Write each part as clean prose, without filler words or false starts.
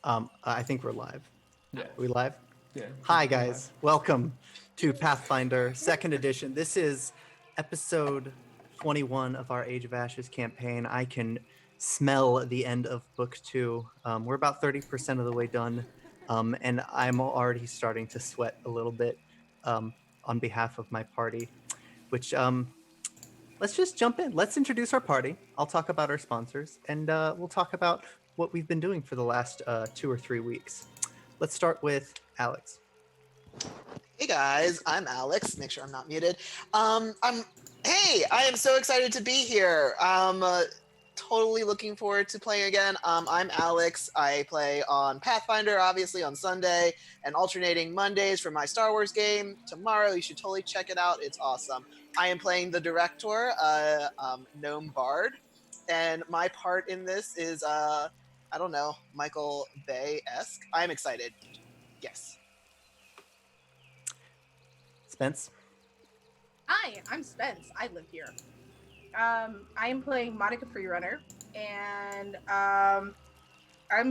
I think we're live. Yeah. Are we live? Yeah. Hi, We're live. guys. Welcome to Pathfinder Second Edition. This is episode 21 of our Age of Ashes campaign. I can smell the end of book 2. We're about 30% of the way done, and I'm already starting to sweat a little bit on behalf of my party, which let's just jump in. Let's introduce our party. I'll talk about our sponsors, and we'll talk about what we've been doing for the last 2 or 3 weeks. Let's start with Alex. Hey guys, I'm Alex. Make sure I'm not muted. I am so excited to be here. Totally looking forward to playing again. I'm Alex. I play on Pathfinder, obviously on Sunday, and alternating Mondays for my Star Wars game. Tomorrow, you should totally check it out. It's awesome. I am playing the director, Gnome Bard, and my part in this is, I don't know, Michael Bay-esque. I'm excited. Yes. Spence. Hi, I'm Spence. I live here. I am playing Monica Freerunner, and I'm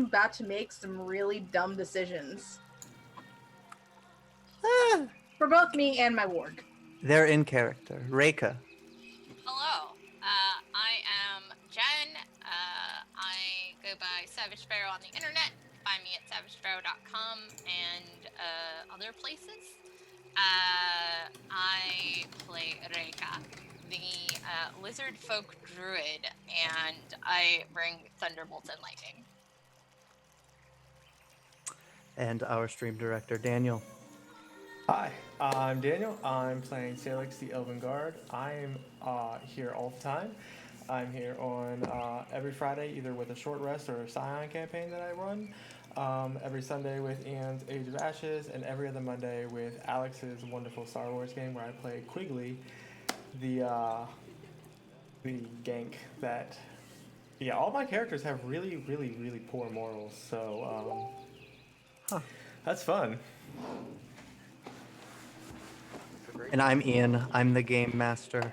about to make some really dumb decisions for both me and my warg. They're in character. Reika. Hello, I am Jen. I go by Savage Sparrow on the internet. Find me at savagesparrow.com and other places. I play Reika, the lizard folk druid, and I bring thunderbolts and lightning. And our stream director, Daniel. Hi, I'm Daniel. I'm playing Sailix, the Elven Guard. I'm here all the time. I'm here on every Friday, either with a short rest or a Scion campaign that I run. Every Sunday with Ian's Age of Ashes, and every other Monday with Alex's wonderful Star Wars game where I play Quigley, the gank that. Yeah, all my characters have really, really, really poor morals, so that's fun. And I'm Ian. I'm the game master.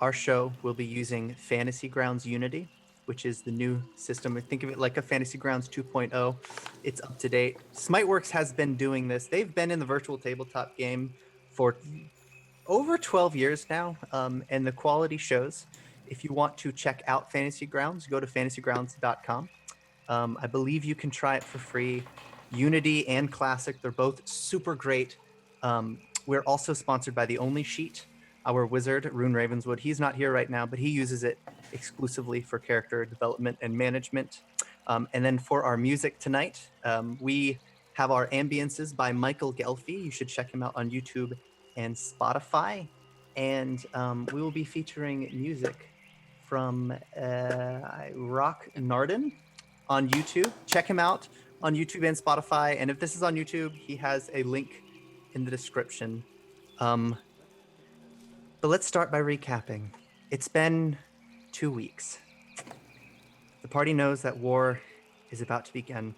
Our show will be using Fantasy Grounds Unity, which is the new system. Think of it like a Fantasy Grounds 2.0. It's up to date. Smiteworks has been doing this. They've been in the virtual tabletop game for over 12 years now, and the quality shows. If you want to check out Fantasy Grounds, go to fantasygrounds.com. I believe you can try it for free. Unity and Classic, they're both super great. We're also sponsored by The Only Sheet, our wizard, Rune Ravenswood. He's not here right now, but he uses it exclusively for character development and management. And then for our music tonight, we have our ambiences by Michael Gelfi. You should check him out on YouTube and Spotify. And we will be featuring music from Rock Narden on YouTube. Check him out on YouTube and Spotify. And if this is on YouTube, he has a link in the description. But let's start by recapping. It's been 2 weeks. The party knows that war is about to begin.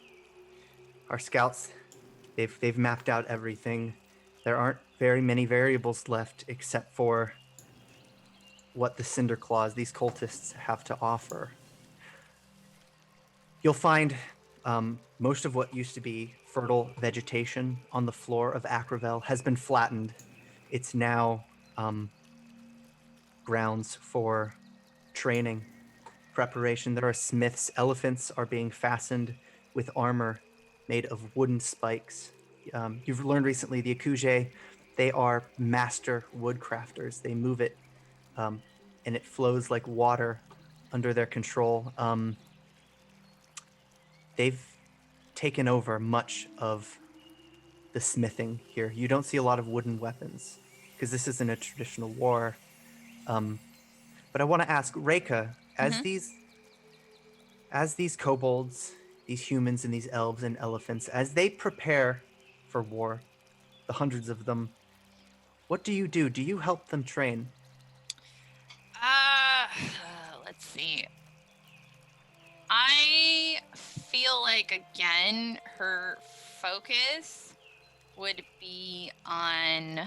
Our scouts, they've mapped out everything. There aren't very many variables left except for what the Cinder Claws, these cultists, have to offer. You'll find most of what used to be fertile vegetation on the floor of Akravel has been flattened. It's now grounds for training, preparation. There are smiths. Elephants are being fastened with armor made of wooden spikes. You've learned recently the Akuje, they are master woodcrafters. They move it, and it flows like water under their control. They've taken over much of the smithing here. You don't see a lot of wooden weapons because this isn't a traditional war. But I want to ask Reika, as these kobolds, these humans, and these elves and elephants, as they prepare for war, the hundreds of them, what do you do? Do you help them train? Let's see. I feel like, again, her focus would be on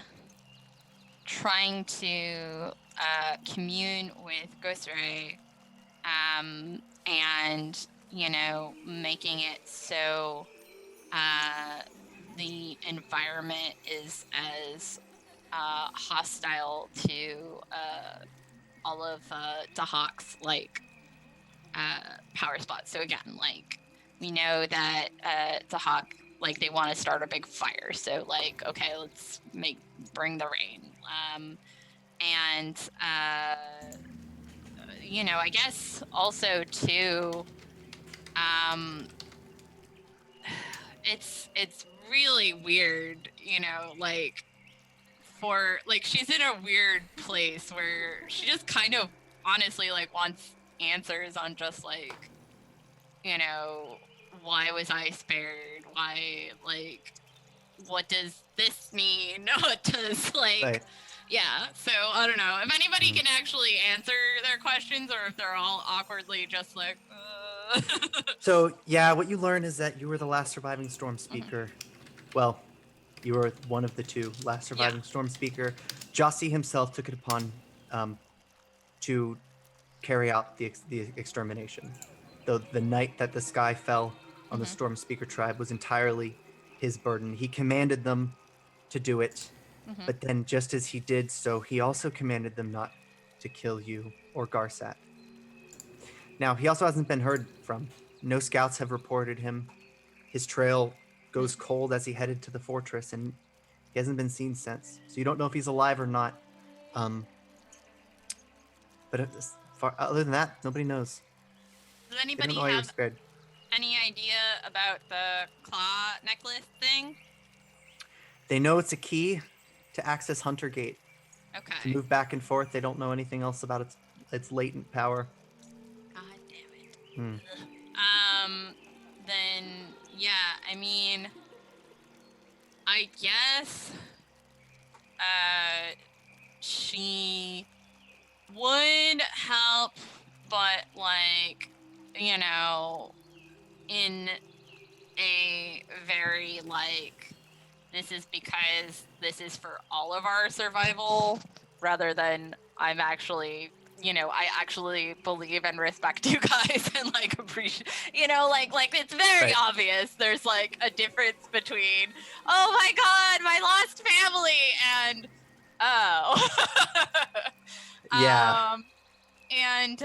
trying to commune with Ghostray and making it so the environment is as hostile to all of Dahak's power spots. So again, we know that Dahak, they want to start a big fire. So okay, let's bring the rain. And I guess also too, it's really weird, for she's in a weird place where she just kind of honestly wants answers on just why was I spared? Why what does this mean? What does Right. yeah, so I don't know if anybody can actually answer their questions or if they're all awkwardly just So yeah, what you learn is that you were the last surviving storm speaker. Well, you were one of the two last surviving storm speaker. Jossie himself took it upon to carry out the extermination. Though the night that the sky fell on the storm speaker tribe was entirely his burden. He commanded them to do it, but then just as he did so, he also commanded them not to kill you or Garsat. Now, he also hasn't been heard from. No scouts have reported him. His trail goes cold as he headed to the fortress, and he hasn't been seen since. So you don't know if he's alive or not. But other than that, nobody knows. Does They don't anybody know why you were have spared. any idea about the claw necklace thing? They know it's a key to access Hunter Gate. Okay. To move back and forth. They don't know anything else about its latent power. God damn it. Then yeah, I mean, I guess she would help, but in a very this is because this is for all of our survival rather than I'm actually I actually believe and respect you guys and appreciate it's very Right. obvious there's a difference between oh my god my lost family and oh Yeah. And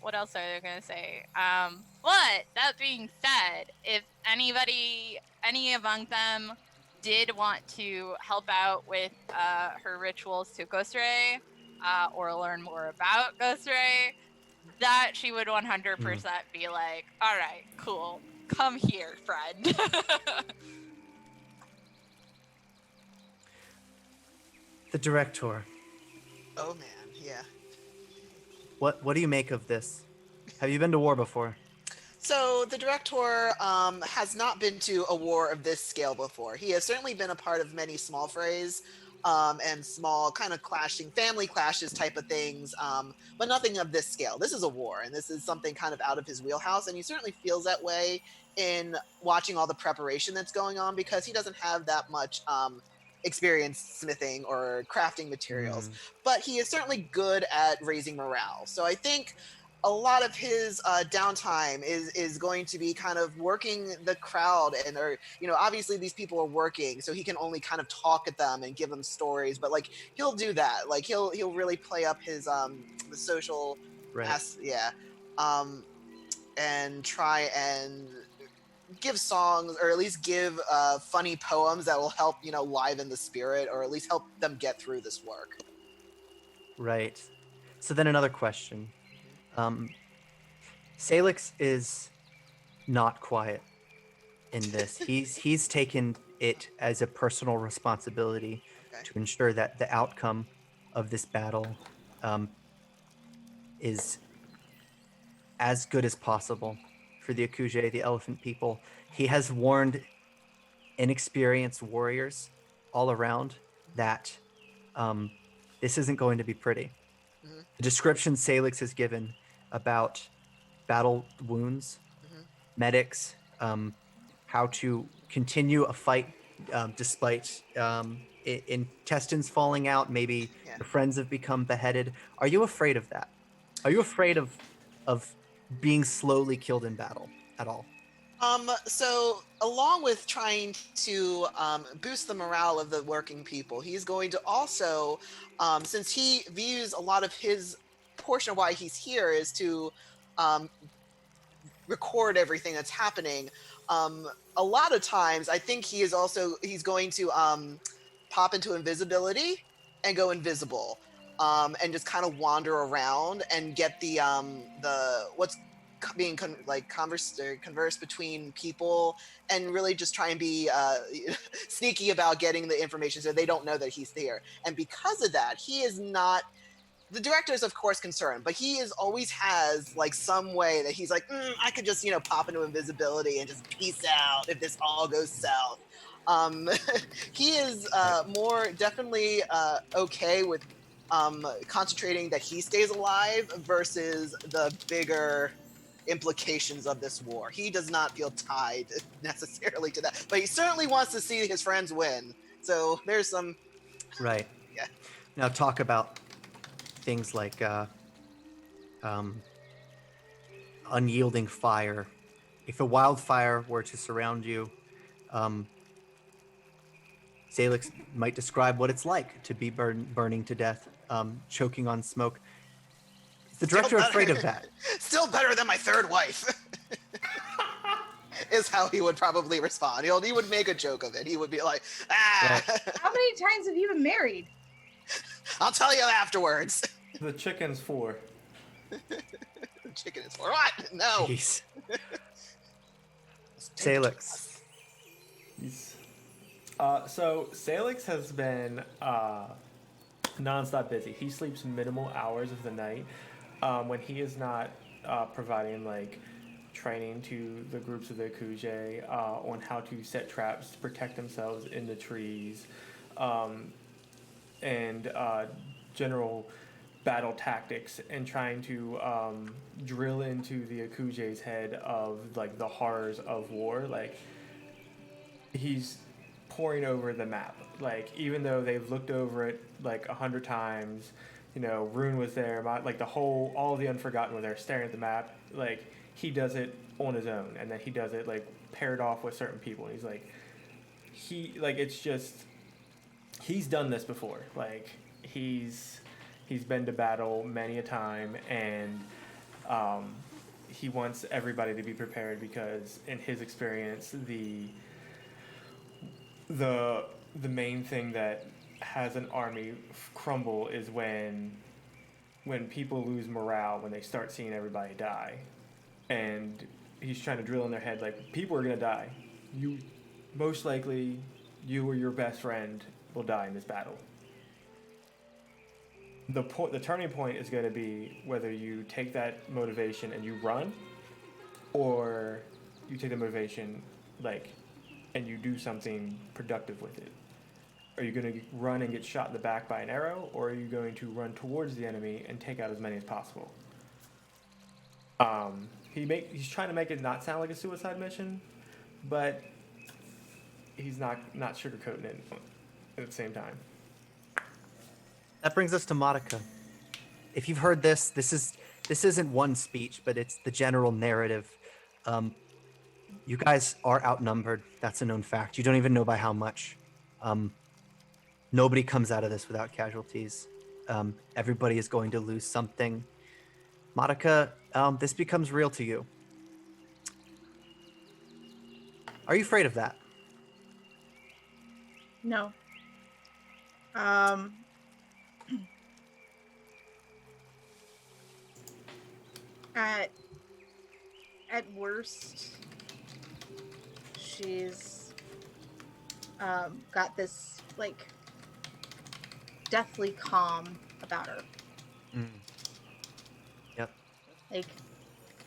what else are they gonna say? But that being said, if any among them did want to help out with her rituals to Ghost Ray, or learn more about Ghost Ray, that she would 100% be like, all right, cool, come here, friend. The director. Oh man, yeah. What do you make of this? Have you been to war before? So the director has not been to a war of this scale before. He has certainly been a part of many small frays and small kind of clashing family clashes type of things, but nothing of this scale. This is a war, and this is something kind of out of his wheelhouse, and he certainly feels that way in watching all the preparation that's going on because he doesn't have that much experience smithing or crafting materials, but he is certainly good at raising morale. So I think a lot of his downtime is going to be kind of working the crowd, and obviously these people are working, so he can only kind of talk at them and give them stories, but he'll do that. He'll really play up his the social and try and give songs, or at least give funny poems that will help liven the spirit, or at least help them get through this work. Right. So then another question. Sailix is not quiet in this. He's taken it as a personal responsibility to ensure that the outcome of this battle is as good as possible for the Akuje, the elephant people. He has warned inexperienced warriors all around that this isn't going to be pretty. The description Sailix has given about battle wounds, medics, how to continue a fight despite intestines falling out. Maybe Yeah. your friends have become beheaded. Are you afraid of that? Are you afraid of being slowly killed in battle at all? So along with trying to boost the morale of the working people, he's going to also, since he views a lot of his portion of why he's here is to um, record everything that's happening. Um, a lot of times, I think he's going to pop into invisibility and go invisible, and just kind of wander around and get the what's being converse between people, and really just try and be sneaky about getting the information so they don't know that he's there. And because of that, he is not the director is of course concerned, but he is always has like some way that he's like, I could just pop into invisibility and just peace out if this all goes south. Um, he is more definitely okay with concentrating that he stays alive versus the bigger implications of this war. He does not feel tied necessarily to that, but he certainly wants to see his friends win. So there's some, Right. yeah. Now talk about things like um, unyielding fire. If a wildfire were to surround you, um, Sailix might describe what it's like to be burning to death, choking on smoke. Is the director afraid of that? Still better than my third wife. Is how he would probably respond. He would make a joke of it. He would be like, Right. How many times have you been married? I'll tell you afterwards. The chicken's for. The chicken is for what? No. Jeez. Sailix. So Sailix has been nonstop busy. He sleeps minimal hours of the night when he is not providing like training to the groups of the Akuje on how to set traps to protect themselves in the trees, and general battle tactics, and trying to drill into the Akuje's head of like the horrors of war. Like he's poring over the map. Like even though they've looked over it like 100 times, Rune was there, all of the Unforgotten were there staring at the map. Like he does it on his own, and then he does it like paired off with certain people. He's like, it's just he's done this before. Like he's been to battle many a time, and he wants everybody to be prepared because in his experience, the main thing that has an army crumble is when people lose morale, when they start seeing everybody die. And he's trying to drill in their head like, people are going to die. Most likely you or your best friend will die in this battle. The turning point is going to be whether you take that motivation and you run, or you take the motivation and you do something productive with it. Are you going to run and get shot in the back by an arrow, or are you going to run towards the enemy and take out as many as possible? He's trying to make it not sound like a suicide mission, but he's not sugarcoating it at the same time. That brings us to Monica. If you've heard this isn't one speech, but it's the general narrative. You guys are outnumbered. That's a known fact. You don't even know by how much. Nobody comes out of this without casualties. Everybody is going to lose something. Monica, this becomes real to you. Are you afraid of that? No. At worst, she's got this like deathly calm about her. Yep. Like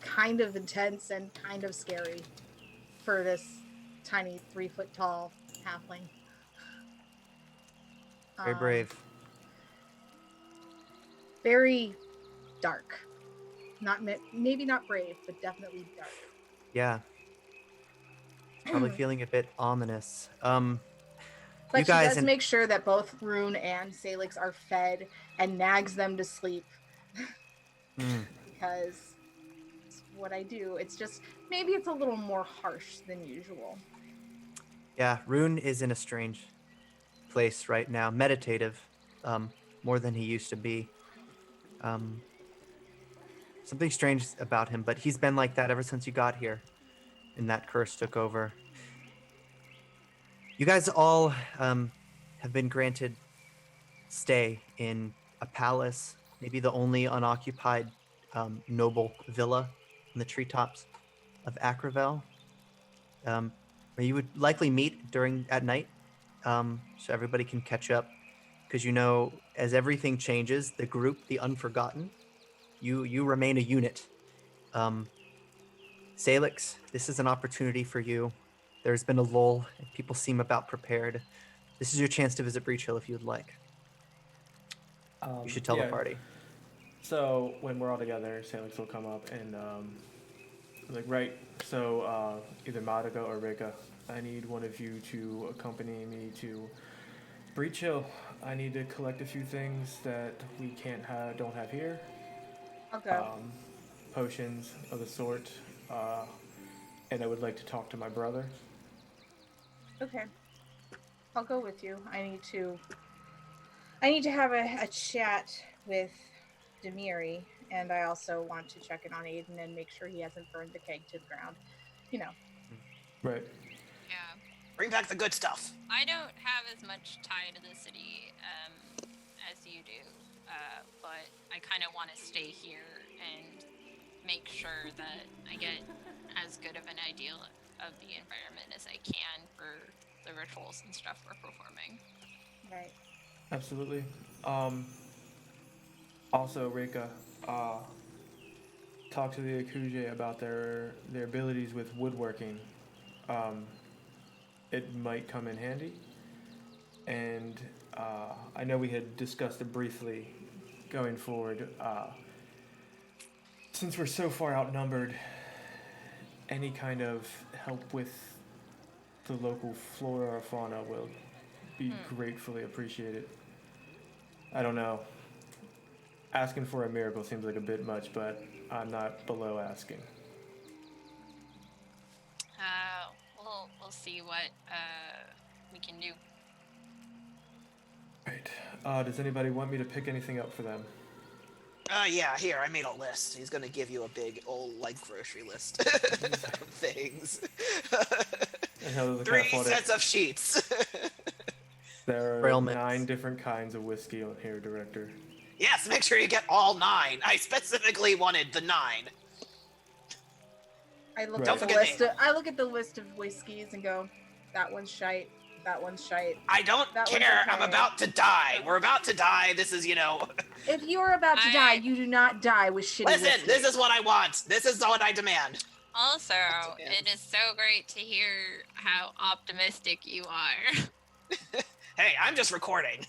kind of intense and kind of scary for this tiny 3 foot tall halfling. Very brave. Very dark. Maybe not brave, but definitely dark. Yeah. Probably feeling a bit ominous. But You she guys does and make sure that both Rune and Sailix are fed and nags them to sleep. Hmm. Because it's what I do. It's just maybe it's a little more harsh than usual. Yeah, Rune is in a strange place right now, meditative, more than he used to be. Um, Something strange about him, but he's been like that ever since you got here, and that curse took over. You guys all have been granted stay in a palace, maybe the only unoccupied noble villa in the treetops of Acravel, where you would likely meet during at night, so everybody can catch up. Because as everything changes, the group, the Unforgotten, you remain a unit. Um, Salix, this is an opportunity for you. There's been a lull, and people seem about prepared. This is your chance to visit Breach Hill if you would like. You should tell the Yeah. party. So when we're all together, Salix will come up and like, right. So either Madiga or Rika, I need one of you to accompany me to Breach Hill. I need to collect a few things that we don't have here. I'll go. Potions of the sort, and I would like to talk to my brother. Okay. I'll go with you. I need to have a chat with Demiri, and I also want to check in on Aiden and make sure he hasn't burned the keg to the ground. You know. Right. Yeah. Bring back the good stuff. I don't have as much tie to the city as you do, but I kind of want to stay here and make sure that I get as good of an idea of the environment as I can for the rituals and stuff we're performing. Right. Absolutely. Also, Rika, talk to the Akuje about their abilities with woodworking. It might come in handy. And I know we had discussed it briefly going forward. Since we're so far outnumbered, any kind of help with the local flora or fauna will be gratefully appreciated. I don't know. Asking for a miracle seems like a bit much, but I'm not below asking. We'll see what we can do. Right. Does anybody want me to pick anything up for them? Yeah, here, I made a list. He's gonna give you a big old, like, grocery list of things. And how does it 3 kind of sets of sheets. There are Ailments. 9 different kinds of whiskey on here, Director. Yes, make sure you get all 9. I specifically wanted the 9. I look Right. at the Don't forget list. I look at the list of whiskeys and go, "That one's shite. That one's shite." I don't That one's care. okay. I'm about to die. We're about to die. This is, If you are about to die, you do not die with shitty Listen, whiskey. this is what I want. This is what I demand. Also, it is so great to hear how optimistic you are. Hey, I'm just recording.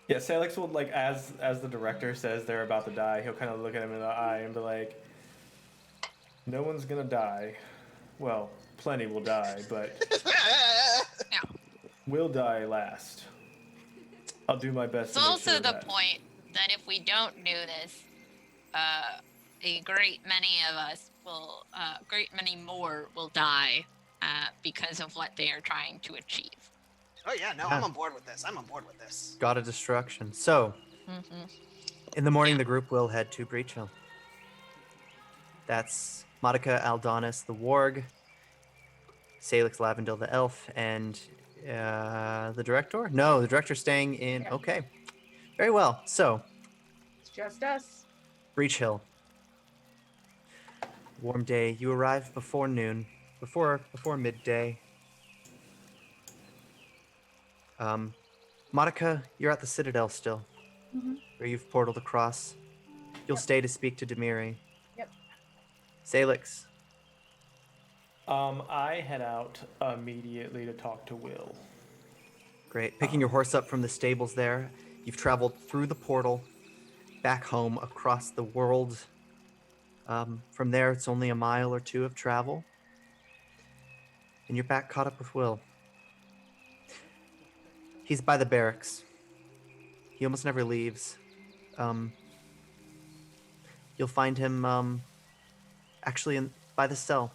Yeah, Sailix will, like, as the director says they're about to die, he'll kind of look at him in the eye and be like, no one's gonna die. Well, plenty will die, but Yeah. we'll die last. I'll do my best It's to make also sure the that. point that if we don't do this, a great many of us will, great many more will die because of what they are trying to achieve. Oh yeah, no, Yeah. I'm on board with this. I'm on board with this. God of Destruction. So, in the morning, the group will head to Breach Hill. That's Modica Aldonis, the warg, Salix Lavendil, the elf, and the director? No, the director's staying in. Yeah. Okay. Very well. So, It's just us. Breach Hill. Warm day. You arrive before noon, before midday. Modica, you're at the Citadel still, where you've portaled across. You'll stay to speak to Demiri. Yep. Salix. I head out immediately to talk to Will. Great. Picking your horse up from the stables there, you've traveled through the portal, back home across the world. From there, it's only a mile or 2 of travel. And you're back caught up with Will. He's by the barracks. He almost never leaves. Um, you'll find him actually by the cell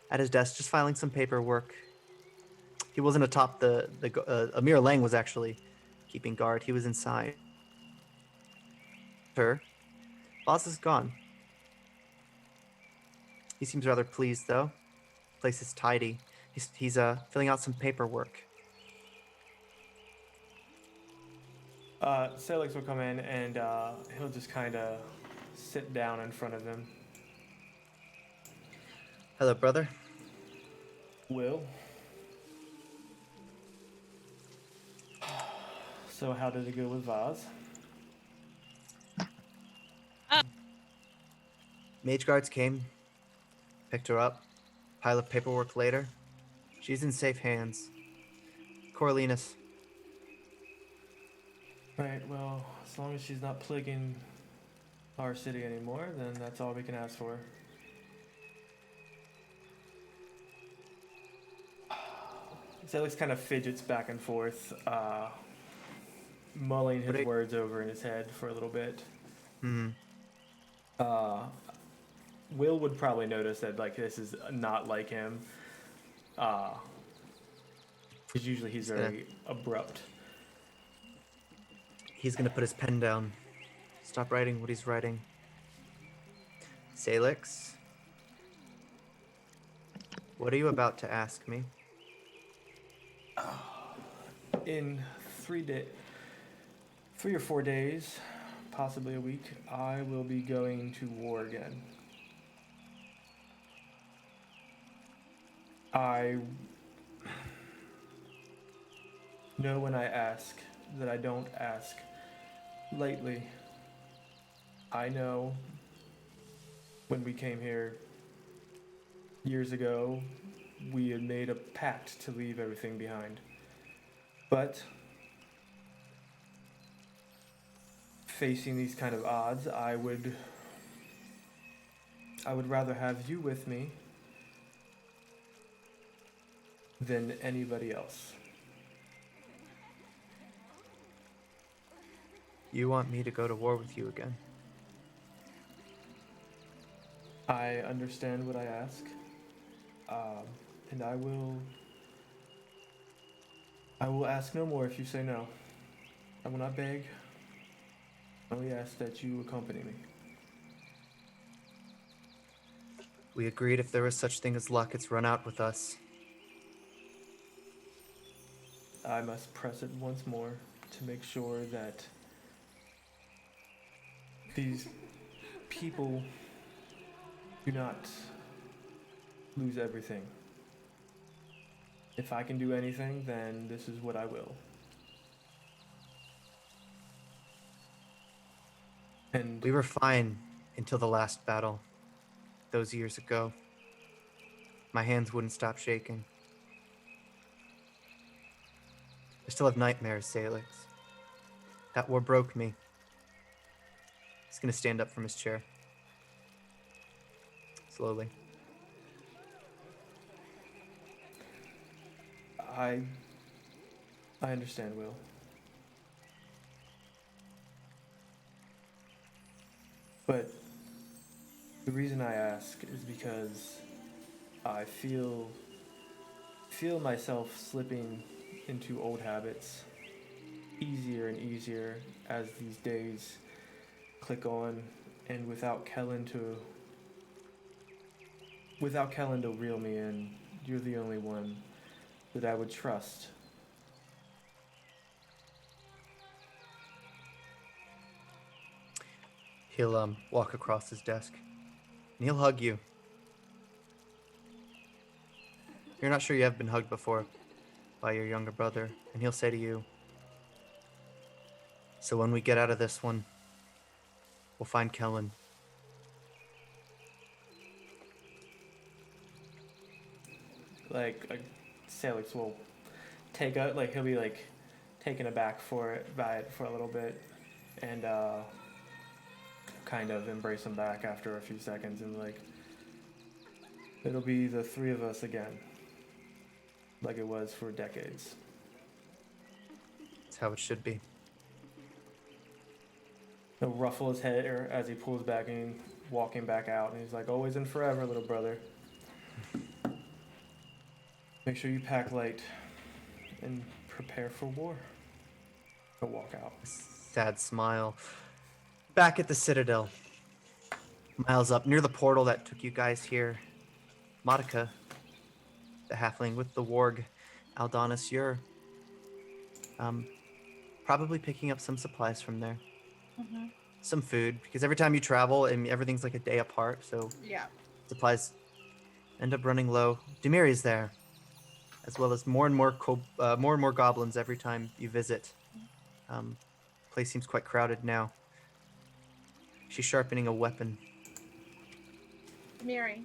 at his desk, just filing some paperwork. He wasn't atop Amir Lang was actually keeping guard. He was inside. Her boss is gone. He seems rather pleased though. Place is tidy. He's filling out some paperwork. Sailix will come in and he'll just kind of sit down in front of him. Hello, brother. Will? So how did it go with Vaz? Mage guards came, picked her up, pile of paperwork later. She's in safe hands. Coriolanus. Right, well, as long as she's not plaguing our city anymore, then that's all we can ask for. Sailix kind of fidgets back and forth, mulling his words over in his head for a little bit. Hmm. Will would probably notice that like this is not like him. Because usually he's very abrupt. He's gonna put his pen down. Stop writing what he's writing. Sailix, what are you about to ask me? In 3 or 4 days, possibly a week, I will be going to war again. I know when I ask that I don't ask lightly. I know when we came here years ago, we had made a pact to leave everything behind. But facing these kind of odds, I would rather have you with me than anybody else. You want me to go to war with you again? I understand what I ask, and I will ask no more if you say no. I will not beg. I only ask that you accompany me. We agreed if there was such thing as luck, it's run out with us. I must press it once more to make sure that these people do not lose everything. If I can do anything, then this is what I will. And We were fine until the last battle, those years ago. My hands wouldn't stop shaking. I still have nightmares, Sailix. That war broke me. He's gonna stand up from his chair. Slowly. I understand, Will. But the reason I ask is because I feel myself slipping into old habits easier and easier as these days click on, and without Kellen to reel me in, you're the only one that I would trust. He'll walk across his desk and he'll hug you. You're not sure you have been hugged before by your younger brother, and he'll say to you, so when we get out of this one, we'll find Kellen. Like Sailix will he'll be like taken aback by it for a little bit, and kind of embrace him back after a few seconds, and like it'll be the three of us again, like it was for decades. It's how it should be. He'll ruffle his hair as he pulls back in, walking back out, and he's like, "Always and forever, little brother. Make sure you pack light and prepare for war." He'll walk out. A sad smile. Back at the Citadel. Miles up, near the portal that took you guys here. Monica, the halfling with the warg. Aldonis, you're probably picking up some supplies from there. Mm-hmm. Some food, because every time you travel, and everything's like a day apart, so Yeah. supplies end up running low. Demiri's there, as well as more and more goblins every time you visit. Place seems quite crowded now. She's sharpening a weapon. Mary,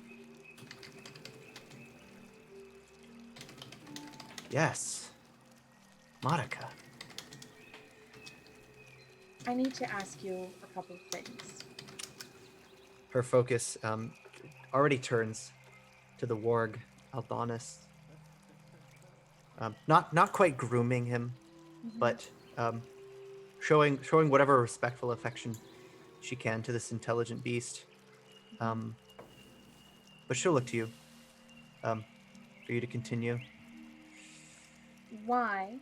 Yes, Monica. I need to ask you a couple of things. Her focus already turns to the warg, Aldonis. Not quite grooming him, but showing whatever respectful affection she can to this intelligent beast. But she'll look to you for you to continue. Why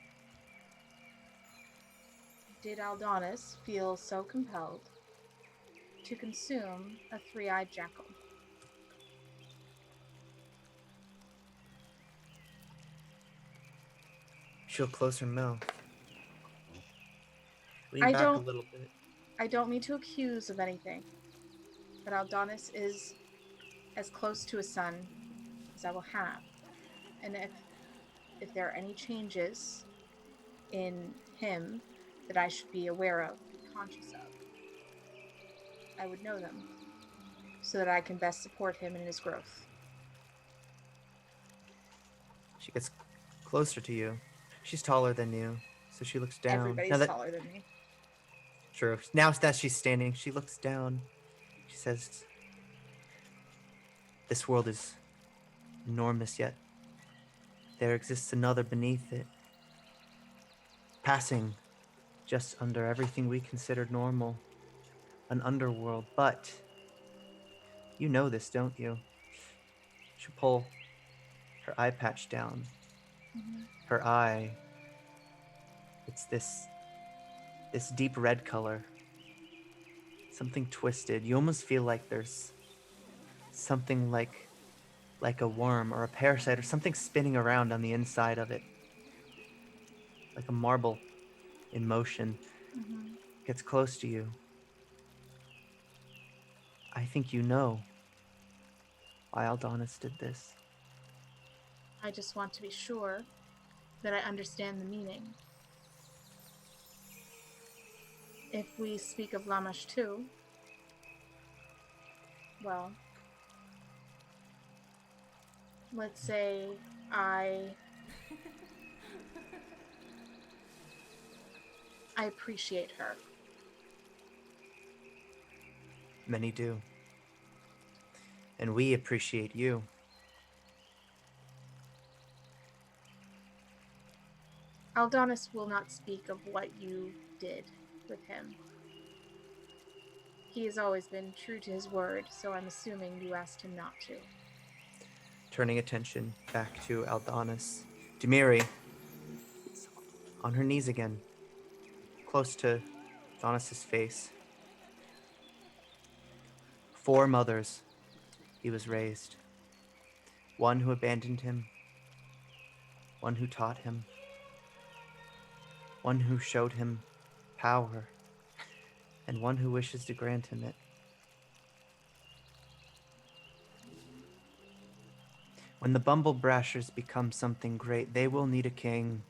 did Aldonis feel so compelled to consume a three-eyed jackal? She'll close her mouth. Lean I back don't- a little bit. I don't mean to accuse of anything, but Aldonis is as close to a son as I will have. And if there are any changes in him that I should be aware of, conscious of, I would know them so that I can best support him in his growth. She gets closer to you. She's taller than you, so she looks down. Everybody's taller than me. True. Now that she's standing, she looks down. She says, "This world is enormous, yet there exists another beneath it, passing just under everything we considered normal, an underworld. But you know this, don't you?" She'll pull her eye patch down. Her eye, it's this deep red color. Something twisted. You almost feel like there's something like a worm or a parasite or something spinning around on the inside of it. Like a marble in motion. Gets close to you. I think you know why Aldonis did this. I just want to be sure that I understand the meaning. If we speak of Lamash too, well, let's say I appreciate her. Many do. And we appreciate you. Aldonis will not speak of what you did with him. He has always been true to his word, so I'm assuming you asked him not to. Turning attention back to Aldonis. Demiri is on her knees again, close to Adonis's face. 4 mothers he was raised. One who abandoned him, one who taught him, one who showed him power, and one who wishes to grant him it. When the Bumble Brashers become something great, they will need a king.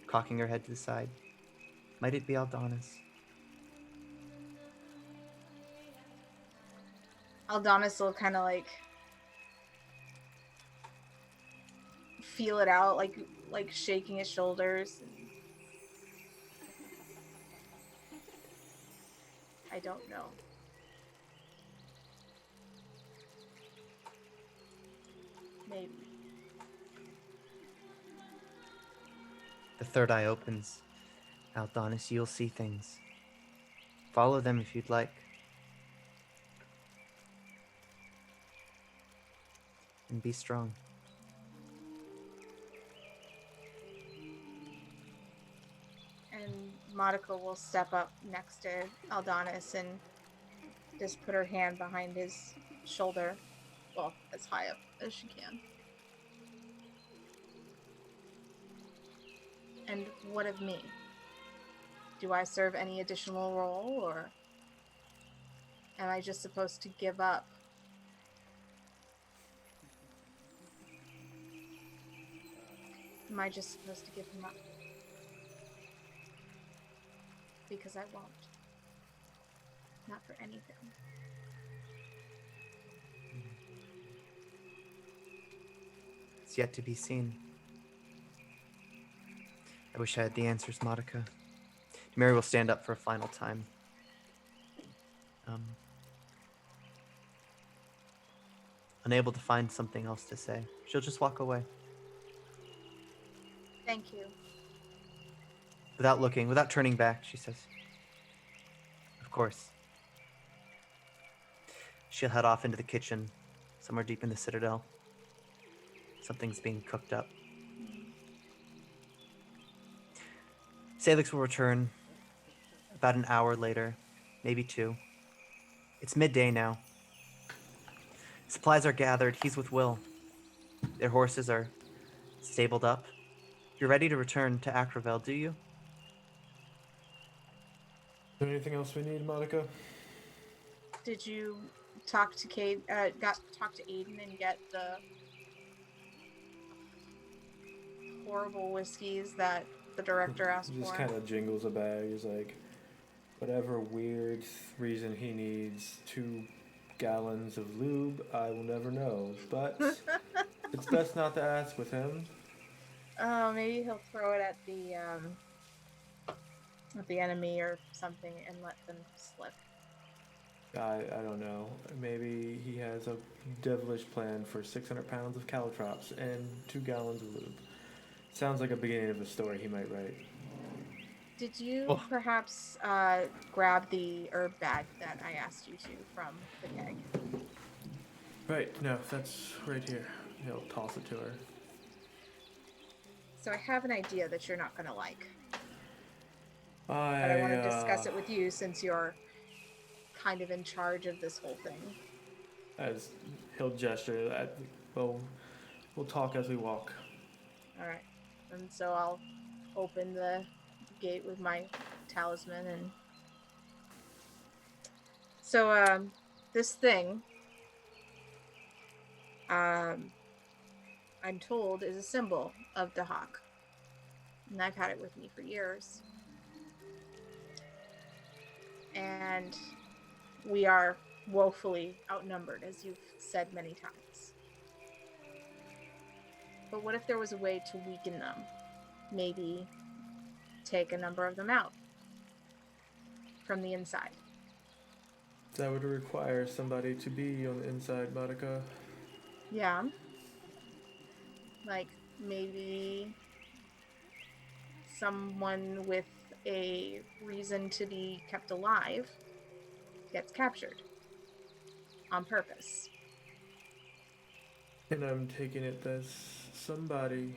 Cocking her head to the side. Might it be Aldonis? Aldonis will kind of like feel it out, like shaking his shoulders. I don't know. Maybe. third eye opens. Aldonis, you'll see things. Follow them if you'd like. And be strong. And Monica will step up next to Aldonis and just put her hand behind his shoulder. Well, as high up as she can. And what of me? Do I serve any additional role, or am I just supposed to give up? Am I just supposed to give him up? Because I won't. Not for anything. It's yet to be seen. I wish I had the answers, Monica. Mary will stand up for a final time. Unable to find something else to say, she'll just walk away. Thank you. Without looking, without turning back, she says, "Of course." She'll head off into the kitchen, somewhere deep in the Citadel. Something's being cooked up. Sailix will return about an hour later, maybe 2. It's midday now. Supplies are gathered. He's with Will. Their horses are stabled up. You're ready to return to Acrovel, do you? Is there anything else we need, Monica? Did you talk to talk to Aiden and get the horrible whiskeys that the director asked He just for? kind of jingles a bag. He's like, whatever weird reason he needs 2 gallons of lube, I will never know. But it's best not to ask with him. Oh, maybe he'll throw it at the enemy or something and let them slip. I don't know. Maybe he has a devilish plan for 600 pounds of caltrops and 2 gallons of lube. Sounds like a beginning of a story he might write. Did you perhaps grab the herb bag that I asked you to from the keg? Right, no, that's right here. He'll toss it to her. So I have an idea that you're not going to like. But But I want to discuss it with you since you're kind of in charge of this whole thing. As he'll gesture that, we'll talk as we walk. All right. And so I'll open the gate with my talisman and so this thing I'm told is a symbol of Dahak. And I've had it with me for years. And we are woefully outnumbered, as you've said many times. But what if there was a way to weaken them? Maybe take a number of them out from the inside. That would require somebody to be on the inside, Monica. Yeah. Like maybe someone with a reason to be kept alive gets captured on purpose. And I'm taking it that somebody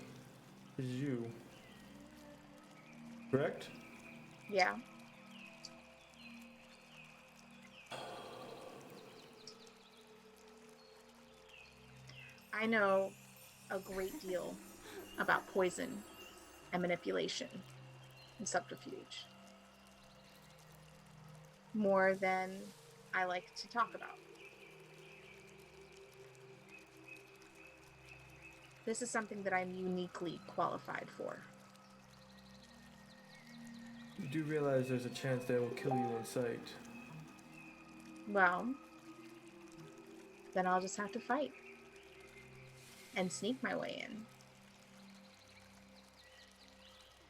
is you. Correct? Yeah. I know a great deal about poison and manipulation and subterfuge. More than I like to talk about. This is something that I'm uniquely qualified for. You do realize there's a chance they will kill you on sight. Well, then I'll just have to fight and sneak my way in.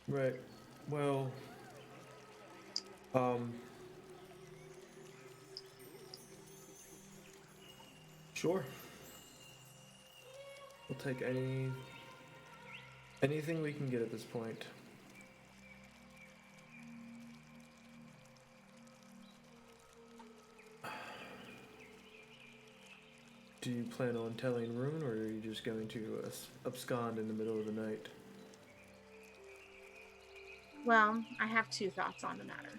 Right. Well, sure. We'll take anything we can get at this point. do you plan on telling Rune, or are you just going to abscond in the middle of the night? Well, I have two thoughts on the matter.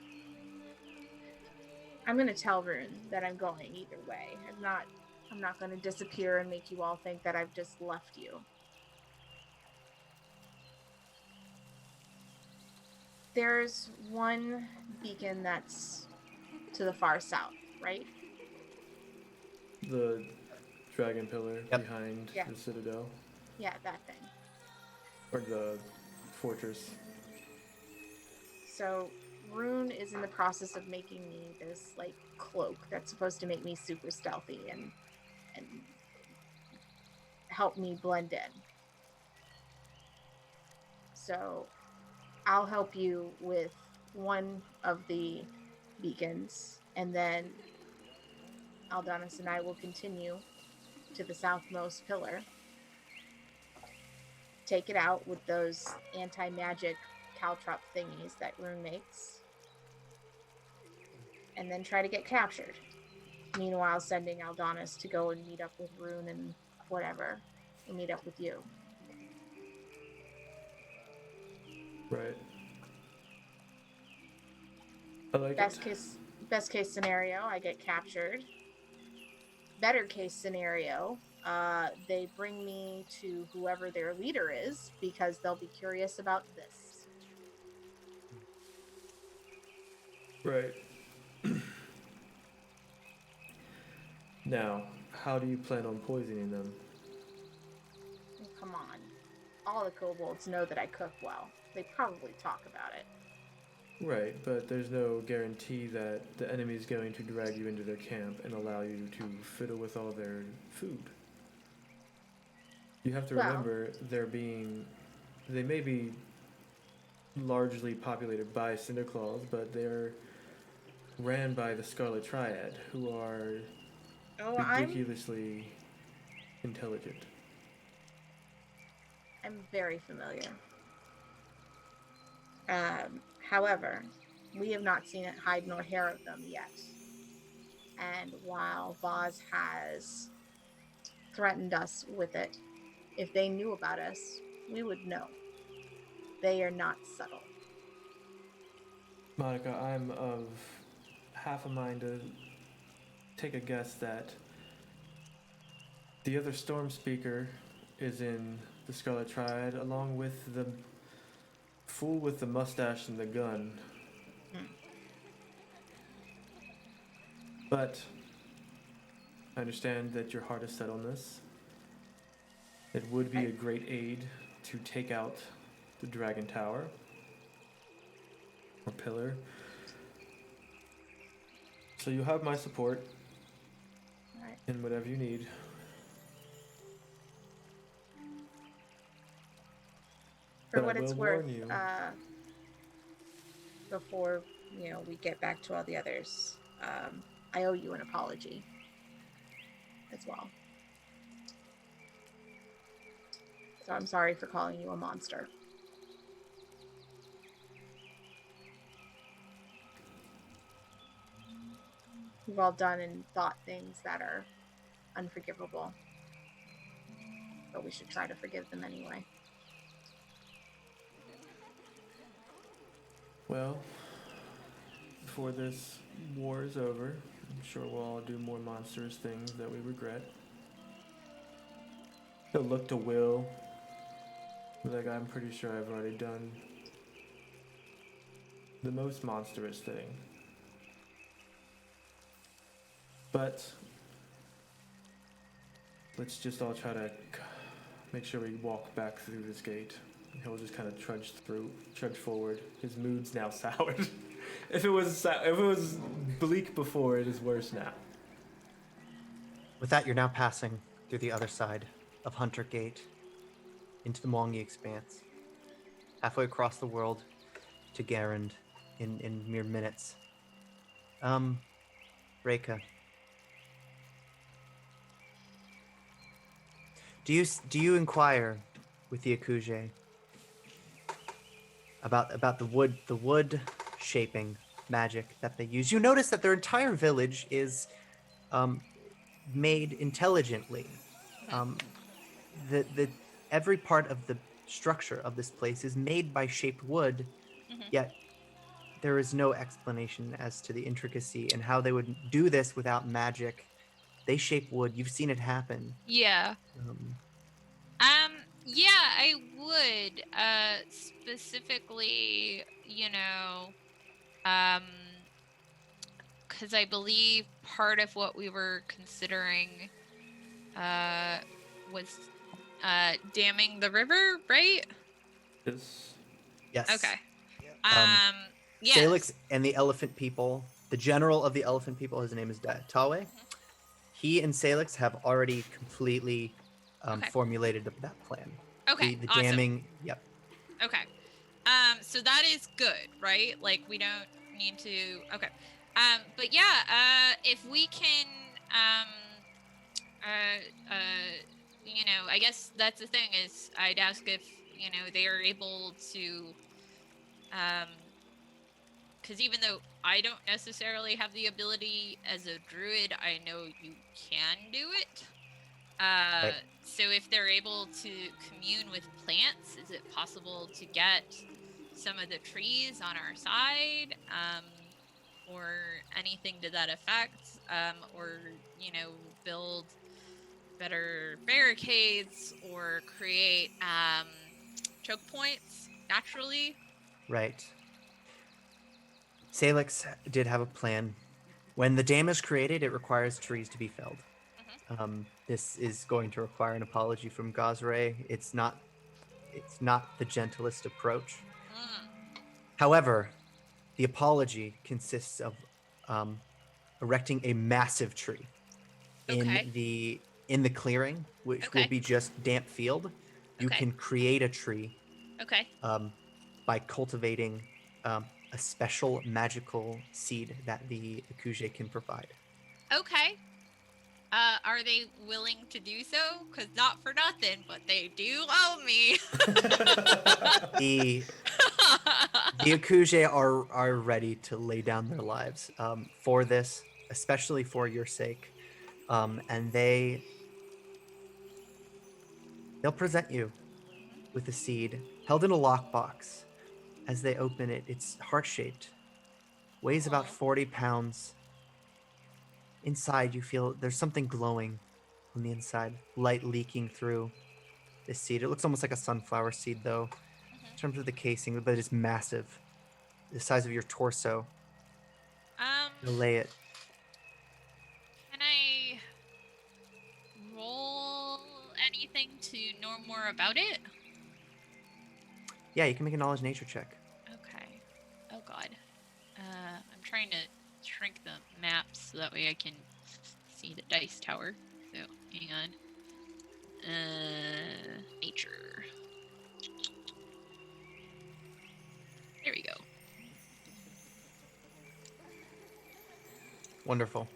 I'm gonna tell Rune that I'm going either way. I'm not gonna disappear and make you all think that I've just left you. There's one beacon that's to the far south, right? The dragon pillar Yep. behind Yeah. the citadel, Yeah, that thing. or the fortress. So Rune is in the process of making me this like cloak that's supposed to make me super stealthy and help me blend in. So I'll help you with one of the beacons, and then Aldonis and I will continue to the southmost pillar, take it out with those anti-magic caltrop thingies that Rune makes, and then try to get captured. Meanwhile, sending Aldonis to go and meet up with Rune and whatever, and meet up with you. Right. I like Best it. case scenario, I get captured. Better case scenario, they bring me to whoever their leader is because they'll be curious about this. Right. Now, how do you plan on poisoning them? Oh, come on. All the kobolds know that I cook well. They probably talk about it. Right, but there's no guarantee that the enemy is going to drag you into their camp and allow you to fiddle with all their food. You have to Well- remember they may be largely populated by Cinderclaws, but they're ran by the Scarlet Triad, who are Oh, ridiculously intelligent. I'm very familiar. However, we have not seen it hide nor hair of them yet. And while Voz has threatened us with it, if they knew about us, we would know. They are not subtle. Monica, I'm of half a mind to take a guess that the other Storm Speaker is in the Scarlet Triad, along with the fool with the mustache and the gun. But I understand that your heart is set on this. It would be a great aid to take out the Dragon Tower or pillar. So you have my support Right. in whatever you need. For But what I it's will worth, warn you. before we get back to all the others, I owe you an apology as well. So I'm sorry for calling you a monster. We've all done and thought things that are unforgivable, but we should try to forgive them anyway. Well, before this war is over, I'm sure we'll all do more monstrous things that we regret. He'll look to Will. Like, I'm pretty sure I've already done the most monstrous thing. But let's just all try to make sure we walk back through this gate. He'll just kind of trudge forward. His mood's now soured. If it was bleak before, it is worse now. With that, you're now passing through the other side of Hunter Gate into the Mwangi Expanse, halfway across the world to Garand in mere minutes. Reika, do you inquire with the Akuje about the wood shaping magic that they use? You notice that their entire village is made intelligently. Um, the every part of the structure of this place is made by shaped wood, Mhm. yet there is no explanation as to the intricacy and how they would do this without magic. They shape wood. You've seen it happen. Yeah. Um, Yeah, I would. Specifically, um, because I believe part of what we were considering, was, damming the river, right? Yes. yes. Okay. Yep. Um, Sailix yes. and the elephant people, the general of the elephant people, his name is Tawe. He and Sailix have already completely Okay. formulated that plan. Okay. The Awesome. damming, yep. Okay. So that is good, right? Like we don't need to. Okay. But yeah. If we can, I guess that's the thing is I'd ask if they are able to, because even though I don't necessarily have the ability as a druid, I know you can do it. Right. So if they're able to commune with plants, is it possible to get some of the trees on our side, or anything to that effect, or build better barricades or create choke points naturally? Right. Salix did have a plan. When the dam is created, it requires trees to be felled. This is going to require an apology from Gazre. It's not the gentlest approach. Mm, However, the apology consists of um, erecting a massive tree in okay. the clearing, which will Okay. be just damp field. You Okay. can create a tree Okay. um, by cultivating a special magical seed that the Akuje can provide. Okay. Are they willing to do so? Because not for nothing, but they do owe me. The the Akuje are ready to lay down their lives for this, especially for your sake, and they'll present you with a seed held in a lockbox. As they open it, it's heart shaped, weighs about Aw. 40 pounds. Inside, you feel there's something glowing on the inside, light leaking through this seed. It looks almost like a sunflower seed, though, in terms of the casing, but it's massive, the size of your torso. Um, You'll lay it. can I roll anything to know more about it? Yeah, you can make a knowledge nature check. Okay. Oh God. I'm trying to shrink the map so that way I can see the dice tower. So hang on. Nature. There we go. Wonderful.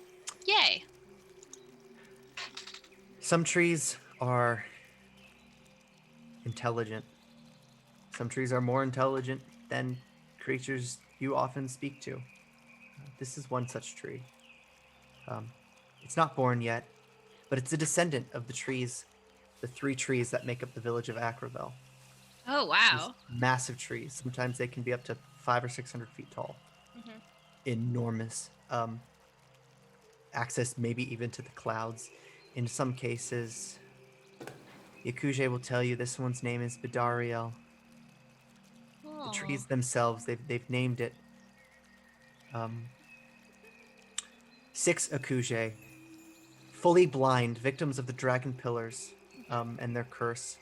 Yay. Some trees are intelligent. Some trees are more intelligent than creatures you often speak to. This is one such tree. It's not born yet, but it's a descendant of the three trees that make up the village of Acrobel. Oh These wow. massive trees. Sometimes they can be up to 500 or 600 feet tall. Mhm. Enormous. Access maybe even to the clouds. In some cases, Yakuje will tell you this one's name is Bidariel. The Oh. trees themselves, they've named it. 6 Akuje, fully blind, victims of the dragon pillars and their curse.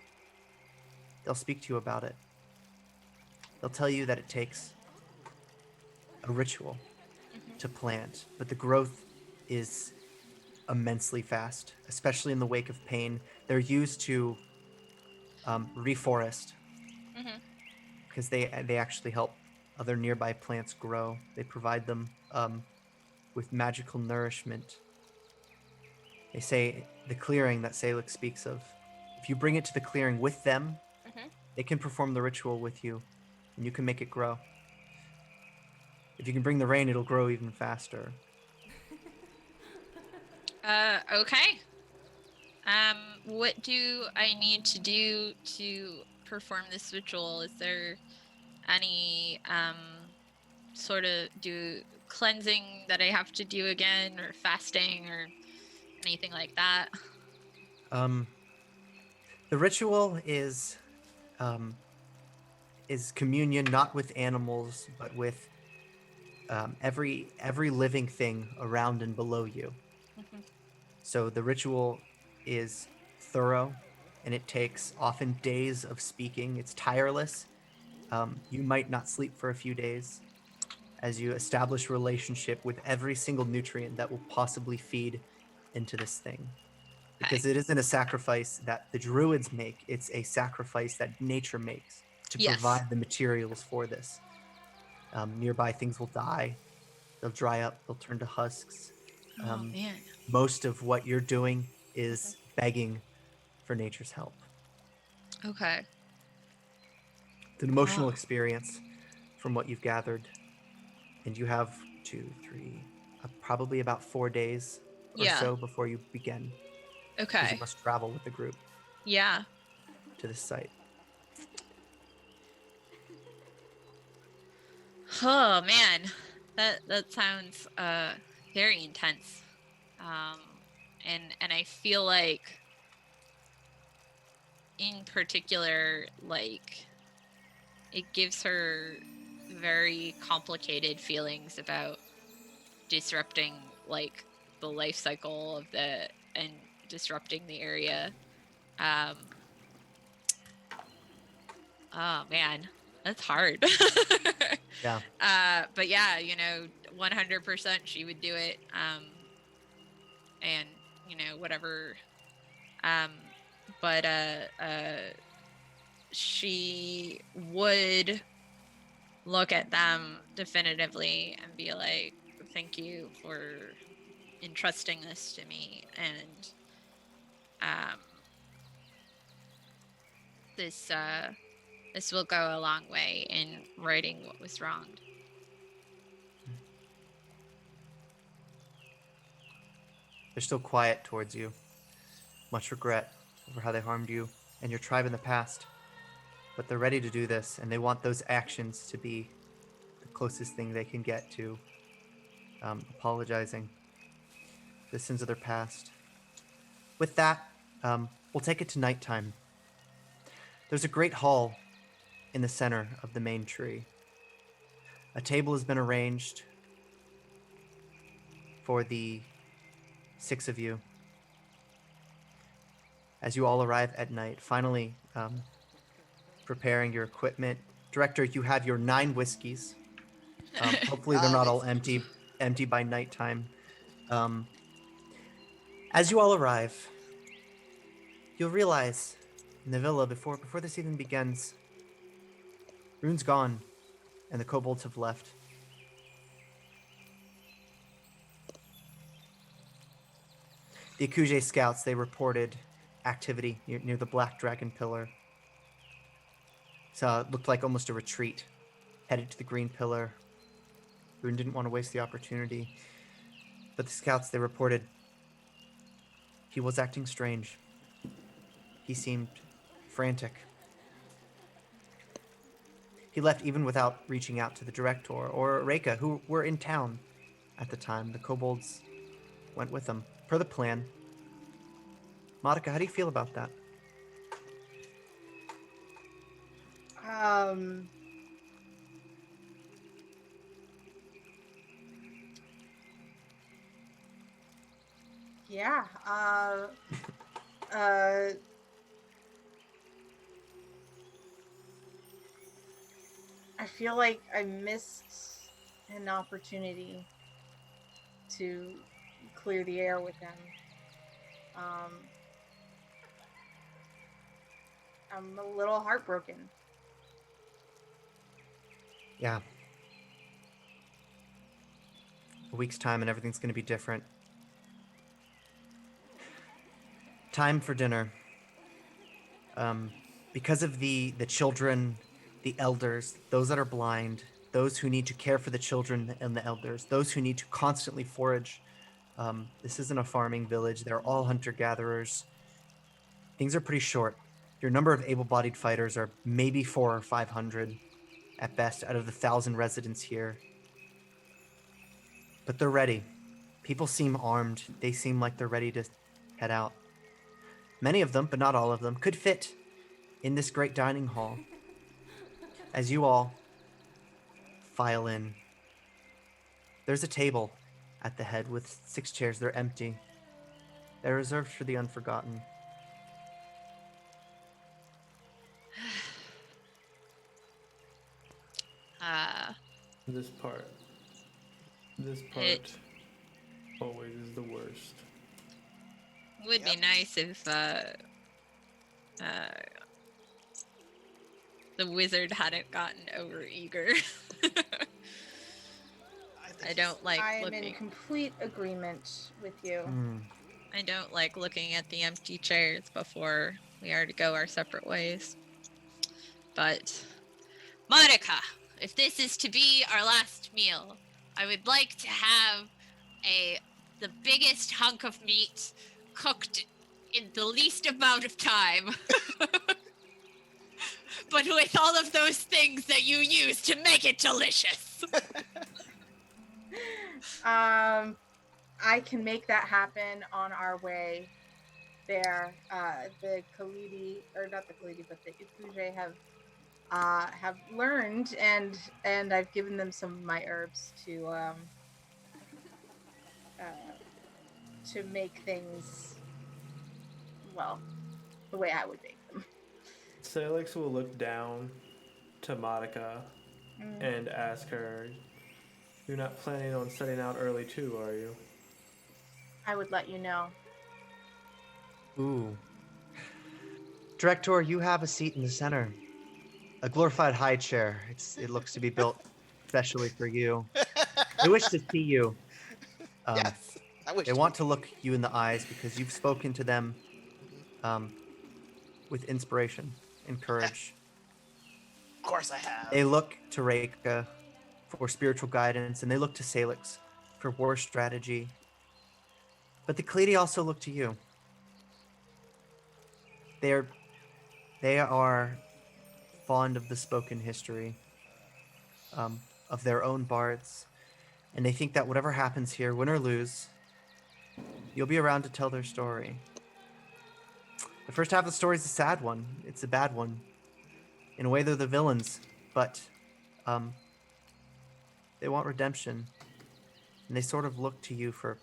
They'll speak to you about it. They'll tell you that it takes a ritual to plant, but the growth is immensely fast, especially in the wake of pain. They're used to reforest Mhm. because they actually help other nearby plants grow. They provide them with magical nourishment. They say the clearing that Salix speaks of. If you bring it to the clearing with them, Mhm. they can perform the ritual with you, and you can make it grow. If you can bring the rain, it'll grow even faster. Okay. What do I need to do to perform this ritual? Is there any sort of cleansing that I have to do again, or fasting, or anything like that? The ritual is communion, not with animals, but with every living thing around and below you. Mhm. So the ritual is thorough, and it takes often days of speaking. It's tireless. You might not sleep for a few days as you establish relationship with every single nutrient that will possibly feed into this thing. Okay. Because it isn't a sacrifice that the druids make, it's a sacrifice that nature makes to Yes. provide the materials for this. Nearby things will die, they'll dry up, they'll turn to husks. Oh man. Most of what you're doing Mhm. is begging for nature's help. Okay. It's an emotional Oh. experience from what you've gathered, and you have probably about 4 days or Yeah. so before you begin, because you Okay. must travel with the group Yeah. to this site. Oh man. That sounds very intense. Um and I feel like in particular, like, it gives her very complicated feelings about disrupting, like, the life cycle of the and disrupting the area. um oh man, that's hard. Yeah. But yeah, 100% she would do it. And whatever. um but she would look at them definitively and be like, thank you for entrusting this to me, and um this this will go a long way in righting what was wronged. They're still quiet towards you. Much regret over how they harmed you and your tribe in the past. But they're ready to do this, and they want those actions to be the closest thing they can get to apologizing for the sins of their past. With that, we'll take it to nighttime. There's a great hall in the center of the main tree. A table has been arranged for the 6 of you. As you all arrive at night, finally preparing your equipment. Director, you have your 9 whiskeys. Hopefully, they're not all Obviously. empty by nighttime. Um, as you all arrive, you'll realize in the villa before this even begins, Rune's gone, and the kobolds have left. The Akuje scouts, they reported activity near the Black Dragon Pillar. So it looked like almost a retreat, headed to the Green Pillar. Rune didn't want to waste the opportunity. But the scouts, they reported he was acting strange. He seemed frantic. He left even without reaching out to the Director or Reika, who were in town at the time. The kobolds went with him, per the plan. Monica, how do you feel about that? Um, yeah. Uh, I feel like I missed an opportunity to clear the air with them. Um, I'm a little heartbroken. Yeah. A week's time and everything's going to be different. Time for dinner. Because of the children, the elders, those that are blind, those who need to care for the children and the elders, those who need to constantly forage This isn't a farming village. They're all hunter-gatherers. Things are pretty short. Your number of able-bodied fighters are maybe 400 or 500 at best out of the 1,000 residents here. But they're ready. People seem armed. They seem like they're ready to head out. Many of them, but not all of them, could fit in this great dining hall. As you all file in, there's a table at the head with 6 chairs. They're empty. They're reserved for the unforgotten. This part always is the worst. Would be nice if the wizard hadn't gotten overeager. I don't like I am looking. in complete agreement with you. I don't like looking at the empty chairs before we are to go our separate ways. But, Monica, if this is to be our last meal, I would like to have the biggest hunk of meat cooked in the least amount of time. But with all of those things that you use to make it delicious. I can make that happen on our way there. The Khalidi, or not the Khalidi, but the Ikuje have learned, and I've given them some of my herbs to make things, well, the way I would make them. Sailix will look down to Monica and ask her, "You're not planning on setting out early too, are you?" I would let you know. Ooh. Director, you have a seat in the center. A glorified high chair. It looks to be built especially for you. They wish to see you. Yes, I wish. They want to look you in the eyes because you've spoken to them with inspiration and courage. Of course I have. They look to Reika for spiritual guidance, and they look to Sailix for war strategy. But the Khalidi also look to you. They are fond of the spoken history of their own bards, and they think that whatever happens here, win or lose, you'll be around to tell their story. The first half of the story is a sad one. It's a bad one. In a way, they're the villains, but they want redemption, and they sort of look to you for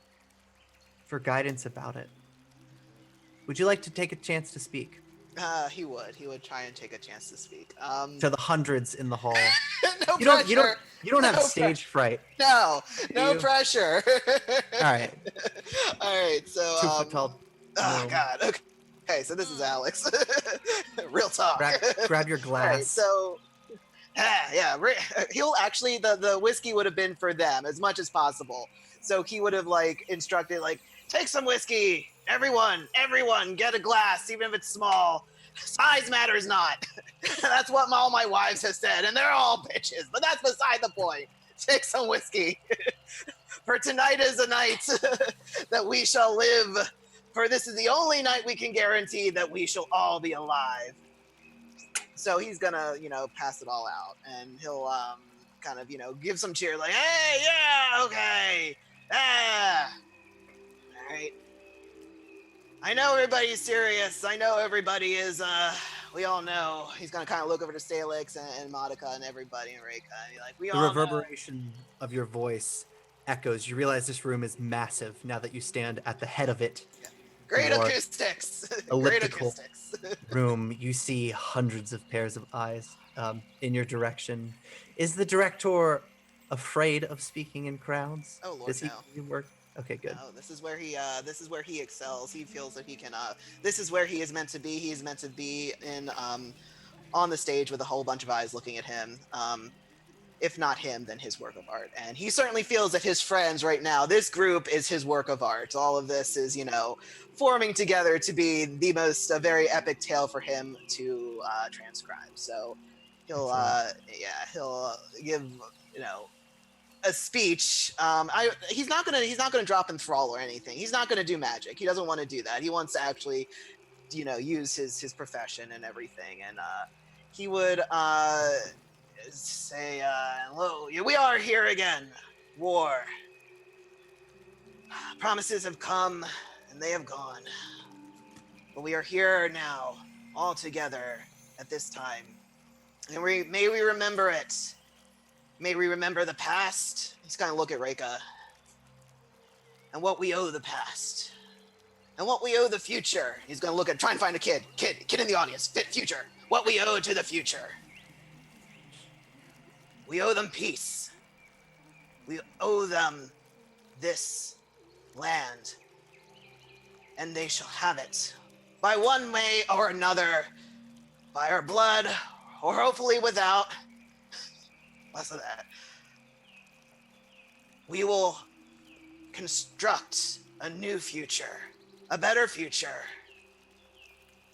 guidance about it. Would you like to take a chance to speak? He would try and take a chance to speak. To the hundreds in the hall. No You pressure. don't have No stage fright. No You- pressure. All right. All right. So 2 foot tall. Oh gnome. God. Okay. So this is Alex. Real talk. Grab your All glass. right, so yeah, he'll actually the whiskey would have been for them as much as possible. So he would have like instructed like, take some whiskey, everyone, get a glass, even if it's small. Size matters not. That's what all my wives have said, and they're all bitches. But that's beside the point. Take some whiskey, for tonight is a night that we shall live. For this is the only night we can guarantee that we shall all be alive. So he's gonna, pass it all out, and he'll kind of, give some cheer, like, hey, yeah, okay, all right. I know everybody's serious. I know everybody is. We all know. He's gonna kind of look over to Sailix and Monica and everybody and Reika, and be like, we The all reverberation of your voice echoes. You realize this room is massive now that you stand at the head of it. know. Great Your acoustics. Great elliptical acoustics. room. You see hundreds of pairs of eyes in your direction. Is the director afraid of speaking in crowds? Oh Lord, Does he no. work? Okay, good. No, this is where he excels. He feels that he can. This is where he is meant to be. He is meant to be in on the stage with a whole bunch of eyes looking at him. If not him, then his work of art. And he certainly feels that his friends right now, this group is his work of art. All of this is, forming together to be the most very epic tale for him to transcribe. So he'll, he'll give, a speech. He's not gonna drop and thrall or anything. He's not gonna do magic. He doesn't want to do that. He wants to actually, use his profession and everything. And he would say, "Hello, we are here again. War. Promises have come and they have gone. But we are here now, all together at this time. And may we remember it. May we remember the past." He's going to look at Reika. "And what we owe the past. And what we owe the future." He's going to try and find a kid in the audience. Future. What we owe to the future. We owe them peace. We owe them this land. And they shall have it. By one way or another. By our blood, or hopefully without. Less of that. We will construct a new future. A better future.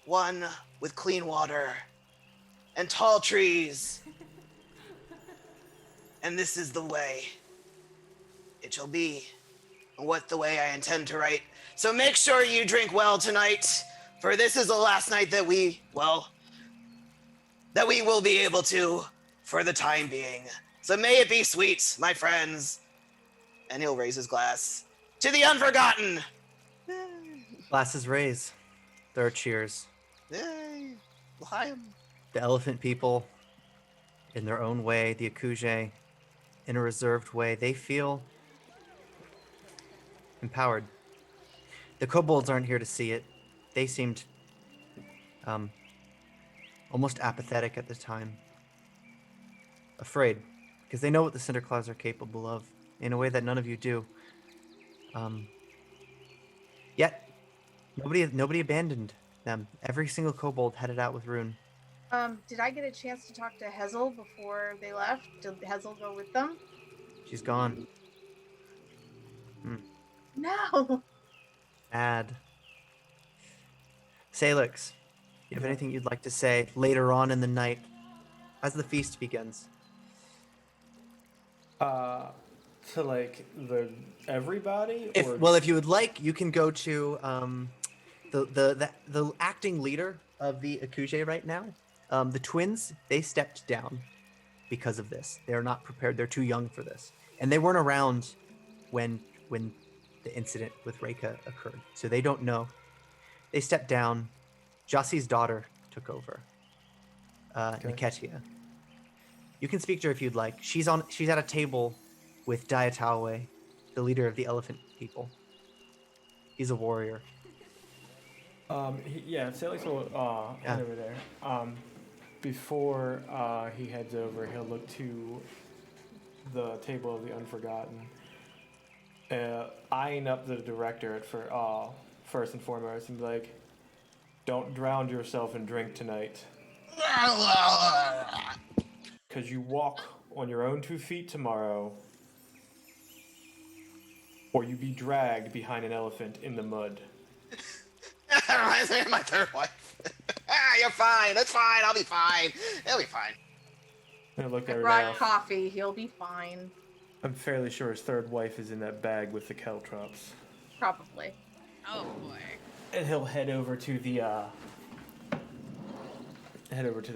One with clean water and tall trees. And this is the way it shall be. And what the way I intend to write. So make sure you drink well tonight, for this is the last night that we will be able to for the time being. So may it be sweet, my friends. And he'll raise his glass to the unforgotten. Glasses raise. There are cheers. Yay. L'chaim. The elephant people, in their own way, the Akuje, in a reserved way, they feel empowered. The kobolds aren't here to see it. They seemed almost apathetic at the time. Afraid, because they know what the Cinderclaws are capable of, in a way that none of you do. Yet, nobody abandoned them. Every single kobold headed out with Rune. Did I get a chance to talk to Hazel before they left? Did Hazel go with them? She's gone. No. Sad. Sailix, you have anything you'd like to say later on in the night, as the feast begins? To like everybody? If you would like, you can go to the acting leader of the Akuje right now. The twins, they stepped down because of this. They're not prepared. They're too young for this, and they weren't around when the incident with Reika occurred, so they don't know. They stepped down. Jossie's daughter took over. Niketia. You can speak to her if you'd like. She's at a table with Diatawe, the leader of the elephant people. He's a warrior. Sailix will head over there. Before he heads over, he'll look to the table of the Unforgotten, eyeing up the director first and foremost, and be like, "Don't drown yourself in drink tonight. Because you walk on your own 2 feet tomorrow, or you be dragged behind an elephant in the mud." That reminds me of my third wife. You're fine. That's fine. I'll be fine. It'll be fine. I look I at her brought now. coffee. He'll be fine. I'm fairly sure his third wife is in that bag with the caltrops. Probably. Oh boy. And he'll head over to the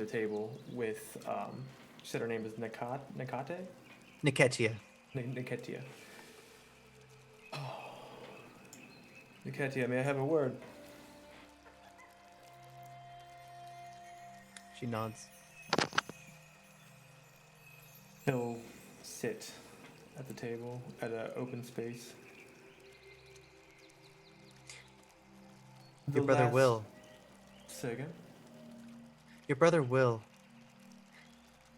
table with you said her name is Niketia? Niketia. Oh. Niketia, may I have a word? She nods. He'll sit at the table at an open space. Your brother Will. Say again? Your brother Will.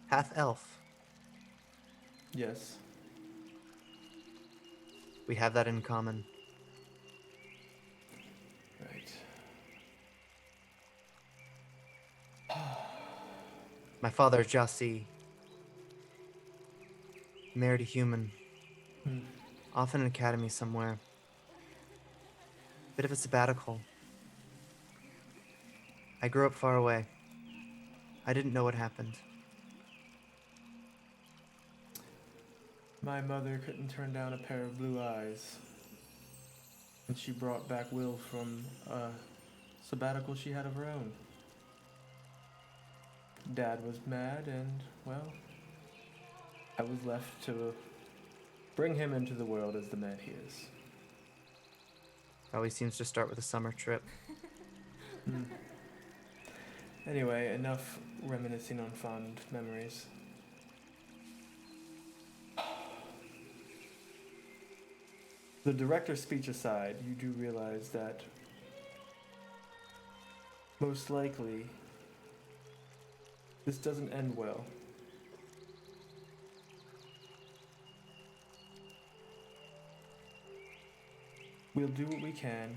Half elf. Yes. We have that in common. Right. My father, Jossie, married a human. Off in an academy somewhere. Bit of a sabbatical. I grew up far away. I didn't know what happened. My mother couldn't turn down a pair of blue eyes. And she brought back Will from a sabbatical she had of her own. Dad was mad, and, well, I was left to bring him into the world as the man he is. Always seems to start with a summer trip. Anyway, enough reminiscing on fond memories. The director's speech aside, you do realize that most likely this doesn't end well. We'll do what we can,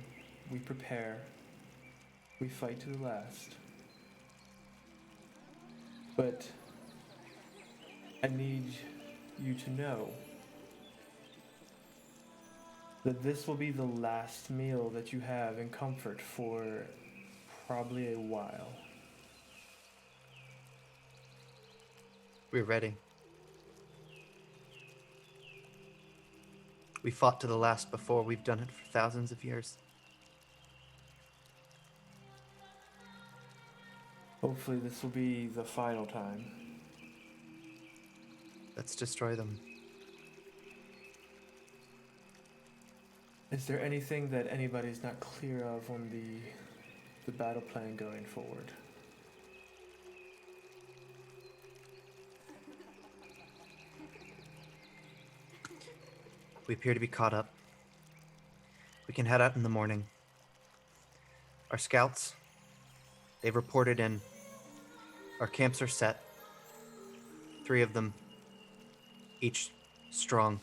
we prepare, we fight to the last. But I need you to know that this will be the last meal that you have in comfort for probably a while. We're ready. We fought to the last before. We've done it for thousands of years. Hopefully this will be the final time. Let's destroy them. Is there anything that anybody's not clear of on the battle plan going forward? We appear to be caught up. We can head out in the morning. Our scouts, they've reported in. Our camps are set. 3 of them, each strong.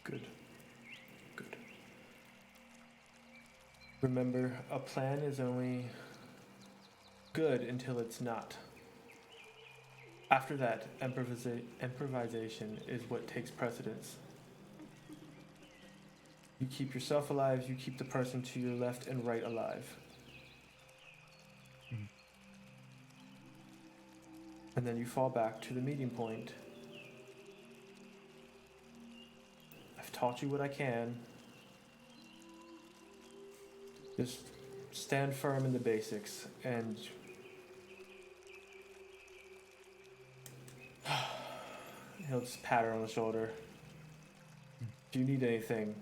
Good. Good. Remember, a plan is only good until it's not. After that, improvisation is what takes precedence. You keep yourself alive, you keep the person to your left and right alive. And then you fall back to the meeting point. I've taught you what I can. Just stand firm in the basics and he'll just pat her on the shoulder. If you need anything,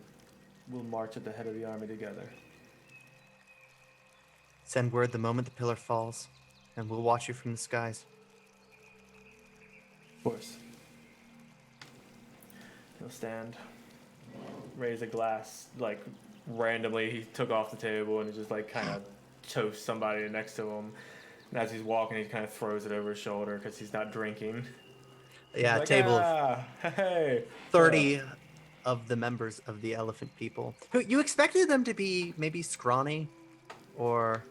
we'll march at the head of the army together. Send word the moment the pillar falls, and we'll watch you from the skies. Of course. He'll stand, raise a glass, like randomly he took off the table and just like kind of toast somebody next to him. And as he's walking, he kind of throws it over his shoulder because he's not drinking. Yeah, He's like, table of hey. 30 of the members of the elephant people. Who you expected them to be maybe scrawny or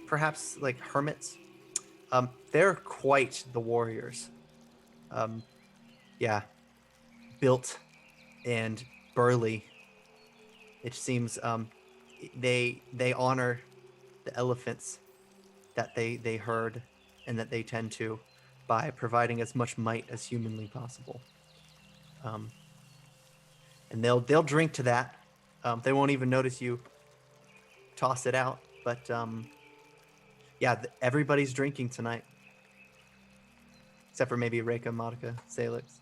perhaps like hermits. They're quite the warriors. Yeah, built and burly. It seems they honor the elephants that they herd and that they tend to by providing as much might as humanly possible. And they'll drink to that. They won't even notice you toss it out. But yeah, everybody's drinking tonight, except for maybe Reika, Monica, Sailix.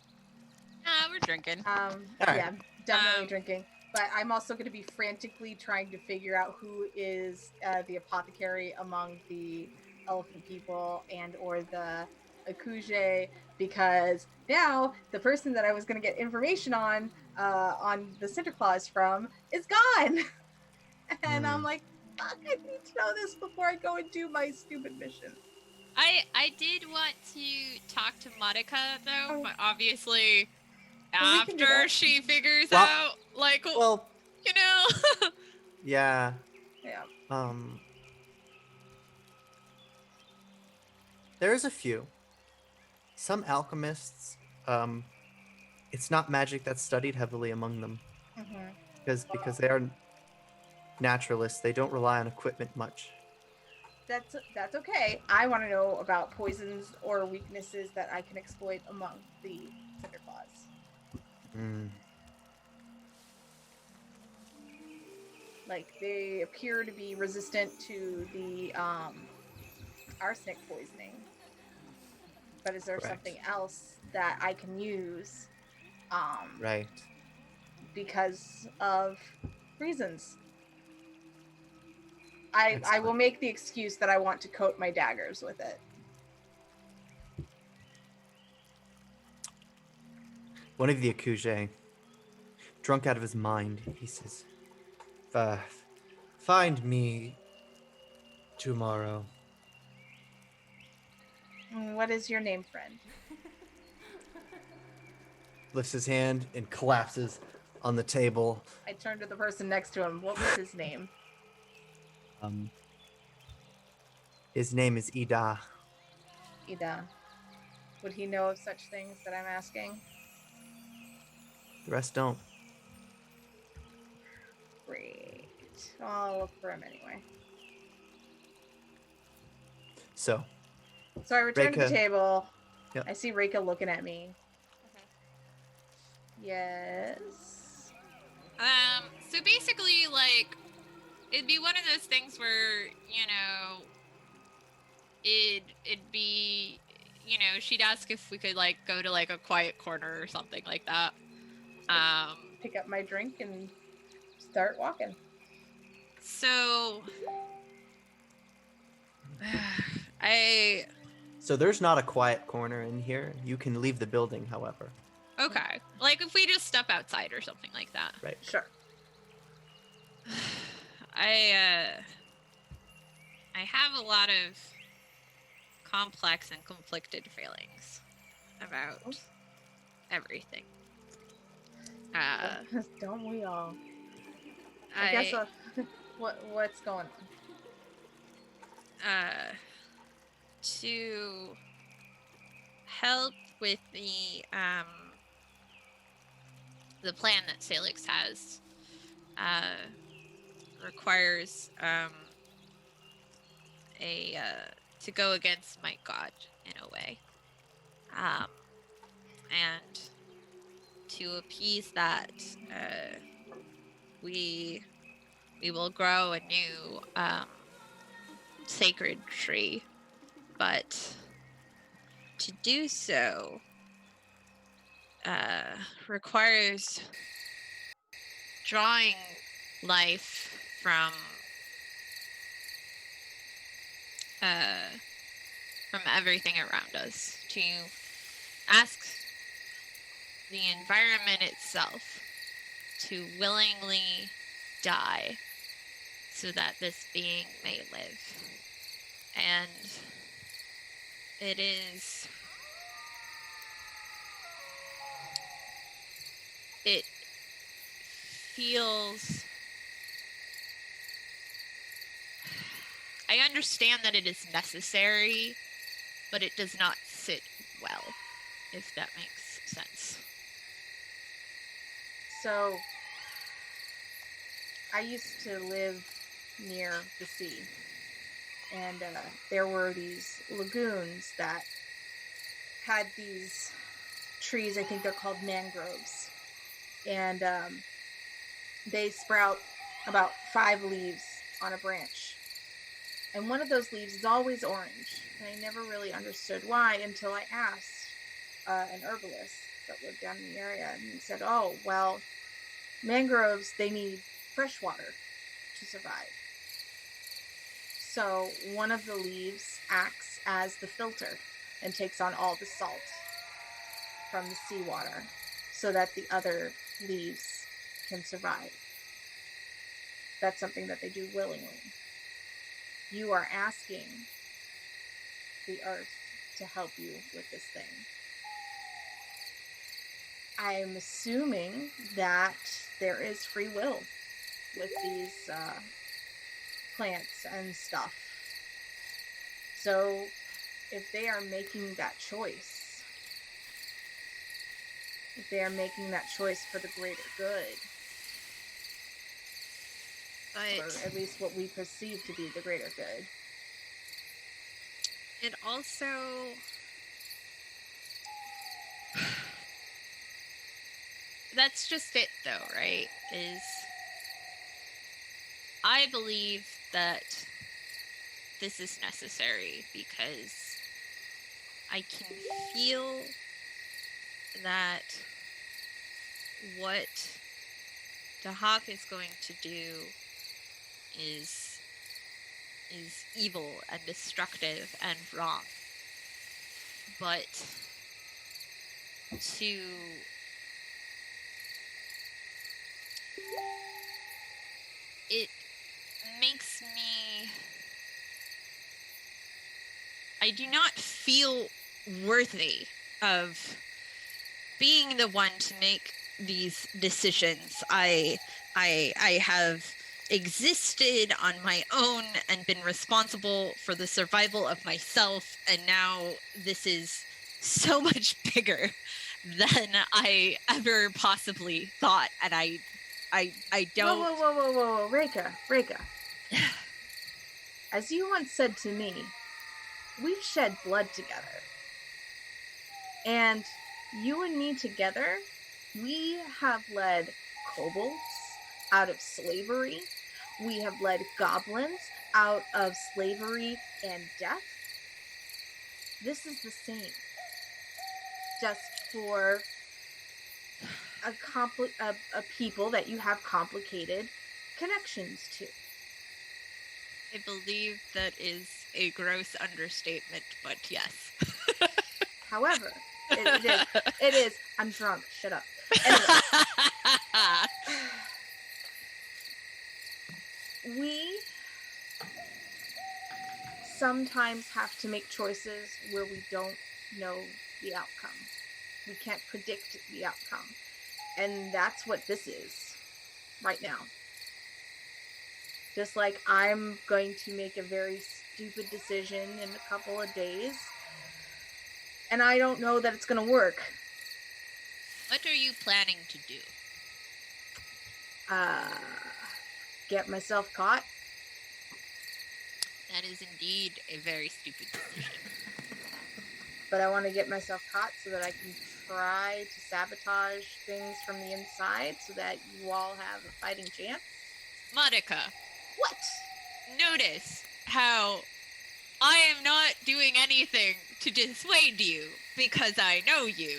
We're drinking. right. Yeah, definitely drinking. But I'm also going to be frantically trying to figure out who is the apothecary among the elephant people and or the Akuje, because now the person that I was going to get information on the Center Clause from is gone. And I'm like, fuck, I need to know this before I go and do my stupid mission. I did want to talk to Monica though, but obviously Well, we can do after that. she figures Well- out, like, Well, you know. yeah. Yeah. There's a few. Some alchemists, it's not magic that's studied heavily among them because they are naturalists. They don't rely on equipment much. That's okay. I want to know about poisons or weaknesses that I can exploit among the Thunderclaws. Mm, Like they appear to be resistant to the arsenic poisoning. But is there correct. something else that I can use Right. because of reasons? I will Excellent. make the excuse that I want to coat my daggers with it. One of the Akuje, drunk out of his mind, he says, Find me tomorrow. What is your name, friend? Lifts his hand and collapses on the table. I turn to the person next to him. What was his name? Um, his name is Ida. Ida. Would he know of such things that I'm asking? The rest don't. Great. I'll look for him anyway. So, So I return to the Reika. table. Yep. I see Reika looking at me. Yes. So basically, like, it'd be one of those things where, it'd be, she'd ask if we could, like, go to, like, a quiet corner or something like that. Pick up my drink and start walking. So, So there's not a quiet corner in here. You can leave the building, however. okay. Like, if we just step outside or something like that. Right. Sure. I have a lot of complex and conflicted feelings about everything. Don't we all? I guess what's going on? To help with the plan that Sailix has, requires to go against Might God in a way, and to appease that, we will grow a new sacred tree, but to do so requires drawing life from everything around us, to ask the environment itself to willingly die so that this being may live. And it feels, I understand that it is necessary, but it does not sit well, if that makes sense. So, I used to live near the sea, and there were these lagoons that had these trees. I think they're called mangroves, and they sprout about 5 leaves on a branch. And one of those leaves is always orange. And I never really understood why until I asked an herbalist that lived down in the area. And he said, oh, well, mangroves, they need fresh water to survive. So one of the leaves acts as the filter and takes on all the salt from the seawater so that the other leaves can survive. That's something that they do willingly. You are asking the earth to help you with this thing. I'm assuming that there is free will with these plants and stuff. So if they are making that choice, for the greater good, or at least what we perceive to be the greater good, it also... That's just it, though, right? Is I believe that this is necessary because I can feel that what Dahak is going to do is evil and destructive and wrong. But to it makes me... I do not feel worthy of being the one to make these decisions. I have existed on my own and been responsible for the survival of myself, and now this is so much bigger than I ever possibly thought, and I don't... Whoa, Reka. As you once said to me, we've shed blood together. And you and me together, we have led kobolds out of slavery. We have led goblins out of slavery and death. This is the same. Just for a people that you have complicated connections to. I believe that is a gross understatement, but yes. However, it is. I'm drunk. Shut up. Anyway. We sometimes have to make choices where we don't know the outcome. We can't predict the outcome. And that's what this is right now. Just like I'm going to make a very stupid decision in a couple of days. And I don't know that it's going to work. What are you planning to do? Get myself caught. That is indeed a very stupid decision. But I want to get myself caught so that I can try to sabotage things from the inside so that you all have a fighting chance. Monica. What? Notice how I am not doing anything to dissuade you because I know you,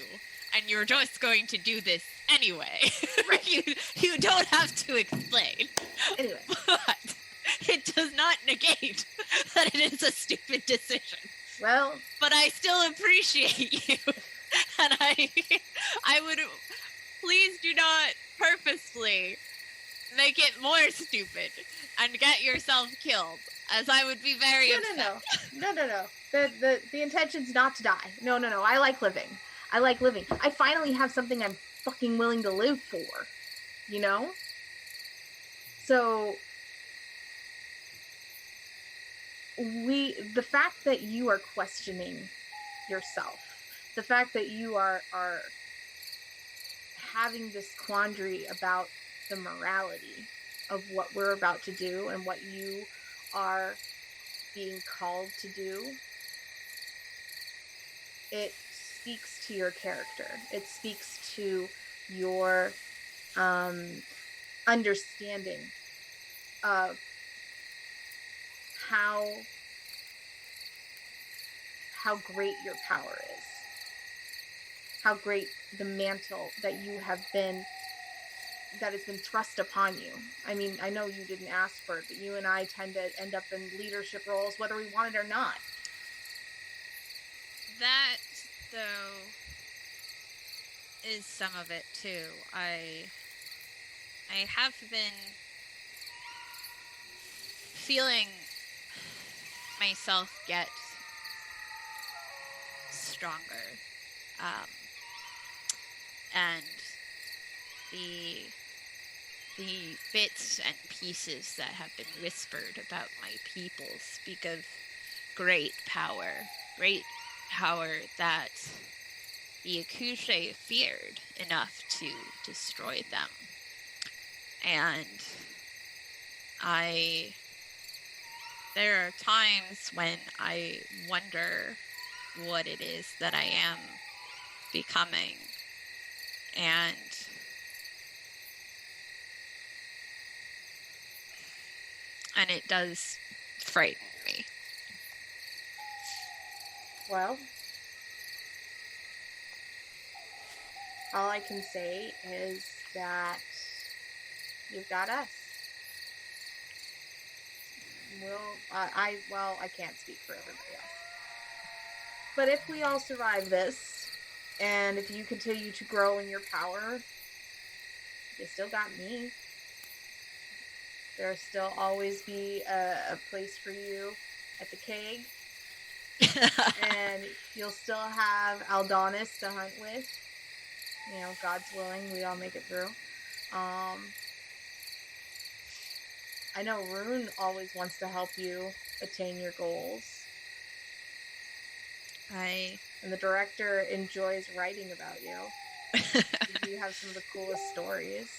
and you're just going to do this anyway. Right. You don't have to explain. Anyway. But it does not negate that it is a stupid decision. Well. But I still appreciate you. And I would... Please do not purposefully make it more stupid and get yourself killed, as I would be very upset. No. The intention's not to die. No. I like living. I finally have something I'm fucking willing to live for. You know? So... the fact that you are questioning yourself, the fact that you are having this quandary about the morality of what we're about to do and what you are being called to do, it speaks to your character. It speaks to your understanding of how great your power is, how great the mantle that has been thrust upon you. I mean, I know you didn't ask for it, but you and I tend to end up in leadership roles whether we want it or not. That, though, is some of it too. I have been feeling myself get stronger, and the bits and pieces that have been whispered about my people speak of great power that the Akushe feared enough to destroy them. And I there are times when I wonder what it is that I am becoming. And it does frighten me. Well, all I can say is that you've got us. I can't speak for everybody else. But if we all survive this, and if you continue to grow in your power, you still got me. There'll still always be a place for you at the keg. And you'll still have Aldonis to hunt with. You know, God's willing, we all make it through. I know Rune always wants to help you attain your goals. And the director enjoys writing about you. You have some of the coolest stories.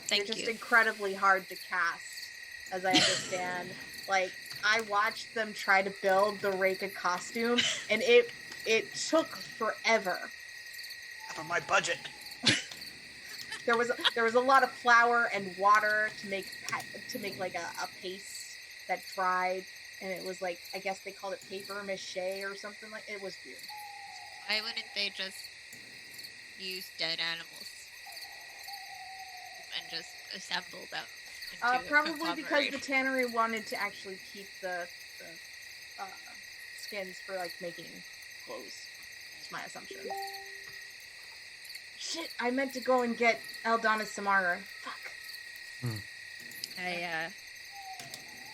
Thank You're you. just incredibly hard to cast, as I understand. Like, I watched them try to build the Reika costume, and it took forever. For my budget. There was a lot of flour and water to make like a paste that dried, and it was like, I guess they called it paper mache or something like. It was weird. Why wouldn't they just use dead animals and just assemble them? Into Probably a because the conglomerate? tannery wanted to actually keep the skins for like making clothes. That's my assumption. Shit, I meant to go and get Eldana Samara. Fuck.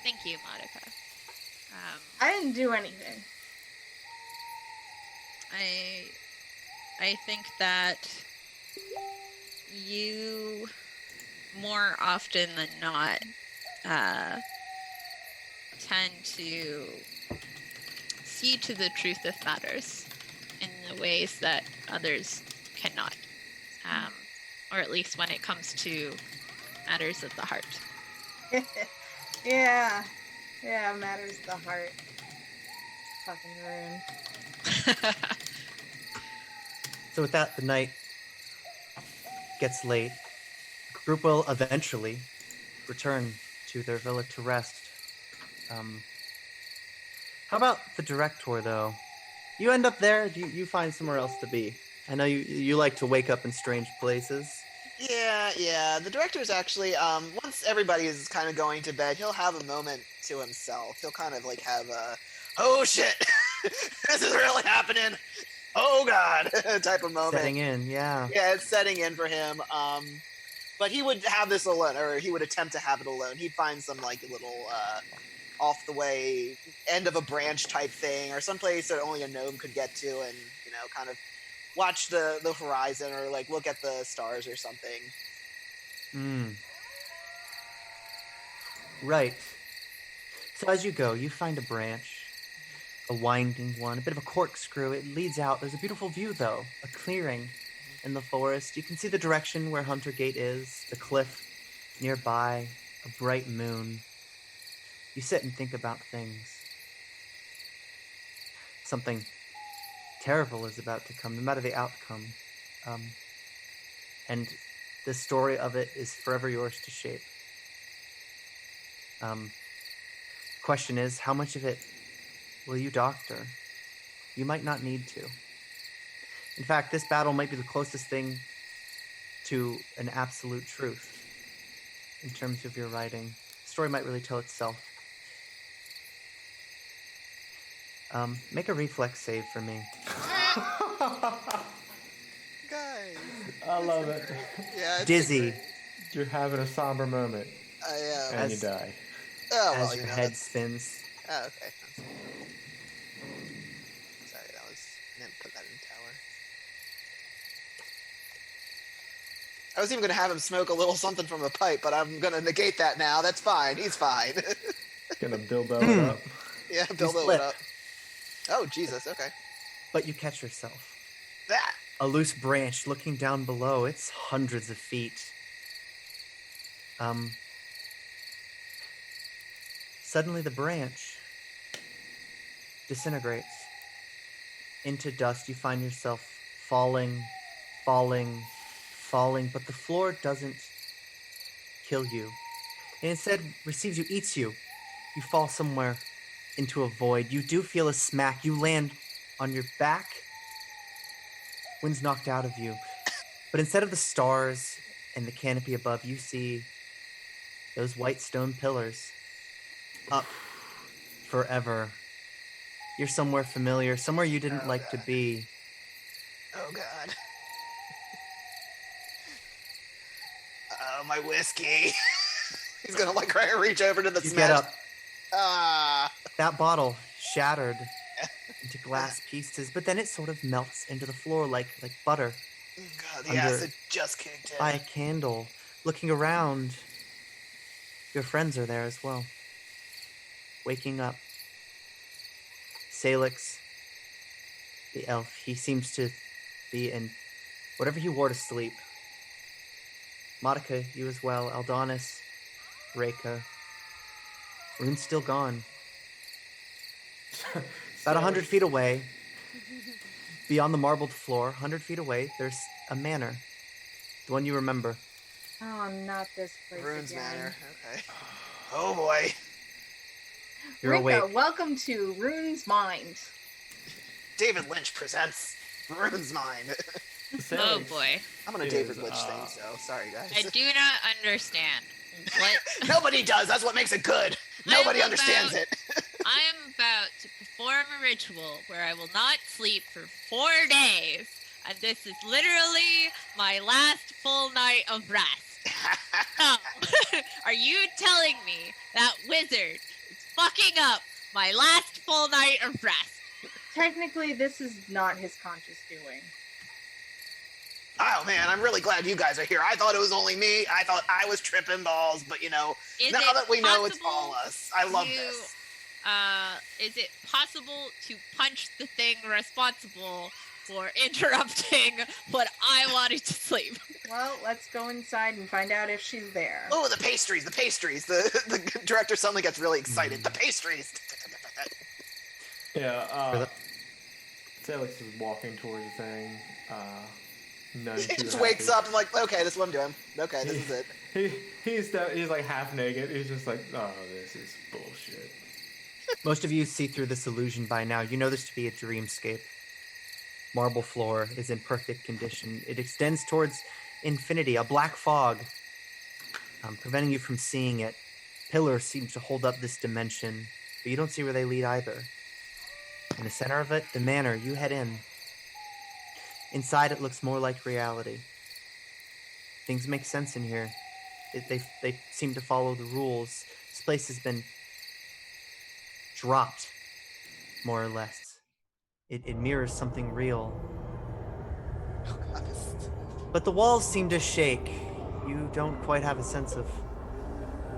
Thank you, Monica. I didn't do anything. I think that you, more often than not, tend to see to the truth of matters in the ways that others cannot. Or at least when it comes to matters of the heart. Yeah, matters the heart. Fucking Rune. So with that, the night gets late. The group will eventually return to their villa to rest. How about the director, though? You end up there, you find somewhere else to be. I know you like to wake up in strange places. Yeah. The director's actually, once everybody is kind of going to bed, he'll have a moment to himself. He'll kind of like have a, oh shit, this is really happening. Oh god, type of moment. Setting in, yeah. Yeah, it's setting in for him. But he would have this alone, or he would attempt to have it alone. He'd find some like little off the way end of a branch type thing, or someplace that only a gnome could get to, and kind of watch the horizon, or like look at the stars or something. Right. So as you go, you find a branch, a winding one, a bit of a corkscrew. It leads out. There's a beautiful view, though, a clearing in the forest. You can see the direction where Hunter Gate is, the cliff nearby, a bright moon. You sit and think about things. Something terrible is about to come, no matter the outcome. And the story of it is forever yours to shape. Question is, how much of it will you doctor? You might not need to. In fact, this battle might be the closest thing to an absolute truth in terms of your writing. The story might really tell itself. Make a reflex save for me. Guys, I love it. yeah, it's Dizzy You're having a somber moment, I am. and you As- die. Oh well, as your head that's- spins. Oh, okay. Sorry, that was. I didn't put that in tower. I was even gonna have him smoke a little something from a pipe, but I'm gonna negate that now. That's fine. He's fine. Gonna build it up. Yeah, build it slip. up. Oh Jesus. Okay. But you catch yourself. That. A loose branch looking down below. It's hundreds of feet. Suddenly the branch disintegrates into dust. You find yourself falling, falling, falling, but the floor doesn't kill you. And instead receives you, eats you. You fall somewhere into a void. You do feel a smack. You land on your back. Wind's knocked out of you. But instead of the stars and the canopy above, you see those white stone pillars up forever. You're somewhere familiar, somewhere you didn't like to be. Oh God. Oh, my whiskey. He's gonna like reach over to the You smash. get up. Ah. That bottle shattered into glass pieces, but then it sort of melts into the floor like butter God, the Under- acid just kicked in. by a candle. Looking around, your friends are there as well. Waking up. Sailix, the elf, he seems to be in whatever he wore to sleep. Monica, you as well. Aldonis, Reika. Rune's still gone. About 100 feet away, beyond the marbled floor, 100 feet away, there's a manor. The one you remember. Oh, not this place Runes again. Manor. Okay. Oh boy. You're Rika, awake. welcome to Rune's Mind. David Lynch presents Rune's Mind. Oh Sailix boy. I'm on a is, David Lynch thing, so sorry guys. I do not understand what Nobody does. That's what makes it good. Nobody I'm understands about- it. I am about to perform a ritual where I will not sleep for 4 days, and this is literally my last full night of rest. So, are you telling me that wizard is fucking up my last full night of rest? Technically, this is not his conscious doing. Oh man, I'm really glad you guys are here. I thought it was only me. I thought I was tripping balls, but you know, Is now it that we know it's possible all us, I love to- this. Is it possible to punch the thing responsible for interrupting what I wanted to sleep? Well, let's go inside and find out if she's there. Oh, the pastries, the pastries. The director suddenly gets really excited. The pastries. Yeah, Sailix is walking towards the thing. None He too just wakes happy. up and like, okay, this is what I'm doing. Okay, this is it. He's like half naked. He's just like, oh, this is bullshit. Most of you see through this illusion by now. You know this to be a dreamscape. Marble floor is in perfect condition. It extends towards infinity, a black fog, preventing you from seeing it. Pillars seem to hold up this dimension, but you don't see where they lead either. In the center of it, the manor, you head in. Inside, it looks more like reality. Things make sense in here. They seem to follow the rules. This place has been dropped, more or less. It mirrors something real. Oh god, this. But the walls seem to shake. You don't quite have a sense of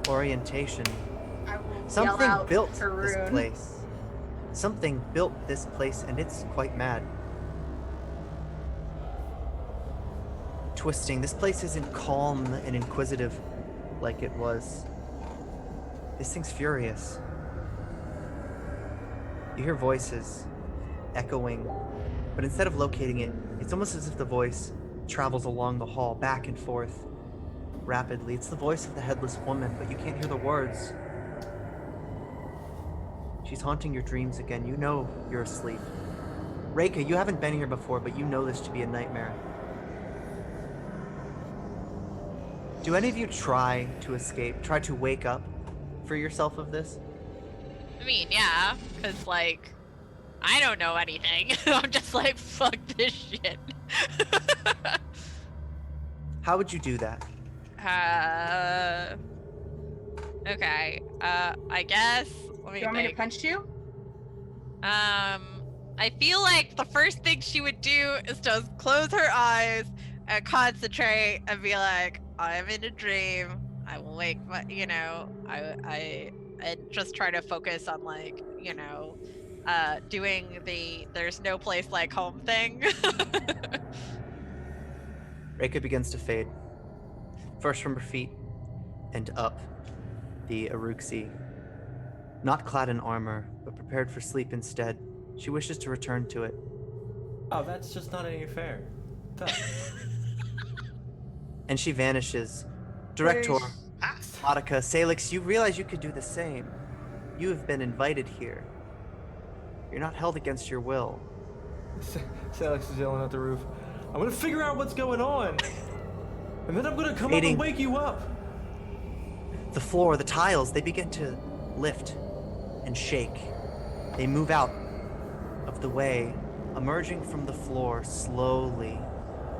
orientation. I will yell Something out built for this Rune. place. Something built this place, and it's quite mad. Twisting. This place isn't calm and inquisitive like it was. This thing's furious. You hear voices echoing, but instead of locating it, it's almost as if the voice travels along the hall, back and forth, rapidly. It's the voice of the headless woman, but you can't hear the words. She's haunting your dreams again. You know you're asleep. Reika, you haven't been here before, but you know this to be a nightmare. Do any of you try to escape, try to wake up for yourself of this? I mean, yeah, because, like, I don't know anything. I'm just like, fuck this shit. How would you do that? Okay, I guess, let Do me you want me to think. punch you? I feel like the first thing she would do is just close her eyes and concentrate and be like, I'm in a dream. I will wake, and just try to focus on, like, doing the there's no place like home thing. Reika begins to fade. First from her feet and up the Aruxi Not clad in armor, but prepared for sleep instead. She wishes to return to it. Oh, that's just not any fair. Tough. And she vanishes. Director, Monica, Sailix, you realize you could do the same. You have been invited here. You're not held against your will. Sailix is yelling at the roof. I'm gonna figure out what's going on, and then I'm gonna come up Fading. and wake you up. The floor, the tiles, they begin to lift and shake. They move out of the way, emerging from the floor slowly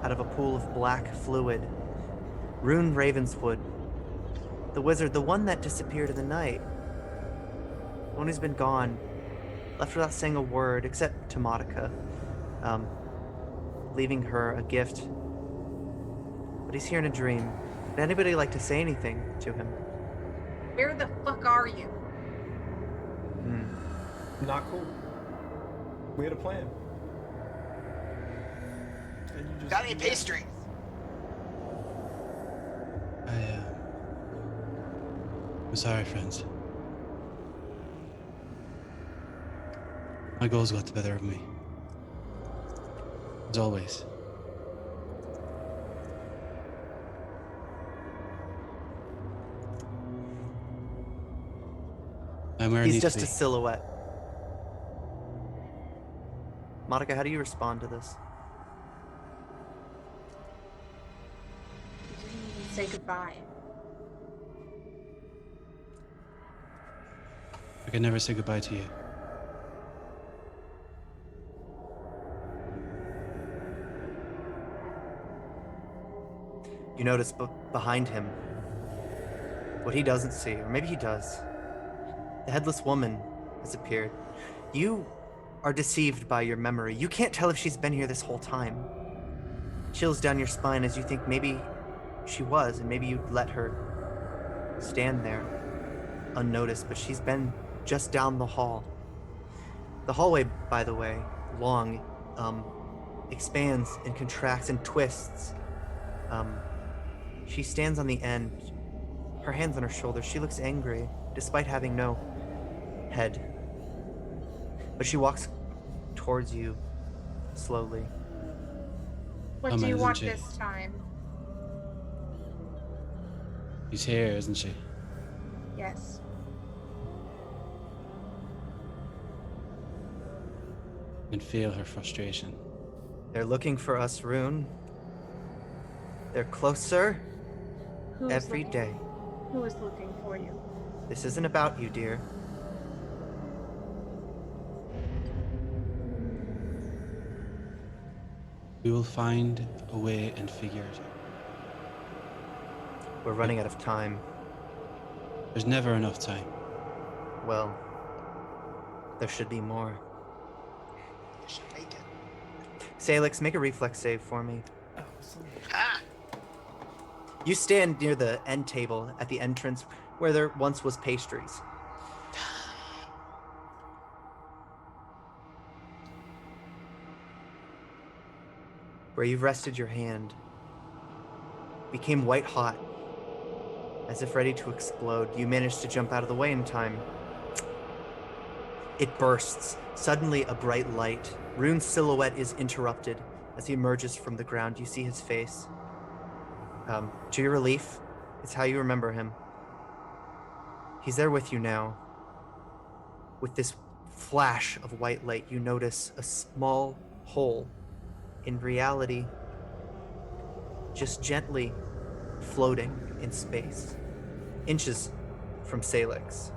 out of a pool of black fluid. Rune Ravenswood, the wizard, the one that disappeared in the night. The one who's been gone, left without saying a word except to Monica, leaving her a gift. But he's here in a dream. Would anybody like to say anything to him? Where the fuck are you? Not cool. We had a plan. And you just Got any pastry? I'm sorry, friends. My goals got the better of me. As always. I'm where I He's need just to a be. silhouette. Monica, how do you respond to this? You didn't even say goodbye. I can never say goodbye to you. You notice behind him what he doesn't see, or maybe he does. The headless woman has appeared. You are deceived by your memory. You can't tell if she's been here this whole time. Chills down your spine as you think maybe she was, and maybe you'd let her stand there unnoticed, but she's been just down the hall. The hallway, by the way, long, expands and contracts and twists. She stands on the end, her hands on her shoulders. She looks angry, despite having no head. But she walks towards you slowly. What Oh, do you man, want isn't she? this time? She's here, isn't she? Yes. I can feel her frustration. They're looking for us, Rune. They're closer Who's every looking? day. Who is looking for you? This isn't about you, dear. We will find a way and figure it out. We're running out of time. There's never enough time. Well, there should be more. Should make it. Sailix, make a reflex save for me. Oh, son. Ah! You stand near the end table at the entrance where there once was pastries. Where you've rested your hand became white hot, as if ready to explode. You managed to jump out of the way in time. It bursts. Suddenly, a bright light. Rune's silhouette is interrupted as he emerges from the ground. You see his face. To your relief, it's how you remember him. He's there with you now. With this flash of white light, you notice a small hole. In reality, just gently floating in space, inches from Sailix.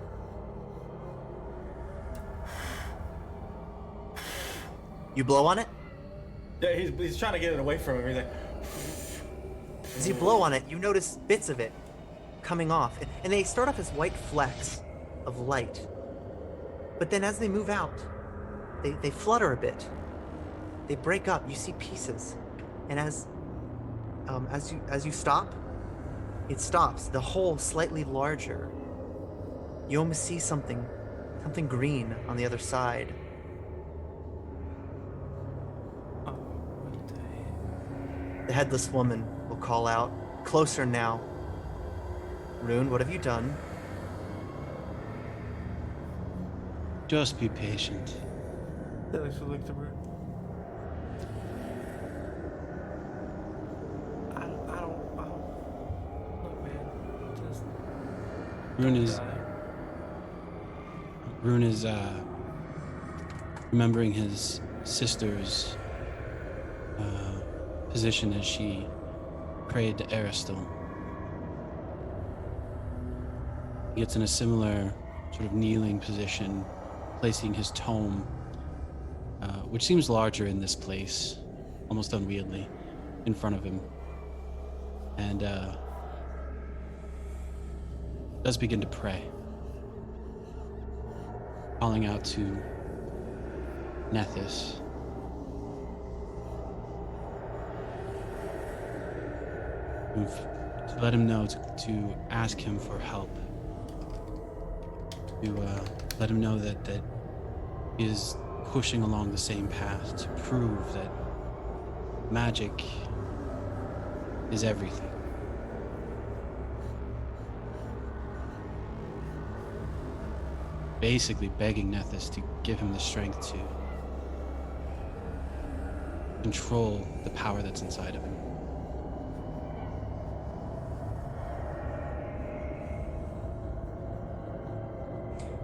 You blow on it? Yeah, he's trying to get it away from him. He's like, As you blow on it, you notice bits of it coming off, and they start off as white flecks of light. But then as they move out, they flutter a bit. They break up. You see pieces, and as you stop, it stops. The hole slightly larger. You almost see something green on the other side. oh, what the hell? The headless woman will call out, closer now. Rune, what have you done? Just be patient. Sailix will look to Rune. I don't. Look, man. Just Rune don't is die. Rune is remembering his sister's position as she prayed to Aristone. He gets in a similar sort of kneeling position, placing his tome, which seems larger in this place, almost unwieldy, in front of him. And does begin to pray, calling out to Nethys. To let him know to ask him for help. To let him know that he is pushing along the same path to prove that magic is everything. Basically begging Nethys to give him the strength to control the power that's inside of him.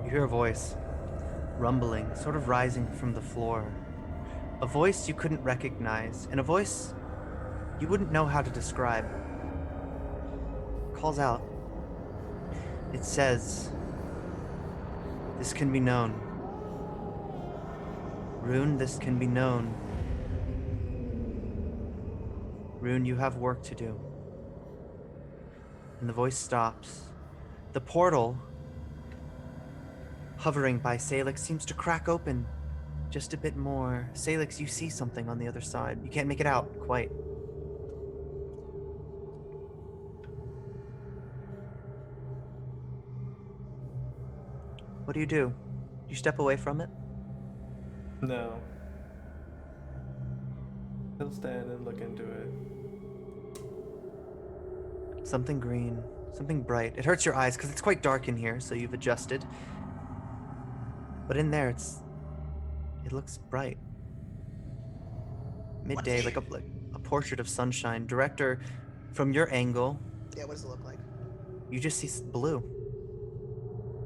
You hear a voice, rumbling, sort of rising from the floor. A voice you couldn't recognize, and a voice you wouldn't know how to describe. It calls out. It says, "This can be known. Rune, this can be known. Rune, you have work to do." And the voice stops. The portal hovering by Sailix seems to crack open just a bit more. Sailix, you see something on the other side. You can't make it out quite. What do? Do you step away from it? No. He'll stand and look into it. Something green, something bright. It hurts your eyes because it's quite dark in here, so you've adjusted. But in there, it looks bright. Midday, like a portrait of sunshine. Director, from your angle, Yeah, what does it look like? you just see blue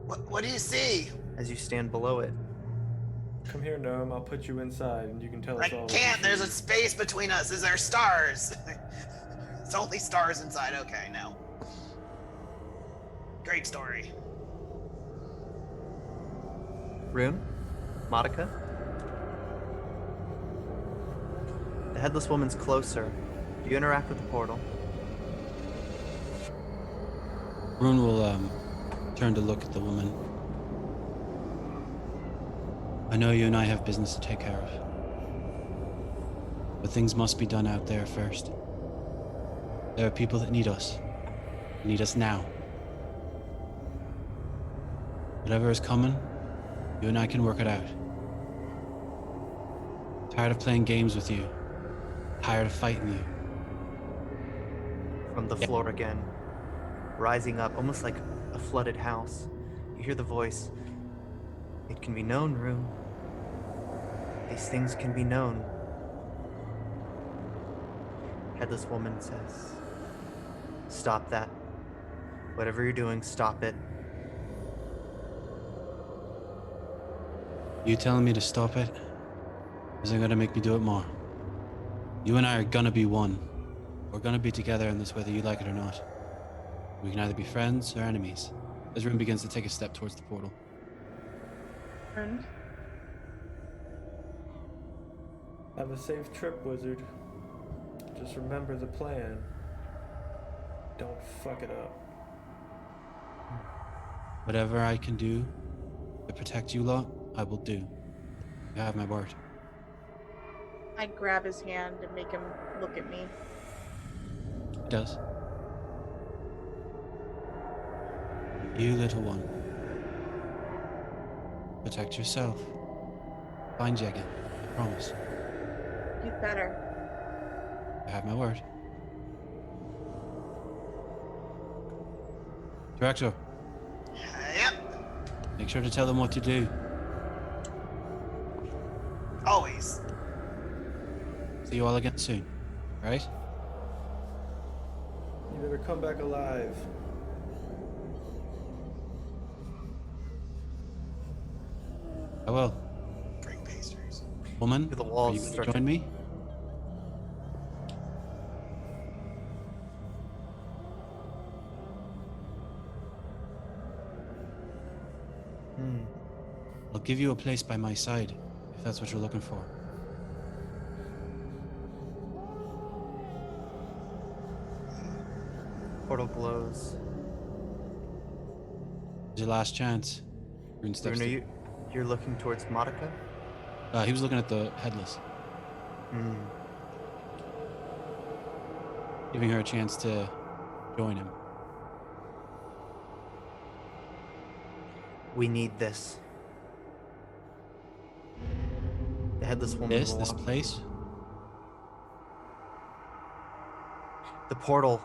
What do you see? as you stand below it. Come here, Gnome. I'll put you inside, and you can tell us I all. can't. What you There's a see. space between us. Is there stars? It's only stars inside. Okay, no. Great story. Rune? Monica? The headless woman's closer. Do you interact with the portal? Rune will turn to look at the woman. I know you and I have business to take care of. But things must be done out there first. There are people that need us. Need us now. Whatever is coming, you and I can work it out. Tired of playing games with you. Tired of fighting you. From the floor again, rising up, almost like a flooded house. You hear the voice. It can be known, Rune. These things can be known. Headless woman says, "Stop that. Whatever you're doing, stop it." You telling me to stop it isn't gonna make me do it more. You and I are gonna be one. We're gonna be together in this whether you like it or not. We can either be friends or enemies. As Rune begins to take a step towards the portal. Friend. Have a safe trip, wizard. Just remember the plan. Don't fuck it up. Whatever I can do to protect you lot, I will do. You have my word. I grab his hand and make him look at me. It does. You little one. Protect yourself. Find you again. I promise. You better. You have my word. Director, Yep. make sure to tell them what to do. Always. See you all again soon, right? You better come back alive. I will. Drink pastries. Woman, The are walls you going to start to- join me? Hmm. I'll give you a place by my side, if that's what you're looking for. Portal glows. It's your last chance. Rune steps Rune, to- you're looking towards Monica? He was looking at the headless, Hmm. giving her a chance to join him. We need this. The headless woman This will walk. place? The portal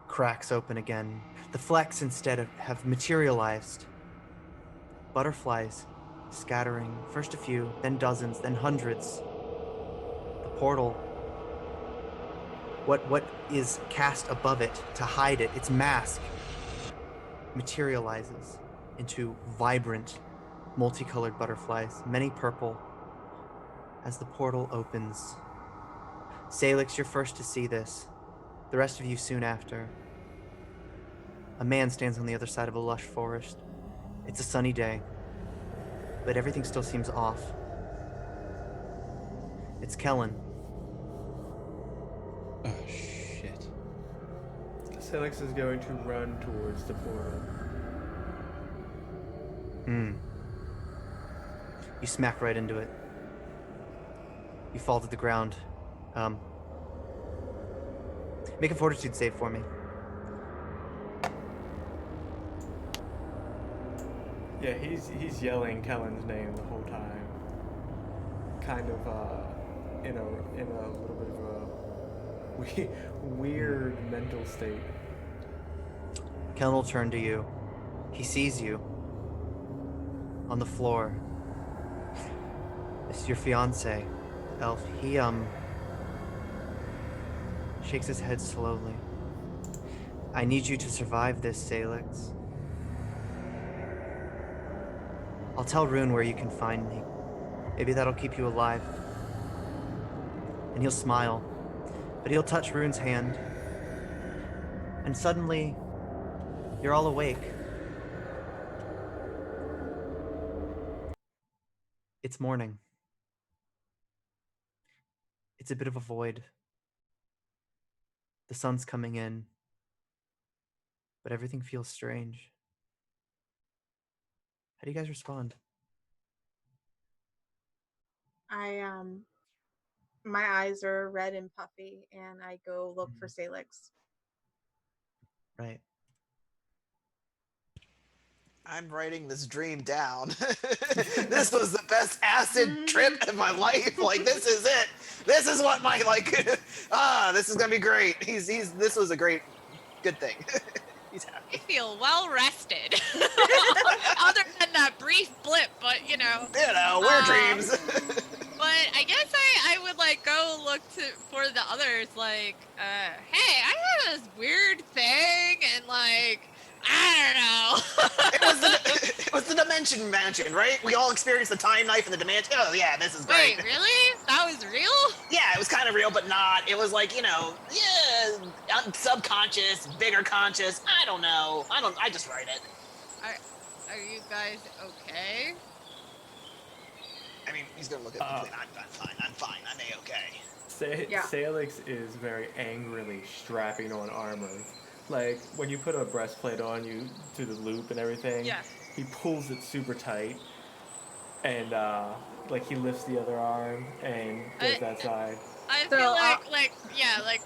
cracks open again. The flecks instead have materialized. Butterflies scattering, first a few, then dozens, then hundreds. The portal, what is cast above it to hide it, its mask, materializes into vibrant, multicolored butterflies, many purple, as the portal opens. Sailix, you're first to see this. The rest of you soon after. A man stands on the other side of a lush forest. It's a sunny day, but everything still seems off. It's Kellen. Oh, shit. Sailix is going to run towards the portal. You smack right into it. You fall to the ground. Make a fortitude save for me. Yeah, he's yelling Kellen's name the whole time. Kind of in a little bit of a weird mental state. Kellen will turn to you. He sees you on the floor. This is your fiance, Elf. He shakes his head slowly. I need you to survive this, Sailix. I'll tell Rune where you can find me. Maybe that'll keep you alive. And he'll smile, but he'll touch Rune's hand. And suddenly, you're all awake. It's morning. It's a bit of a void. The sun's coming in, but everything feels strange. How do you guys respond? My eyes are red and puffy, and I go look for Sailix. Right. I'm writing this dream down. This was the best acid trip of my life. Like, this is it. This is what my, like, this is gonna be great. This was a good thing. He's I happy. feel well rested. Other than that brief blip, but You know, weird dreams. But I guess I would like go look for the others. Like, hey, I had this weird thing, and like, I don't know. It was the dimension mansion, right? We all experienced the time knife and the dimension. Oh yeah, this is great. Wait, really? That was real? Yeah, it was kind of real, but not. It was like, subconscious, bigger conscious. I don't know. I just write it. Are you guys okay? I mean, he's gonna look at me. I'm fine. I'm A-okay. Yeah. Sailix is very angrily strapping on armor. Like, when you put a breastplate on you through the loop and everything, Yeah. he pulls it super tight, and like he lifts the other arm and goes that side. I So, feel like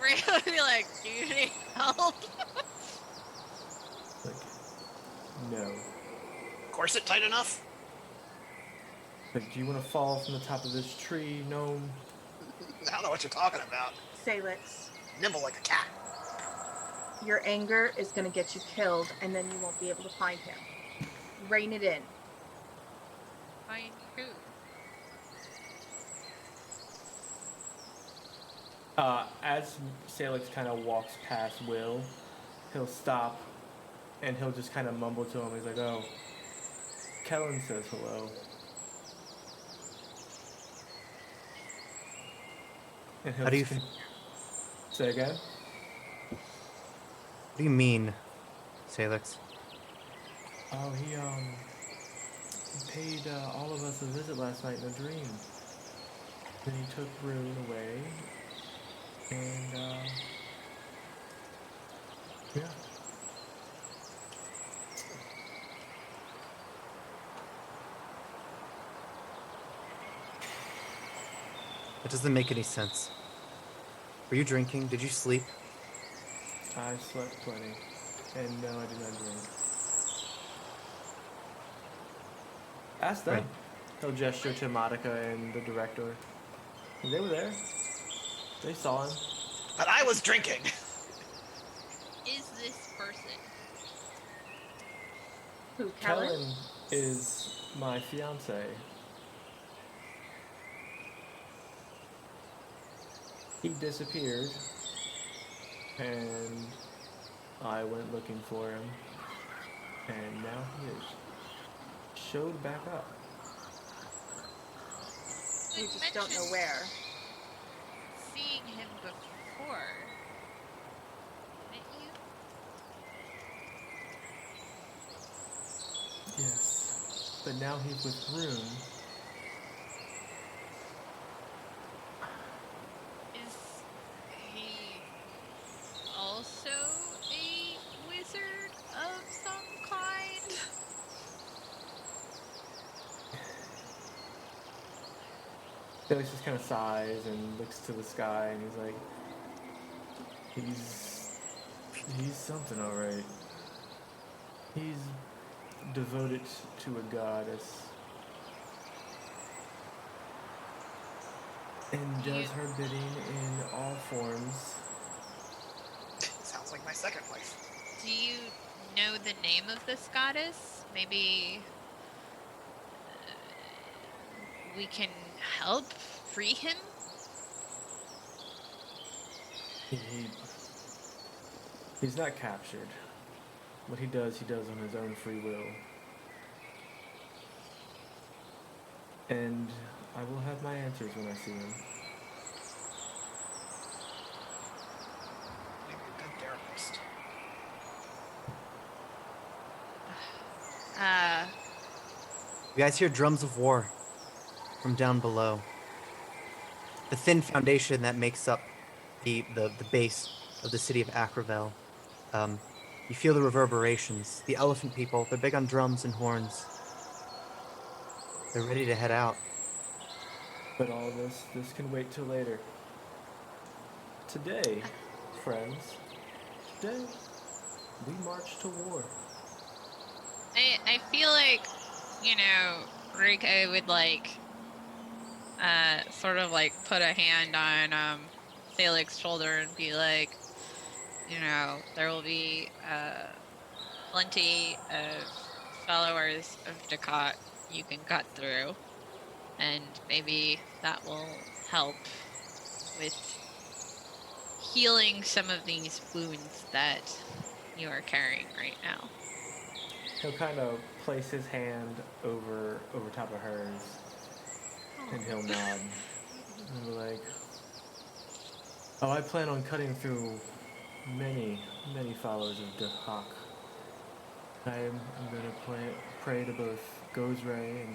Ray would be like, do you need help? Like, no. Corset tight enough? Like, do you want to fall from the top of this tree, gnome? I don't know what you're talking about. Sailix, Nimble like a cat. your anger is going to get you killed, and then you won't be able to find him. Rein it in. Find who? As Sailix kind of walks past Will, he'll stop and he'll just kind of mumble to him. He's like, "Oh, Kellen says hello." And he'll How do you say again. what do you mean, Salix? Oh, he paid all of us a visit last night in a dream. Then he took Rune away, and yeah. That doesn't make any sense. Were you drinking? Did you sleep? I slept plenty, and no, I did not drink. Ask them. Right. He'll gesture to Monica and the director. They were there. They saw him. But I was drinking. Is this person? Who, Kellen? Kellen is my fiance. He disappeared, and I went looking for him, and now he is showed back up. We You'd just don't know mentioned where. Seeing him before, didn't you? Yes, but now he's with Rune. Is he also a wizard of some kind? Felix just kind of sighs and looks to the sky, and he's like, he's something, all right. He's devoted to a goddess and does her bidding in all forms. Sounds like my second wife. Do you know the name of this goddess? Maybe we can help free him? He's not captured. What he does on his own free will. And I will have my answers when I see him. Maybe a good therapist. You guys hear drums of war from down below. The thin foundation that makes up the base of the city of Acravel. You feel the reverberations. The elephant people, they're big on drums and horns. They're ready to head out. But all this can wait till later. Today, friends, today, we march to war. I feel like, you know, Rika would like sort of like put a hand on Sailix's shoulder and be like, you know, there will be plenty of followers of Ducat you can cut through, and maybe that will help with healing some of these wounds that you are carrying right now. He'll kind of place his hand over top of hers, and he'll nod. And be like, "Oh, I plan on cutting through many followers of Ducat. I'm gonna pray to both Gozray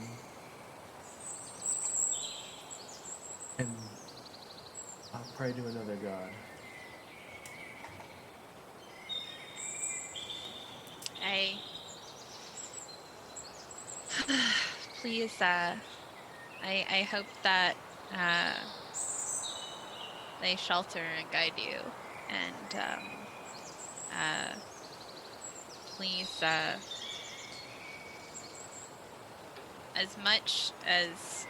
and I'll pray to another god." Please, I hope that they shelter and guide you, and please, as much as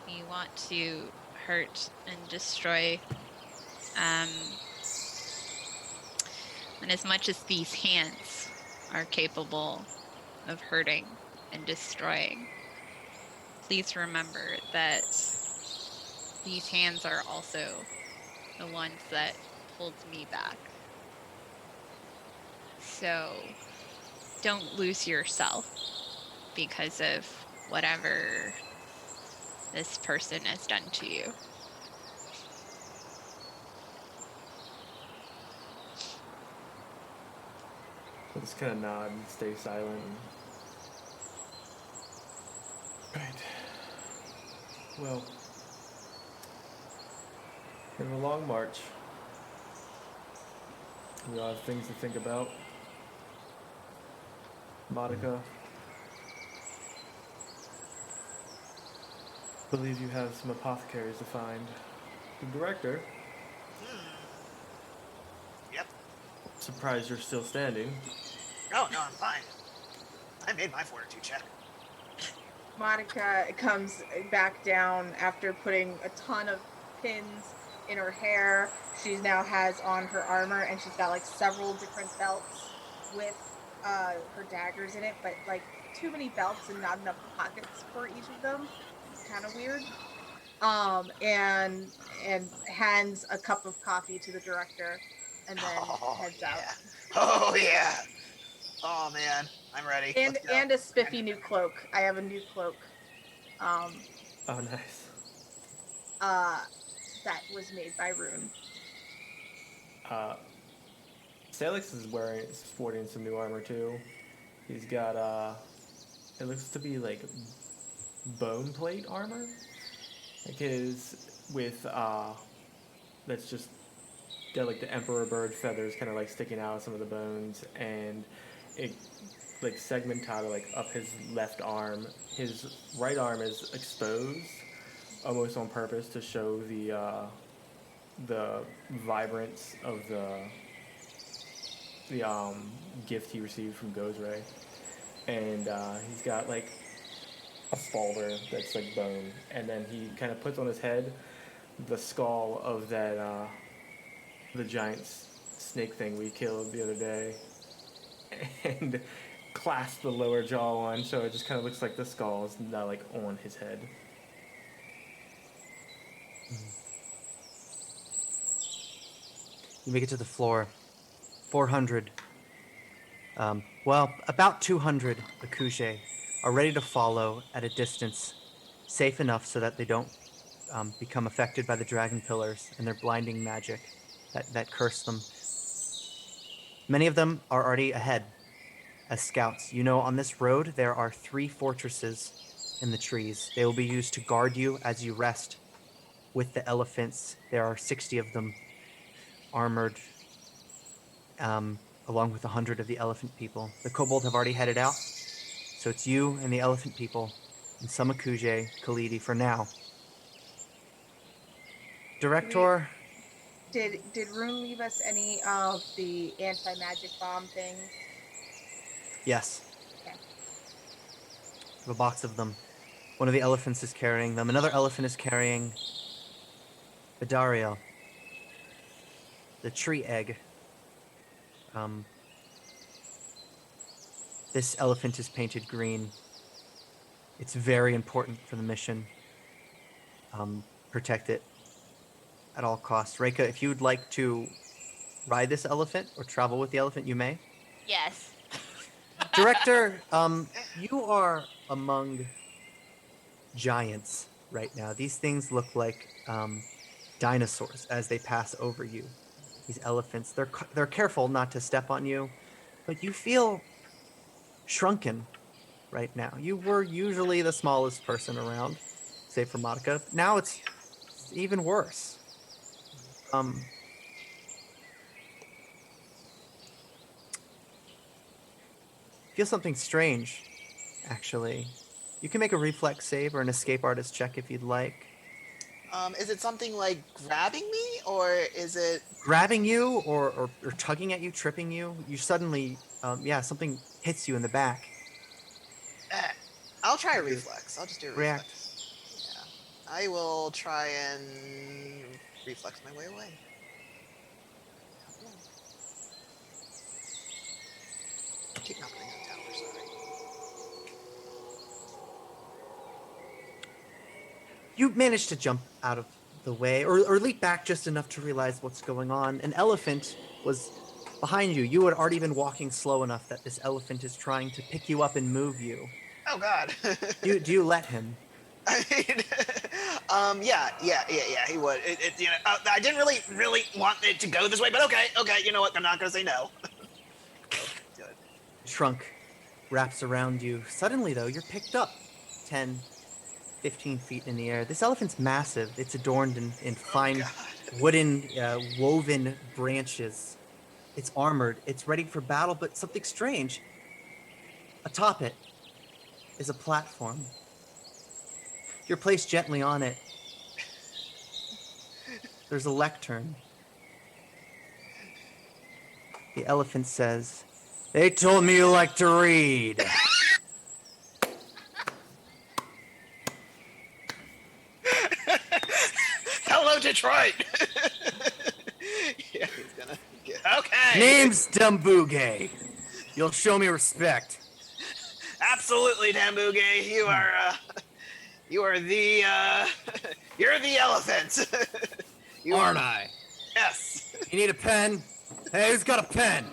you want to hurt and destroy, and as much as these hands are capable of hurting and destroying, please remember that these hands are also the ones that pulled me back. So don't lose yourself because of whatever this person has done to you. I'll just kind of nod and stay silent. Right. Well, we have a long march. We all have things to think about. Monica, I believe you have some apothecaries to find. The director, Yep. surprised you're still standing. Oh, no, I'm fine. I made my fortitude check. Monica comes back down after putting a ton of pins in her hair. She now has on her armor, and she's got like several different belts with her daggers in it, but like too many belts and not enough pockets for each of them. Kind of weird. And hands a cup of coffee to the director, and then heads out. Oh, yeah. Oh, man. I'm ready. And Let's go. and a spiffy new cloak. I have a new cloak. Oh, nice. That was made by Rune. Sailix is sporting some new armor too. He's got it looks to be like bone plate armor. Like his with that's just got like the emperor bird feathers kind of like sticking out of some of the bones, and it like segmentata like up his left arm. His right arm is exposed almost on purpose to show the vibrance of the gift he received from Gozray. And he's got like a spalder that's like bone, and then he kind of puts on his head the skull of that the giant snake thing we killed the other day, and clasps the lower jaw on, so it just kind of looks like the skull is now like on his head. You make it to the floor. 400. Well, about 200 Akuje are ready to follow at a distance, safe enough so that they don't become affected by the dragon pillars and their blinding magic that curse them. Many of them are already ahead as scouts. You know, on this road, there are 3 fortresses in the trees. They will be used to guard you as you rest with the elephants. There are 60 of them armored, along with 100 of the elephant people. The kobold have already headed out, so it's you and the elephant people and some Akuje, Khalidi for now. Director, Did Rune leave us any of the anti-magic bomb things? yes, Okay. I have a box of them. One of the elephants is carrying them. Another elephant is carrying Bedario, the tree egg. This elephant is painted green. It's very important for the mission. Protect it at all costs. Reika, if you would like to ride this elephant or travel with the elephant, you may. Yes. Director, you are among giants right now. These things look like dinosaurs as they pass over you. These elephants, they're careful not to step on you, but you feel shrunken right now. You were usually the smallest person around, save for Monica. Now it's even worse. Feel something strange, actually. You can make a reflex save or an escape artist check if you'd like. Is it something like grabbing me, or is it... Grabbing you or tugging at you, tripping you, you suddenly, something hits you in the back. I'll try a reflex. I'll just do a React. reflex. Yeah. I will try and reflex my way away. Keep not putting on tower, sorry. You managed to jump out of the way, or leap back just enough to realize what's going on. An elephant was behind you. You had already been walking slow enough that this elephant is trying to pick you up and move you. Oh God. Do you let him? I mean, yeah, he would. You know, I didn't really want it to go this way, but okay, you know what? I'm not gonna say no. Do it. Trunk wraps around you. Suddenly, though, you're picked up 10, 15 feet in the air. This elephant's massive. It's adorned in fine wooden, woven branches. It's armored. It's ready for battle, but something strange. Atop it is a platform. You're placed gently on it. There's a lectern. The elephant says, "They told me you like to read." Hello, Detroit. Yeah, he's gonna get okay. Name's Dumbuge. You'll show me respect. Absolutely, Dambuge. You are the you're the elephant. Aren't I? Yes. You need a pen? Hey, who's got a pen?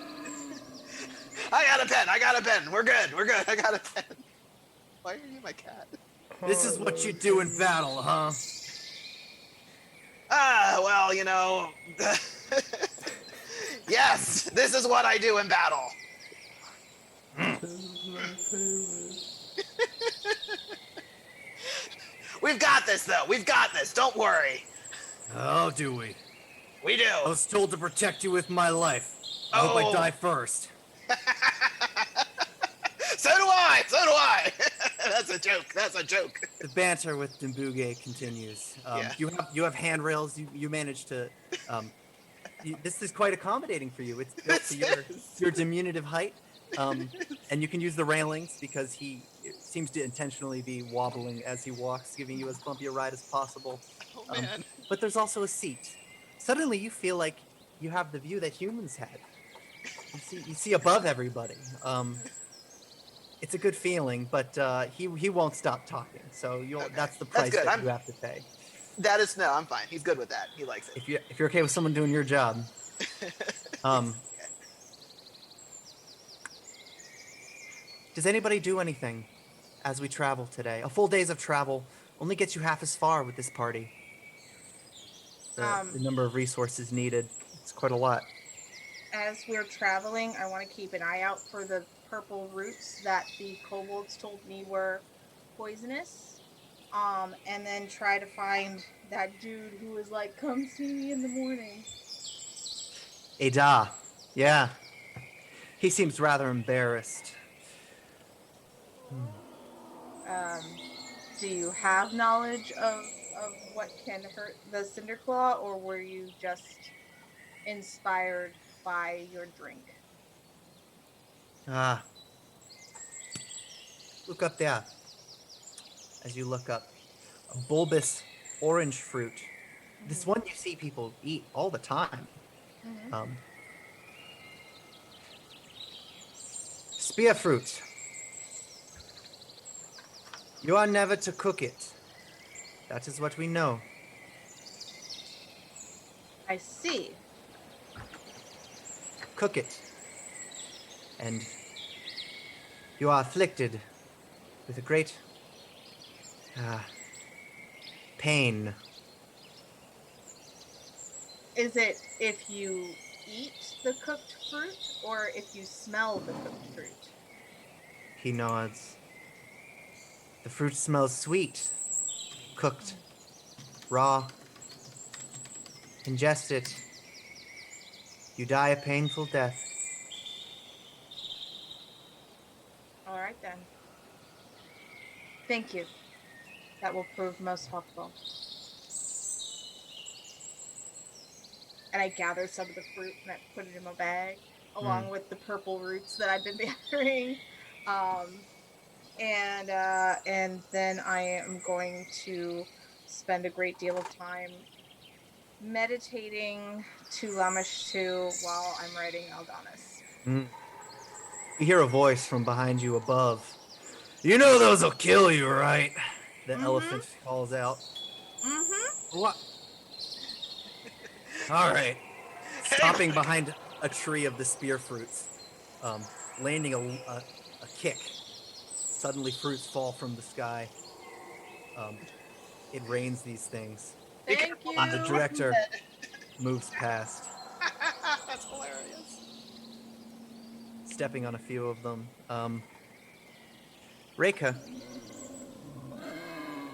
I got a pen. We're good. I got a pen. Why are you my cat? This is what you do in battle, huh? Well, you know. Yes, this is what I do in battle. We've got this, though. We've got this. Don't worry. Oh, do we? We do. I was told to protect you with my life. I hope I die first. So do I. That's a joke. The banter with Dumbuge continues. Yeah. You have handrails. You manage to. This is quite accommodating for you. It's built to your diminutive height, and you can use the railings because he seems to intentionally be wobbling as he walks, giving you as bumpy a ride as possible. Oh man. But there's also a seat. Suddenly, you feel like you have the view that humans had. You see above everybody. It's a good feeling, but he won't stop talking. So that's the price that you have to pay. I'm fine. He's good with that. He likes it. If you're okay with someone doing your job. Does anybody do anything as we travel today? A full days of travel only gets you half as far with this party. The number of resources needed, it's quite a lot. As we're traveling, I want to keep an eye out for the purple roots that the kobolds told me were poisonous. And then try to find that dude who was like, "Come see me in the morning." Ada. Yeah. He seems rather embarrassed. Do you have knowledge of what can hurt the Cinderclaw, or were you just inspired by your drink? Look up there. As you look up, a bulbous orange fruit. Mm-hmm. This one you see people eat all the time. Mm-hmm. Spear fruit. You are never to cook it. That is what we know. I see. Cook it. And you are afflicted with a great pain. Is it if you eat the cooked fruit or if you smell the cooked fruit? He nods. The fruit smells sweet. Cooked. Raw. Ingest it. You die a painful death. All right then. Thank you. That will prove most helpful. And I gather some of the fruit and I put it in my bag, along with the purple roots that I've been gathering. And then I am going to spend a great deal of time meditating to Lamashtu while I'm writing Aldonis. You hear a voice from behind you above. You know those will kill you, right? The elephant calls out. Mm-hmm. All right. Stopping behind a tree of the spear fruits, landing a kick. Suddenly, fruits fall from the sky. It rains these things. Thank you. And the director moves past, That's hilarious. stepping on a few of them. Reika,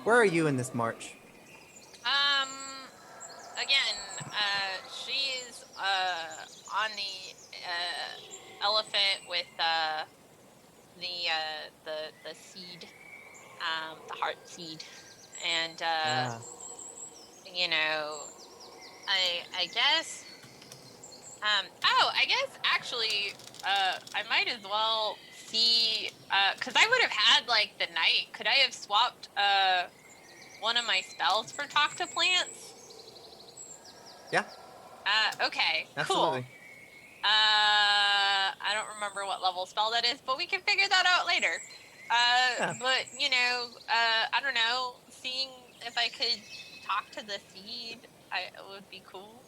where are you in this march? Um, again, she's on the elephant with the seed, the heart seed, and Ah, you know, I guess. Oh, I guess actually, I might as well see, because I would have had like the knight. Could I have swapped one of my spells for talk to plants? yeah, Okay, cool. absolutely. I don't remember what level spell that is, but we can figure that out later. Yeah. But I don't know, seeing if I could talk to the seed, it would be cool.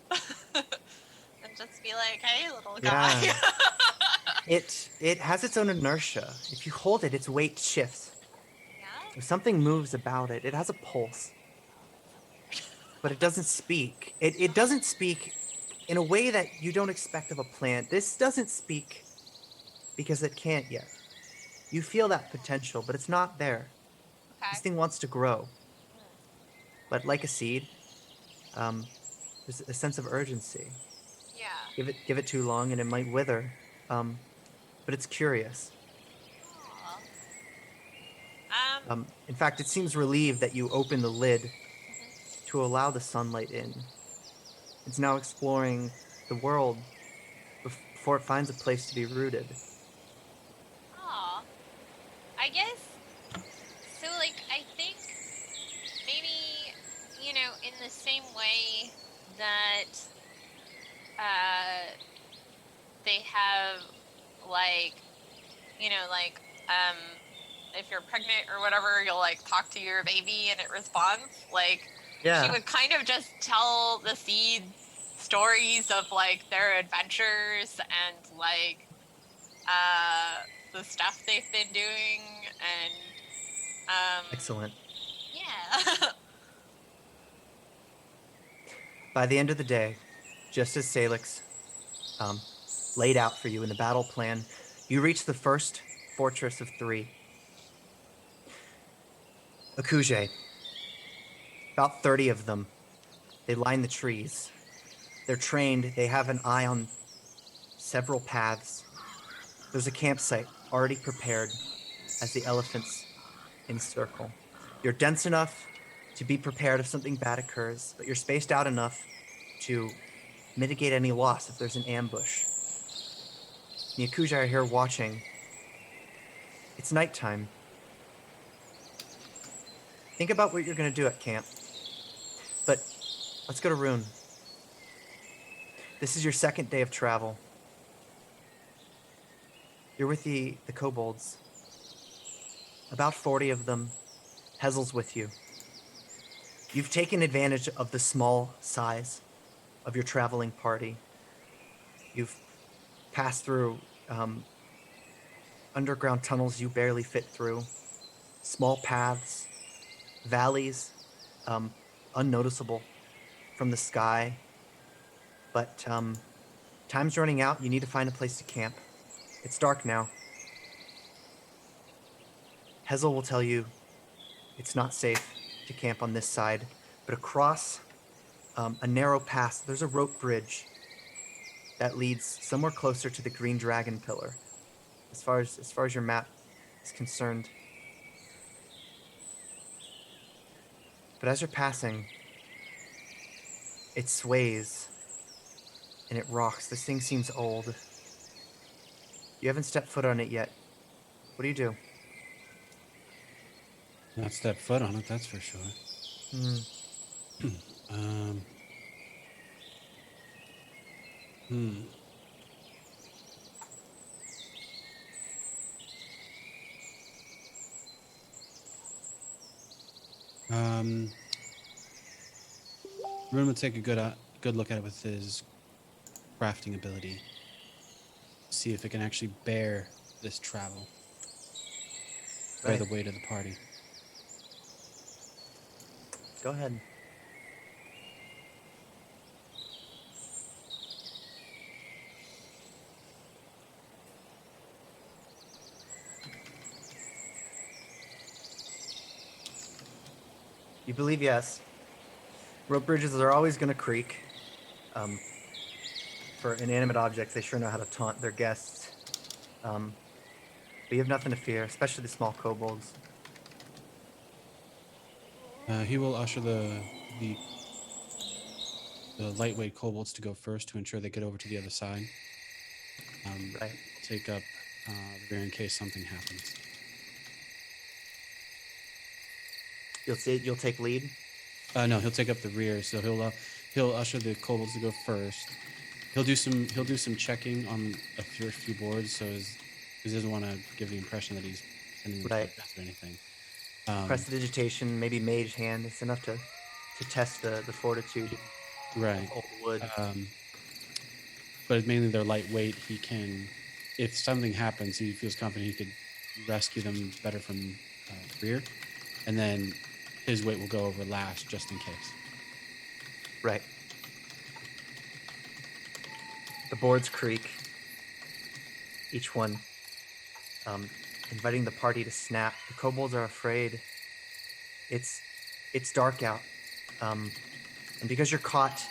And just be like, "Hey, little guy." Yeah. It has its own inertia. If you hold it, its weight shifts. Yeah. If something moves about it, it has a pulse, but it doesn't speak. It doesn't speak in a way that you don't expect of a plant. This doesn't speak because it can't yet. You feel that potential, but it's not there. This Okay. thing wants to grow, Hmm. but like a seed, um, there's a sense of urgency. Yeah. Give it too long, and it might wither. Um, but it's curious. Aw. In fact, it seems relieved that you open the lid Mhm. to allow the sunlight in. It's now exploring the world before it finds a place to be rooted. Aw. I guess so. Like, I think maybe in the same way that uh they have like like if you're pregnant or whatever, you'll like talk to your baby and it responds. Like she Yeah, would kind of just tell the seed stories of like their adventures and like the stuff they've been doing and excellent. yeah. By the end of the day, just as Sailix um, laid out for you in the battle plan, you reach the first fortress of three, Akuje. About 30 of them. They line the trees. They're trained, they have an eye on several paths. There's a campsite already prepared as the elephants encircle. You're dense enough to be prepared if something bad occurs, but you're spaced out enough to mitigate any loss if there's an ambush. The Yakuza are here watching. It's nighttime. Think about what you're going to do at camp. But let's go to Rune. This is your second day of travel. You're with the kobolds. About 40 of them. Hezel's with you. You've taken advantage of the small size of your traveling party. You've passed through underground tunnels you barely fit through, small paths, valleys, um, unnoticeable from the sky. But time's running out. You need to find a place to camp. It's dark now. Hezel will tell you it's not safe to camp on this side, but across a narrow pass, there's a rope bridge that leads somewhere closer to the Green Dragon Pillar. As far as your map is concerned. But as you're passing, it sways and it rocks. This thing seems old. You haven't stepped foot on it yet. What do you do? Not step foot on it, that's for sure. Hmm. Um, hmm. Um, Rune would take a good good look at it with his crafting ability. See if it can actually bear this travel. Bear Right. the weight of the party. Go ahead. You believe yes. Rope bridges are always going to creak. For inanimate objects, they sure know how to taunt their guests. But you have nothing to fear, especially the small kobolds. He will usher the lightweight kobolds to go first to ensure they get over to the other side. Right. Take up the rear in case something happens. You'll take lead. No, he'll take up the rear, so he'll usher the kobolds to go first. He'll do some checking on a few boards, so he doesn't want to give the impression that he's sending them Right. to death or anything. Prestidigitation, maybe mage hand. It's enough to test the fortitude Right. of old wood. But mainly they're lightweight. He can, if something happens, he feels confident he could rescue them better from rear, and then his weight will go over last just in case. Right. The boards creak. Each one inviting the party to snap. The kobolds are afraid. It's dark out. And because you're caught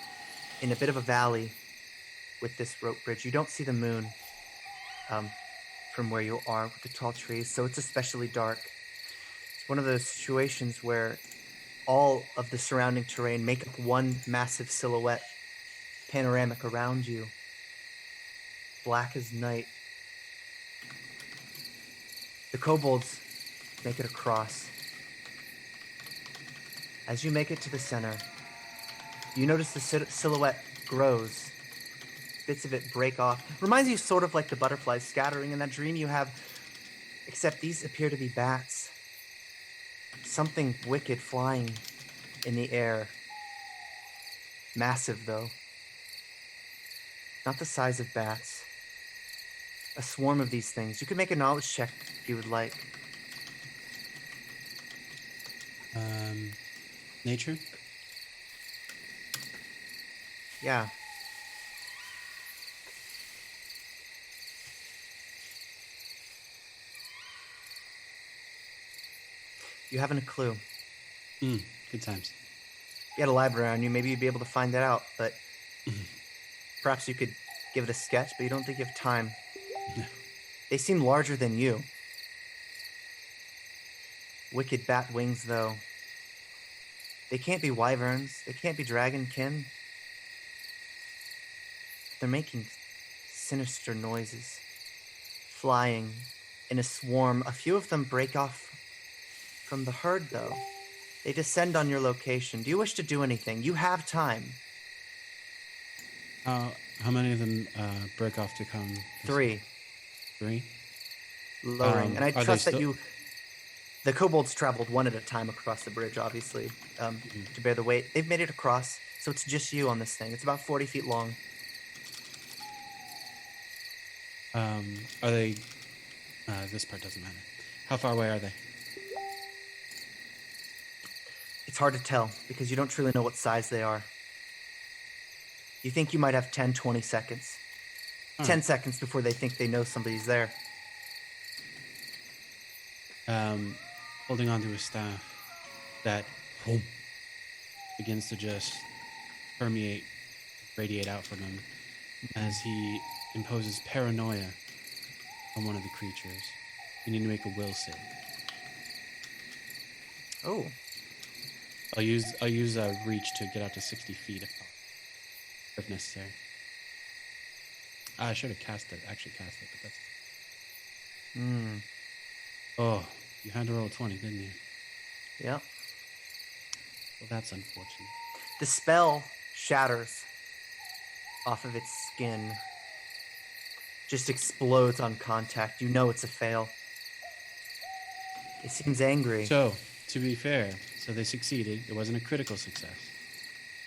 in a bit of a valley with this rope bridge, you don't see the moon from where you are with the tall trees, so it's especially dark. It's one of those situations where all of the surrounding terrain make up one massive silhouette, panoramic around you, black as night. The kobolds make it across. As you make it to the center, you notice the silhouette grows. Bits of it break off. Reminds you sort of like the butterflies scattering in that dream you have, except these appear to be bats. Something wicked flying in the air. Massive, though. Not the size of bats. A swarm of these things. You could make a knowledge check if you would like. Nature? Yeah. You haven't a clue. Good times. You had a library on you, maybe you'd be able to find that out, but perhaps you could give it a sketch, but you don't think you have time. No. They seem larger than you. Wicked bat wings, though. They can't be wyverns. They can't be dragonkin. They're making sinister noises. Flying in a swarm. A few of them break off from the herd, though. They descend on your location. Do you wish to do anything? You have time. How many of them break off to come? 3. 3? Lowering. And I are they trust that still- you... The kobolds traveled one at a time across the bridge, obviously, to bear the weight. They've made it across, so it's just you on this thing. It's about 40 feet long. Are they... this part doesn't matter. How far away are they? It's hard to tell, because you don't truly know what size they are. You think you might have 10, 20 seconds. 10 seconds before they think they know somebody's there. Holding onto his staff, that begins to just permeate, radiate out from him as he imposes paranoia on one of the creatures. You need to make a will save. Oh. I'll use reach to get out to 60 feet if necessary. I should have cast it, but that's... Oh, you had to roll a 20, didn't you? Yep. Well, that's unfortunate. The spell shatters off of its skin. Just explodes on contact. You know it's a fail. It seems angry. So, to be fair, so they succeeded. It wasn't a critical success.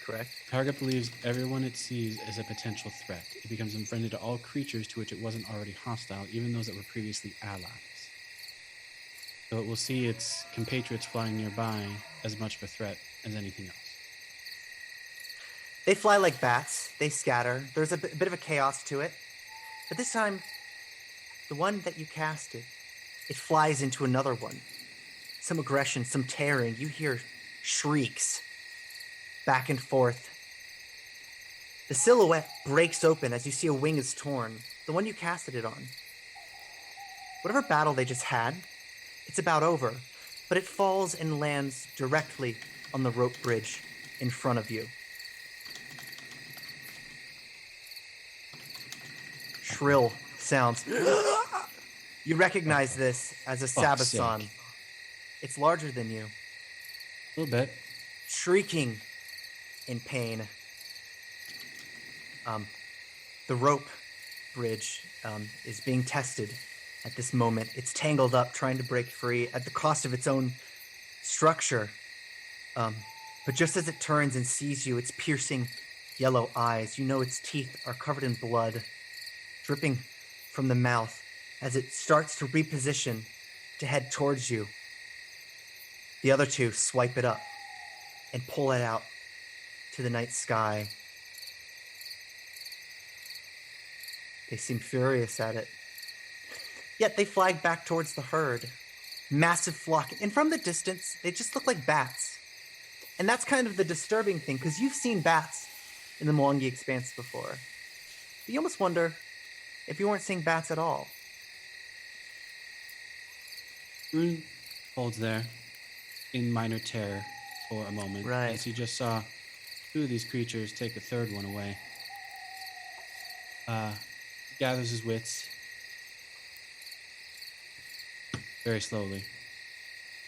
correct? Target believes everyone it sees is a potential threat. It becomes unfriendly to all creatures to which it wasn't already hostile, even those that were previously allies. So it will see its compatriots flying nearby as much of a threat as anything else. They fly like bats. They scatter. There's a bit of a chaos to it. But this time, the one that you casted, it flies into another one. Some aggression, some tearing. You hear shrieks back and forth. The silhouette breaks open as you see a wing is torn, the one you casted it on. Whatever battle they just had, it's about over, but it falls and lands directly on the rope bridge in front of you. Shrill sounds. You recognize this as a Fuck's Sabathon. sake. It's larger than you, A little bit. shrieking in pain. The rope bridge is being tested at this moment. It's tangled up, trying to break free at the cost of its own structure. But just as it turns and sees you, its piercing yellow eyes, you know its teeth are covered in blood, dripping from the mouth as it starts to reposition to head towards you. The other two swipe it up and pull it out to the night sky. They seem furious at it. Yet they flag back towards the herd. Massive flock. And from the distance, they just look like bats. And that's kind of the disturbing thing, because you've seen bats in the Mwangi Expanse before. But you almost wonder if you weren't seeing bats at all. Rune holds there in minor terror for a moment. Right. As he just saw two of these creatures take a third one away. Gathers his wits very slowly,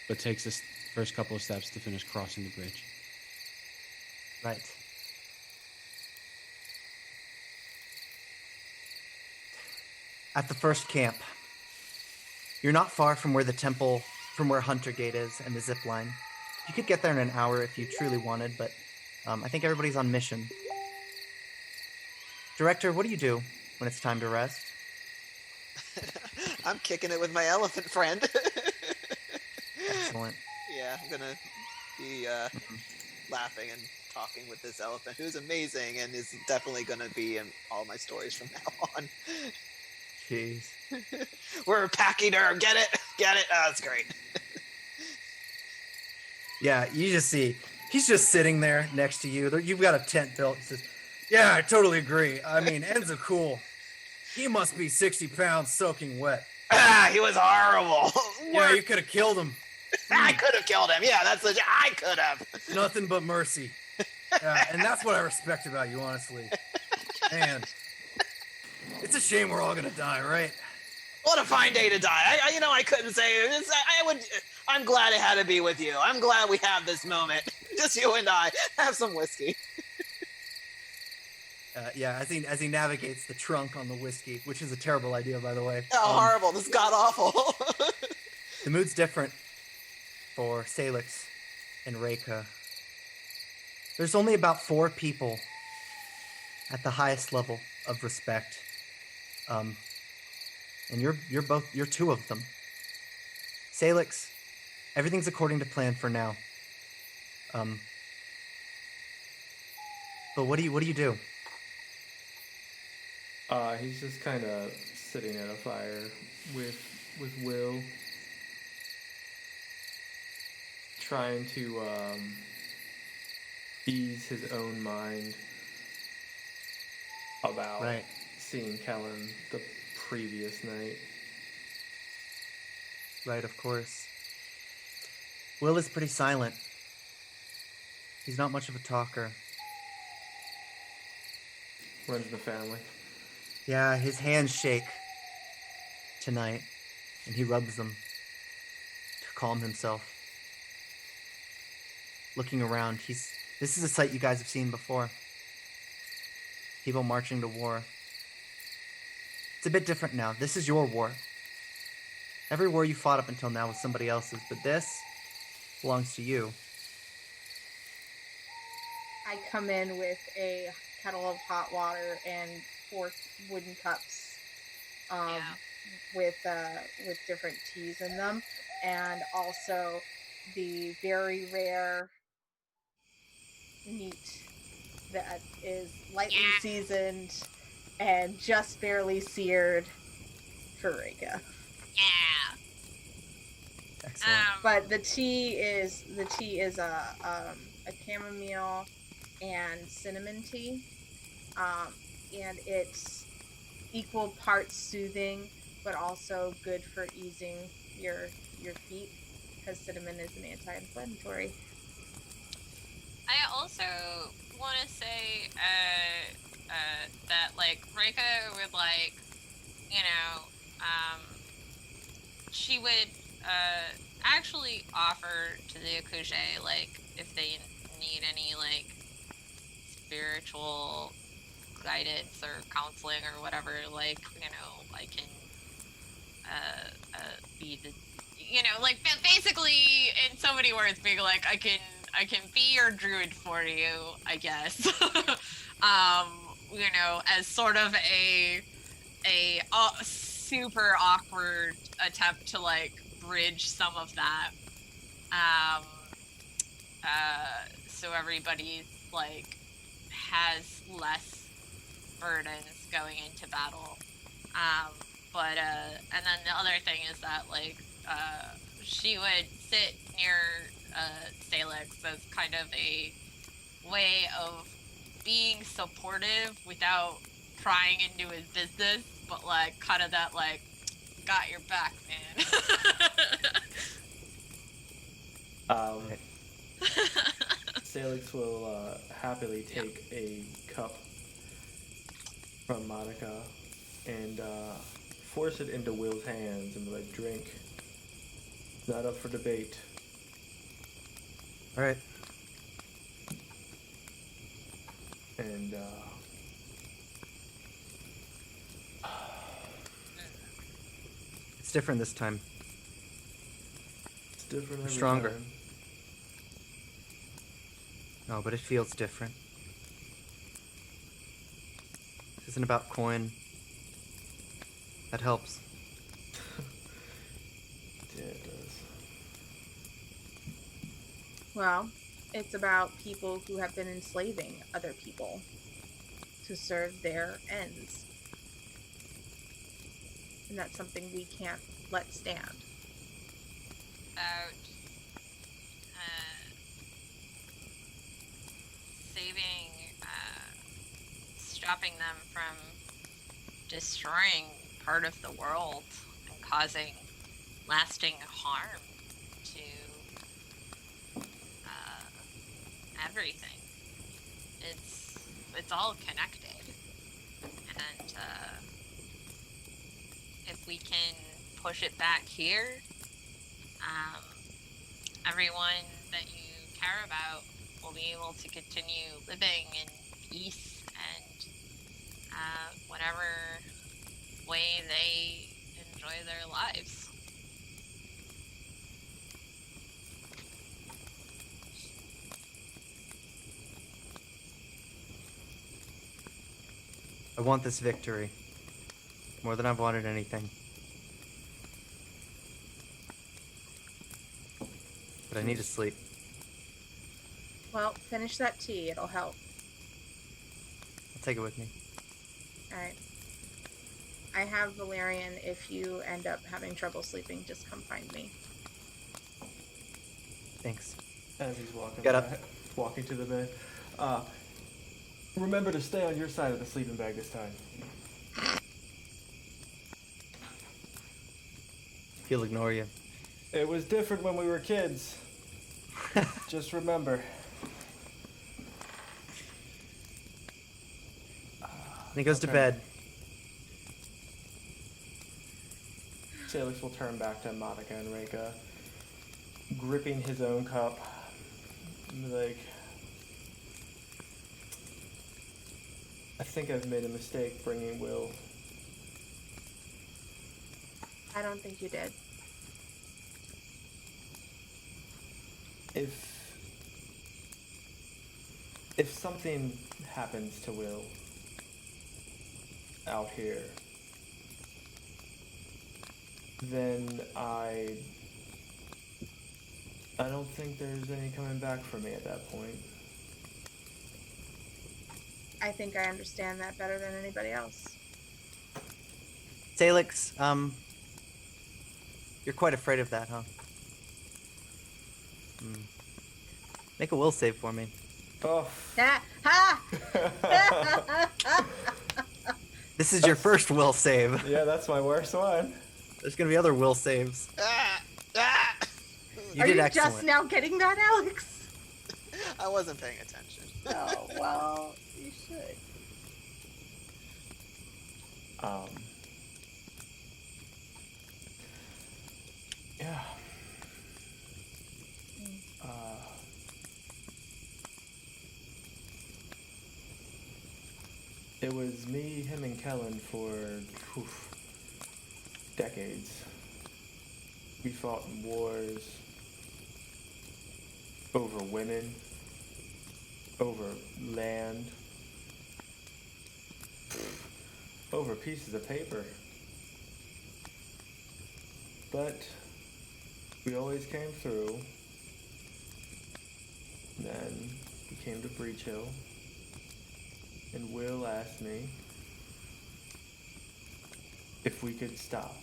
but takes this first couple of steps to finish crossing the bridge. Right. At the first camp, you're not far from where the temple, from where Hunter Gate is and the zip line. You could get there in an hour if you truly wanted, but I think everybody's on mission. Director, what do you do when it's time to rest? I'm kicking it with my elephant friend. Excellent. Yeah, I'm gonna be laughing and talking with this elephant, who's amazing and is definitely gonna be in all my stories from now on. Jeez. We're a pachyderm. Get it? Get it? Oh, that's great. Yeah, you just see, he's just sitting there next to you. You've got a tent built. He says, yeah, I totally agree. I mean, Enzo cool. He must be 60 pounds soaking wet. Ah, he was horrible. Yeah, you could have killed him. I could have killed him. Yeah, that's legit. I could have. Nothing but mercy. Yeah, and that's what I respect about you, honestly. Man, it's a shame we're all gonna die, right? What a fine day to die. I couldn't say it. I'm glad it had to be with you. I'm glad we have this moment. Just you and I. Have some whiskey. Yeah, as he navigates the trunk on the whiskey, which is a terrible idea, by the way. Oh, horrible. This is god-awful. The mood's different for Sailix and Reika. There's only about 4 people at the highest level of respect. And you're 2 of them. Sailix, everything's according to plan for now. But what do you do? He's just kind of sitting at a fire with Will, trying to ease his own mind about seeing Kellen the previous night. Right, of course. Will is pretty silent. He's not much of a talker. Runs the family. Yeah, his hands shake tonight, and he rubs them to calm himself. Looking around, this is a sight you guys have seen before. People marching to war. It's a bit different now. This is your war. Every war you fought up until now was somebody else's, but this belongs to you. I come in with a kettle of hot water and 4 wooden cups with different teas in them, and also the very rare meat that is lightly seasoned and just barely seared for Rika. Yeah. Excellent. But the tea is a chamomile and cinnamon tea, and it's equal parts soothing, but also good for easing your feet because cinnamon is an anti-inflammatory. I also want to say that like Rika would like, you know, she would actually offer to the Akuje like if they need any like spiritual guidance or counseling or whatever, like, you know, I can be the, you know, like basically in so many words being like I can be your druid for you, I guess. You know, as sort of a super awkward attempt to like bridge some of that, so everybody's like has less burdens going into battle. And then the other thing is that like she would sit near Sailix as kind of a way of being supportive without prying into his business, but like kind of that like got your back, man. Sailix will happily take a cup from Monica and force it into Will's hands and be like, drink. Not up for debate. All right. And It's different this time. it's different every Stronger. time. No, but it feels different. This isn't about coin. That helps. Yeah, it does. Well, it's about people who have been enslaving other people to serve their ends. And that's something we can't let stand. About saving, stopping them from destroying part of the world and causing lasting harm to everything. It's all connected, and if we can push it back here, everyone that you care about will be able to continue living in peace and whatever way they enjoy their lives. I want this victory more than I've wanted anything. But I need to sleep. Well, finish that tea. It'll help. I'll take it with me. All right. I have Valerian. If you end up having trouble sleeping, just come find me. Thanks. As he's walking Get up. walking to the bed. Remember to stay on your side of the sleeping bag this time. He'll ignore you. It was different when we were kids. Just remember. And he goes to Okay. bed. Sailix will turn back to Monica and Reka, gripping his own cup. And be like, I think I've made a mistake bringing Will. I don't think you did. if something happens to Will out here, then I don't think there's any coming back for me at that point. I think I understand that better than anybody else. Sailix, you're quite afraid of that, huh? Make a will save for me. Oh. This is your first will save. Yeah, that's my worst one. There's gonna be other will saves. You Are did you excellent. just now getting that, Alex? I wasn't paying attention. Oh, well, you should. Yeah. It was me, him, and Kellen for decades. We fought in wars over women, over land, over pieces of paper. But we always came through. And then we came to Breach Hill, and Will asked me if we could stop.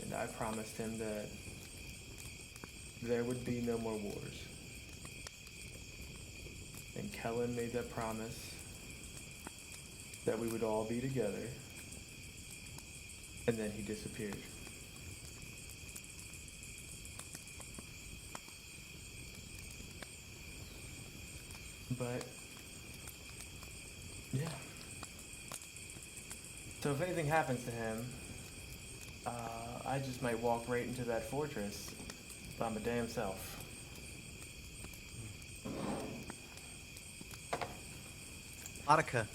And I promised him that there would be no more wars. And Kellen made that promise that we would all be together. And then he disappeared. But, yeah. So if anything happens to him, I just might walk right into that fortress by my damn self. Monica,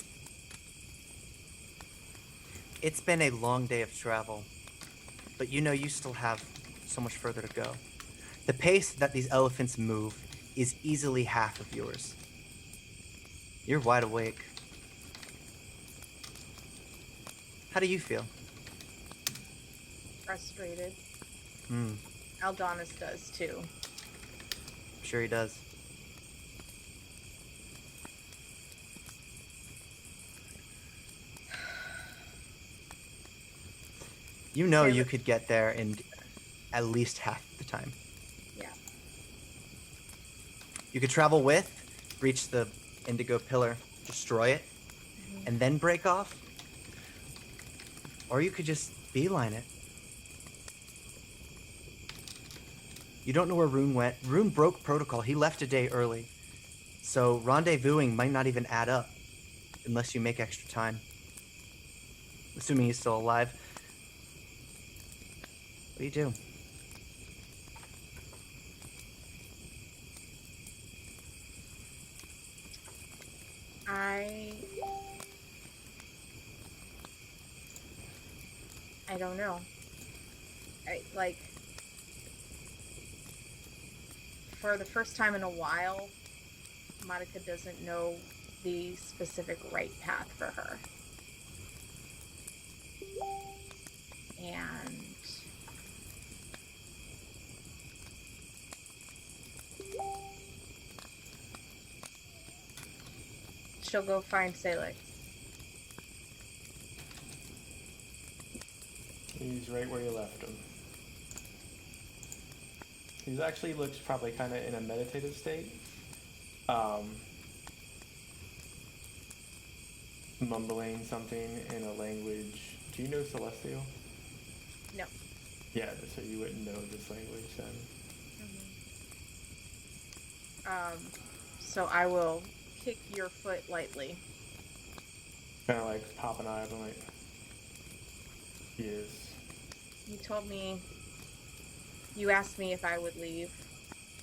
it's been a long day of travel, but you know you still have so much further to go. The pace that these elephants move is easily half of yours. You're wide awake. How do you feel? Frustrated. Hmm, Aldonis does too. I'm sure he does. You know you could get there in at least half the time. Yeah. You could travel with, reach the indigo pillar, destroy it, and then break off. Or you could just beeline it. You don't know where Rune went. Rune broke protocol. He left a day early. So rendezvousing might not even add up unless you make extra time. Assuming he's still alive. What do you do? I don't know. For the first time in a while, Monica doesn't know the specific right path for her. And she'll go find Sailix. He's right where you left him. He actually looks probably kind of in a meditative state. Mumbling something in a language. Do you know Celestial? No. Yeah, so you wouldn't know this language then. So I will kick your foot lightly. Kind of like pop an eye up and like, he is. You told me, you asked me if I would leave,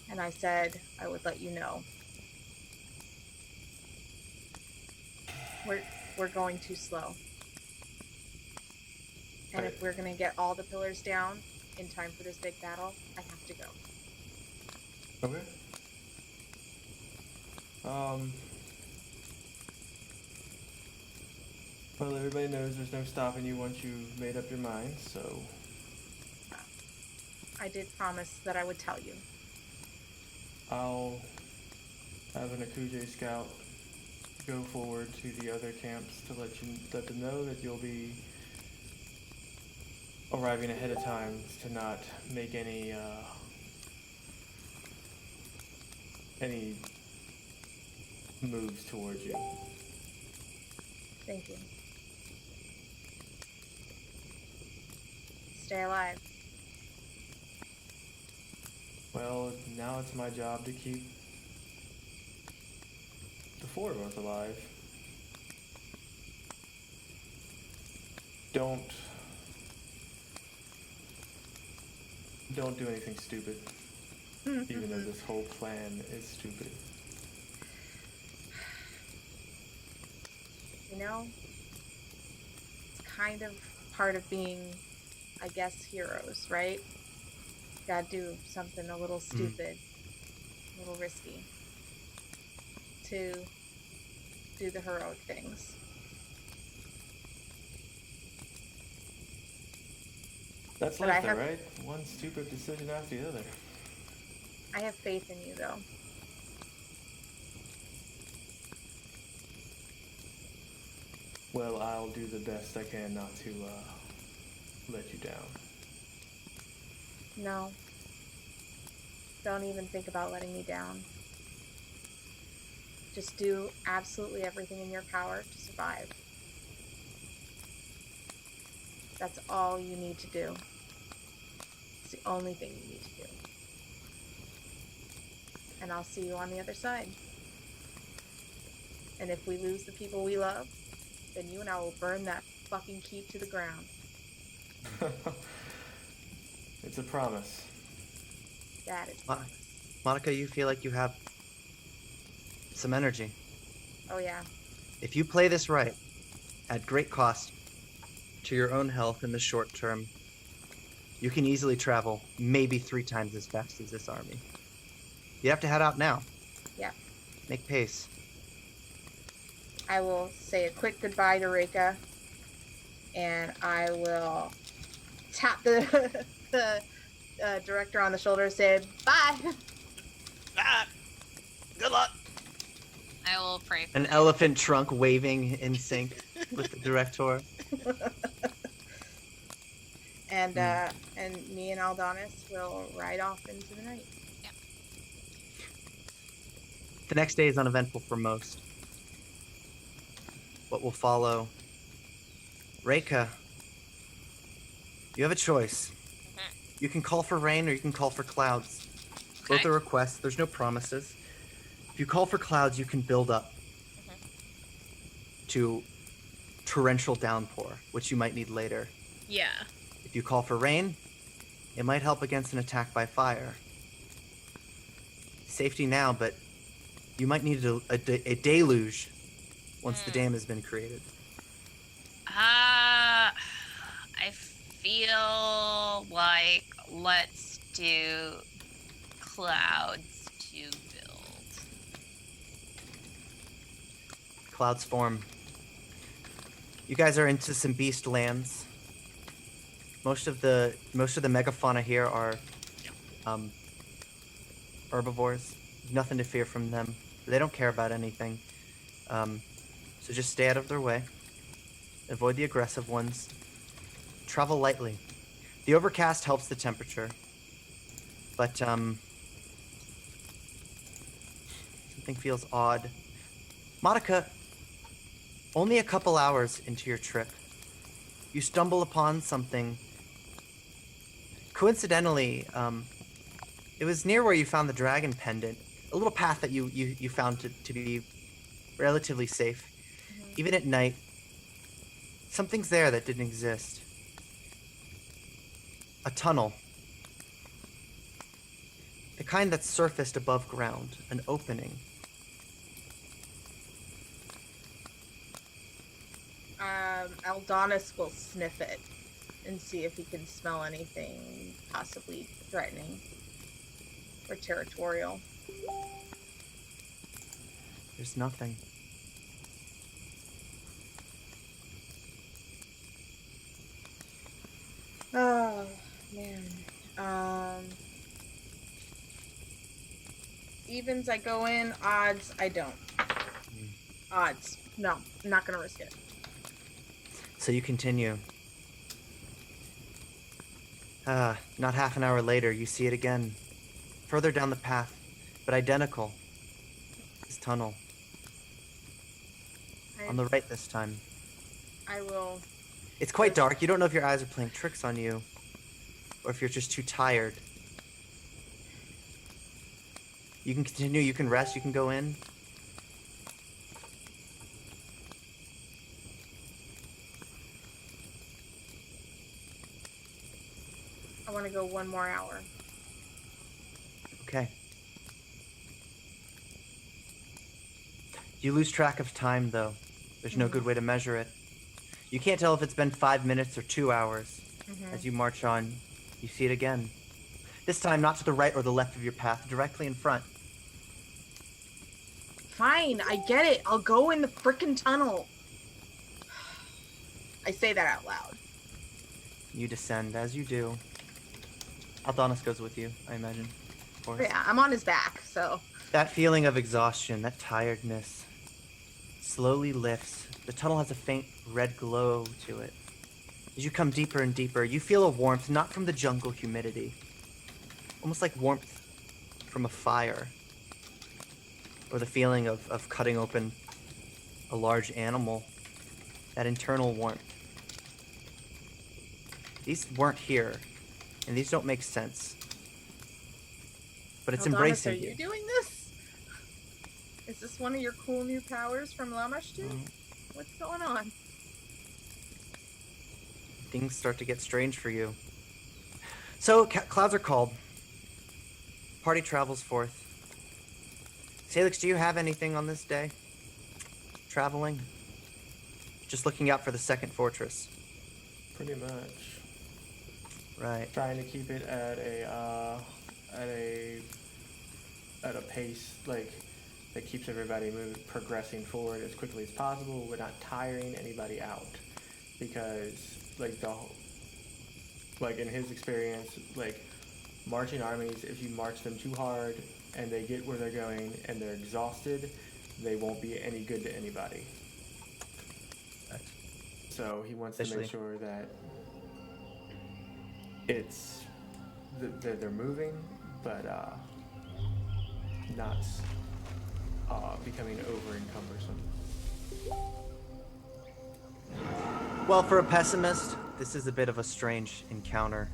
and I said I would let you know. We're going too slow. And if we're going to get all the pillars down in time for this big battle, I have to go. Okay. Well, everybody knows there's no stopping you once you've made up your mind, so I did promise that I would tell you. I'll have an Akuje scout go forward to the other camps to let them know that you'll be arriving ahead of time to not make any moves towards you. Thank you. Stay alive. Well, now it's my job to keep the four of us alive. Don't do anything stupid, even though this whole plan is stupid. You know, it's kind of part of being, I guess, heroes, right? Gotta do something a little stupid, a little risky to do the heroic things. That's But life, though, right? One stupid decision after the other. I have faith in you, though. Well, I'll do the best I can not to let you down. No. Don't even think about letting me down. Just do absolutely everything in your power to survive. That's all you need to do. It's the only thing you need to do. And I'll see you on the other side. And if we lose the people we love, then you and I will burn that fucking keep to the ground. It's a promise. That is. Monica, you feel like you have some energy. Oh yeah. If you play this right, at great cost to your own health in the short term, you can easily travel maybe 3 times as fast as this army. You have to head out now. Yeah. Make pace. I will say a quick goodbye to Reika, and I will tap the director on the shoulder and say bye. Ah, good luck. I will pray for An you. elephant trunk waving in sync with the director. And me and Aldonis will ride off into the night. The next day is uneventful for most. What will follow? Reika, you have a choice. You can call for rain or you can call for clouds. Both Okay. are requests. There's no promises. If you call for clouds, you can build up to torrential downpour, which you might need later. Yeah. If you call for rain, it might help against an attack by fire. Safety now, but you might need a deluge once the dam has been created. I feel like let's do clouds to build. Clouds form. You guys are into some beast lands. Most of the megafauna here are herbivores. Nothing to fear from them. They don't care about anything. So just stay out of their way. Avoid the aggressive ones. Travel lightly. The overcast helps the temperature. But something feels odd. Monica, only a couple hours into your trip, you stumble upon something. Coincidentally, it was near where you found the dragon pendant. A little path that you found to be relatively safe. Even at night, something's there that didn't exist. A tunnel. The kind that's surfaced above ground. An opening. Aldonis will sniff it and see if he can smell anything possibly threatening or territorial. There's nothing. Oh man. Evens I go in, odds I don't. Odds. No, I'm not gonna risk it. So you continue. Not half an hour later, you see it again. Further down the path, but identical. This tunnel. On the right this time. I will. It's quite dark. You don't know if your eyes are playing tricks on you, or if you're just too tired. You can continue, you can rest, you can go in. I want to go one more hour. Okay. You lose track of time, though. There's no good way to measure it. You can't tell if it's been 5 minutes or 2 hours. As you march on, you see it again. This time, not to the right or the left of your path, directly in front. Fine, I get it. I'll go in the frickin' tunnel. I say that out loud. You descend. As you do, Aldonis goes with you, I imagine. Of course. Yeah, I'm on his back, so. That feeling of exhaustion, that tiredness, slowly lifts. The tunnel has a faint red glow to it. As you come deeper and deeper, you feel a warmth, not from the jungle humidity. Almost like warmth from a fire. Or the feeling of cutting open a large animal. That internal warmth. These weren't here, and these don't make sense. But it's Aldonis, embracing are you doing this? Is this one of your cool new powers from Lamashtu? What's going on? Things start to get strange for you. So, clouds are called. Party travels forth. Sailix, do you have anything on this day? Traveling? Just looking out for the second fortress. Pretty much. Right. Trying to keep it at a pace like that keeps everybody progressing forward as quickly as possible without tiring anybody out, because like in his experience, like marching armies, if you march them too hard and they get where they're going and they're exhausted, they won't be any good to anybody. Right. So he wants to make sure that it's they're moving, but not becoming over encumbersome. Well, for a pessimist, this is a bit of a strange encounter.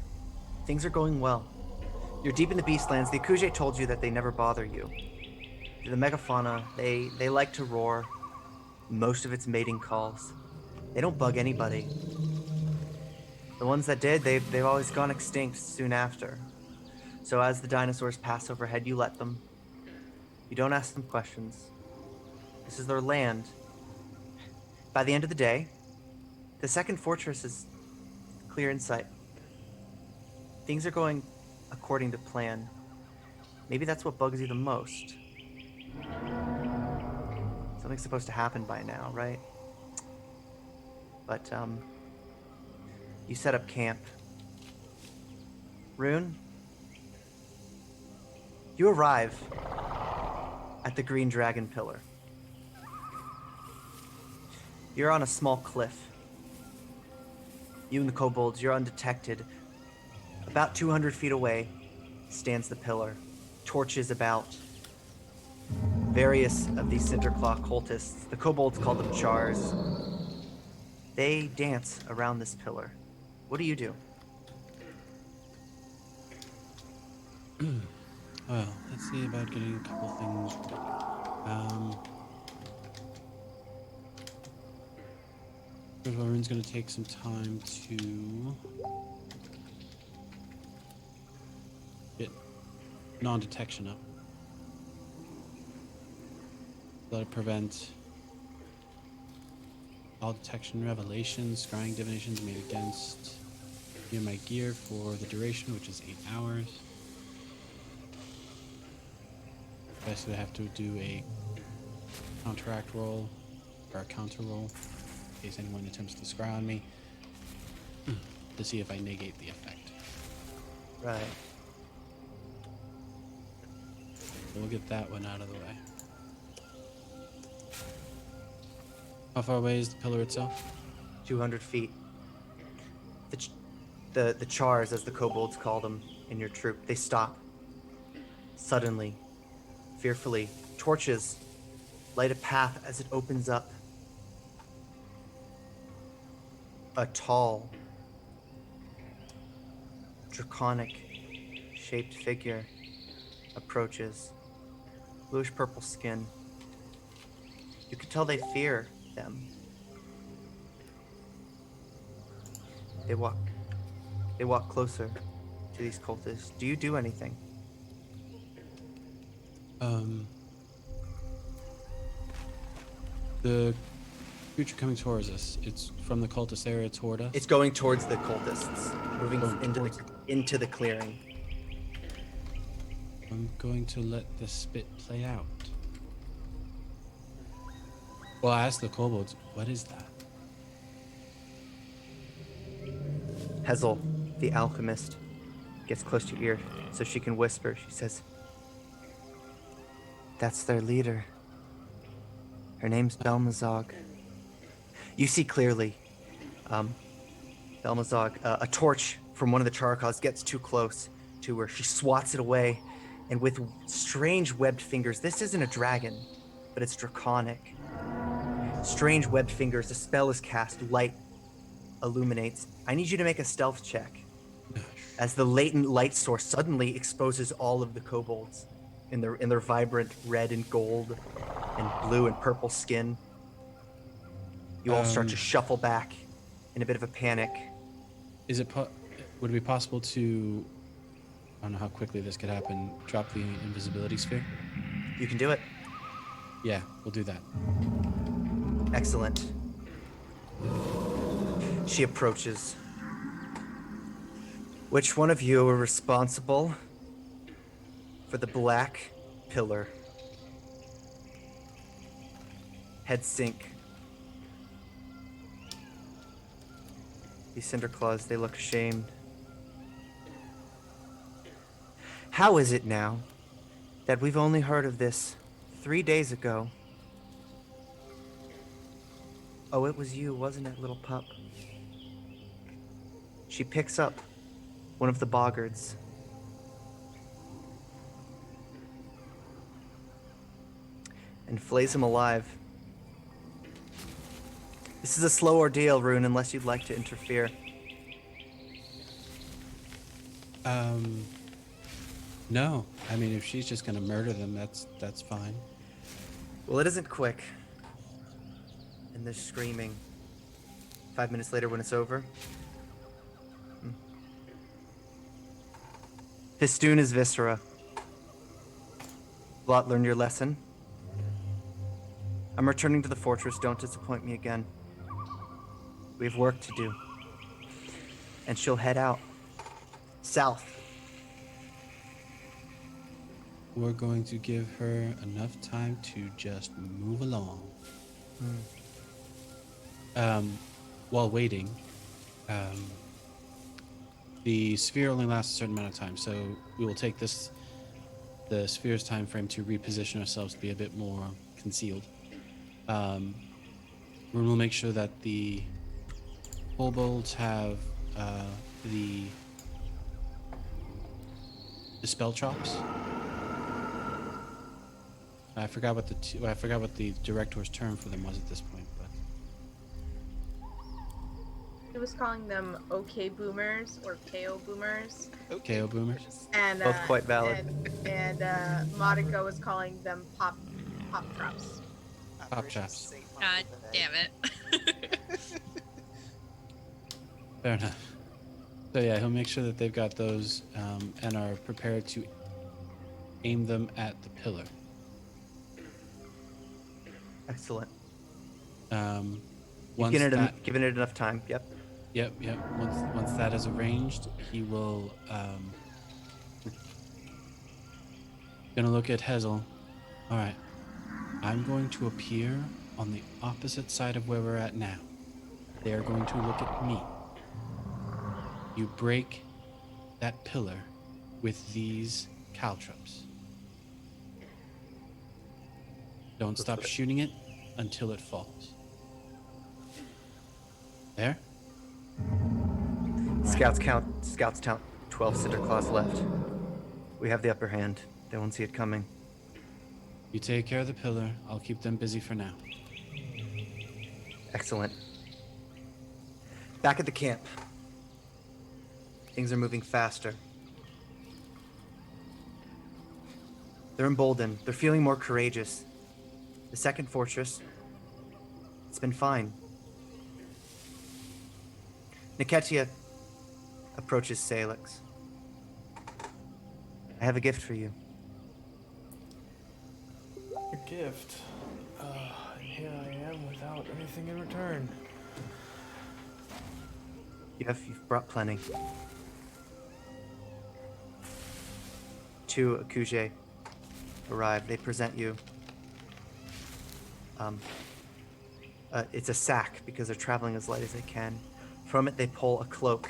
Things are going well. You're deep in the Beastlands. The Akuje told you that they never bother you. The megafauna, they like to roar. Most of its mating calls. They don't bug anybody. The ones that did, they've always gone extinct soon after. So as the dinosaurs pass overhead, you let them. You don't ask them questions. This is their land. By the end of the day, the second fortress is clear in sight. Things are going according to plan. Maybe that's what bugs you the most. Something's supposed to happen by now, right? But, you set up camp. Rune, you arrive at the Green Dragon Pillar. You're on a small cliff. You and the kobolds, you're undetected. About 200 feet away stands the pillar. Torches about. Various of these Cinderclaw cultists, the kobolds call them chars. They dance around this pillar. What do you do? Well, let's see about getting a couple things ready. First of all, Rune's going to take some time to get non-detection up. That'll prevent all detection, revelations, scrying divinations made against me and my gear for the duration, which is 8 hours. Basically, I have to do a counteract roll, or a counter roll, in case anyone attempts to scry on me, to see if I negate the effect. Right. So we'll get that one out of the way. How far away is the pillar itself? 200 feet. The chars, as the kobolds call them in your troop, they stop. Suddenly, fearfully, torches light a path as it opens up. A tall, draconic-shaped figure approaches. Bluish-purple skin. You can tell they fear them. They walk closer to these cultists. Do you do anything? The creature coming towards us, it's from the cultist area toward us? It's going towards the cultists, moving Going into the clearing. I'm going to let the spit play out. Well, I asked the kobolds, what is that? Hazel, the alchemist, gets close to your ear so she can whisper. She says, "That's their leader. Her name's Belmazog." You see clearly, Belmazog, a torch from one of the Characals gets too close to her. She swats it away, and with strange webbed fingers, this isn't a dragon, but it's draconic. Strange webbed fingers, a spell is cast, light illuminates. I need you to make a stealth check as the latent light source suddenly exposes all of the kobolds in their vibrant red and gold and blue and purple skin. You all start to shuffle back in a bit of a panic. Is it would it be possible to, I don't know how quickly this could happen, drop the invisibility sphere? You can do it. Yeah, we'll do that. Excellent. She approaches. Which one of you are responsible for the black pillar? Head sink. These cinder claws, they look ashamed. How is it now that we've only heard of this 3 days ago? Oh, it was you, wasn't it, little pup? She picks up one of the boggards. And flays him alive. This is a slow ordeal, Rune, unless you'd like to interfere. No. I mean, if she's just gonna murder them, that's fine. Well, it isn't quick. And they're screaming. 5 minutes later when it's over. Festoon is viscera. Blot, learn your lesson. I'm returning to the fortress. Don't disappoint me again. We have work to do. And she'll head out. South. We're going to give her enough time to just move along. While waiting, the sphere only lasts a certain amount of time, so we will take the sphere's time frame to reposition ourselves to be a bit more concealed. We'll make sure that the kobolds have the spell chops. I forgot what the director's term for them was at this point, but He was calling them OK boomers or KO boomers. KO boomers. And Both quite valid. And Monica was calling them pop drops. Pop chops. God damn it. Fair enough. So yeah, he'll make sure that they've got those and are prepared to aim them at the pillar. Excellent. Once Given it enough time. Yep. Yep. Once that is arranged, he will gonna look at Hazel. All right. I'm going to appear on the opposite side of where we're at now. They are going to look at me. You break that pillar with these caltrops. Don't stop shooting it until it falls. There? Scouts count 12 cinder claws left. We have the upper hand. They won't see it coming. You take care of the pillar. I'll keep them busy for now. Excellent. Back at the camp. Things are moving faster. They're emboldened. They're feeling more courageous. The second fortress, it's been fine. Niketia approaches Sailix. I have a gift for you. A gift. And here I am without anything in return. You've brought plenty. Two Akuje arrive. They present you. It's a sack because they're traveling as light as they can. From it, they pull a cloak.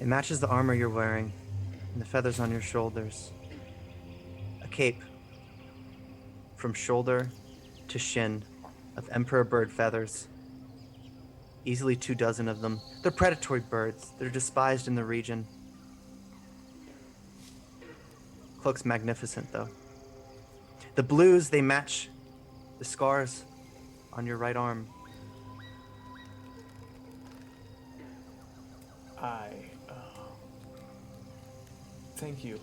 It matches the armor you're wearing and the feathers on your shoulders. A cape from shoulder to shin of emperor bird feathers. Easily 24 of them. They're predatory birds. They're despised in the region. Cloak's magnificent, though. The blues, they match the scars on your right arm. Thank you.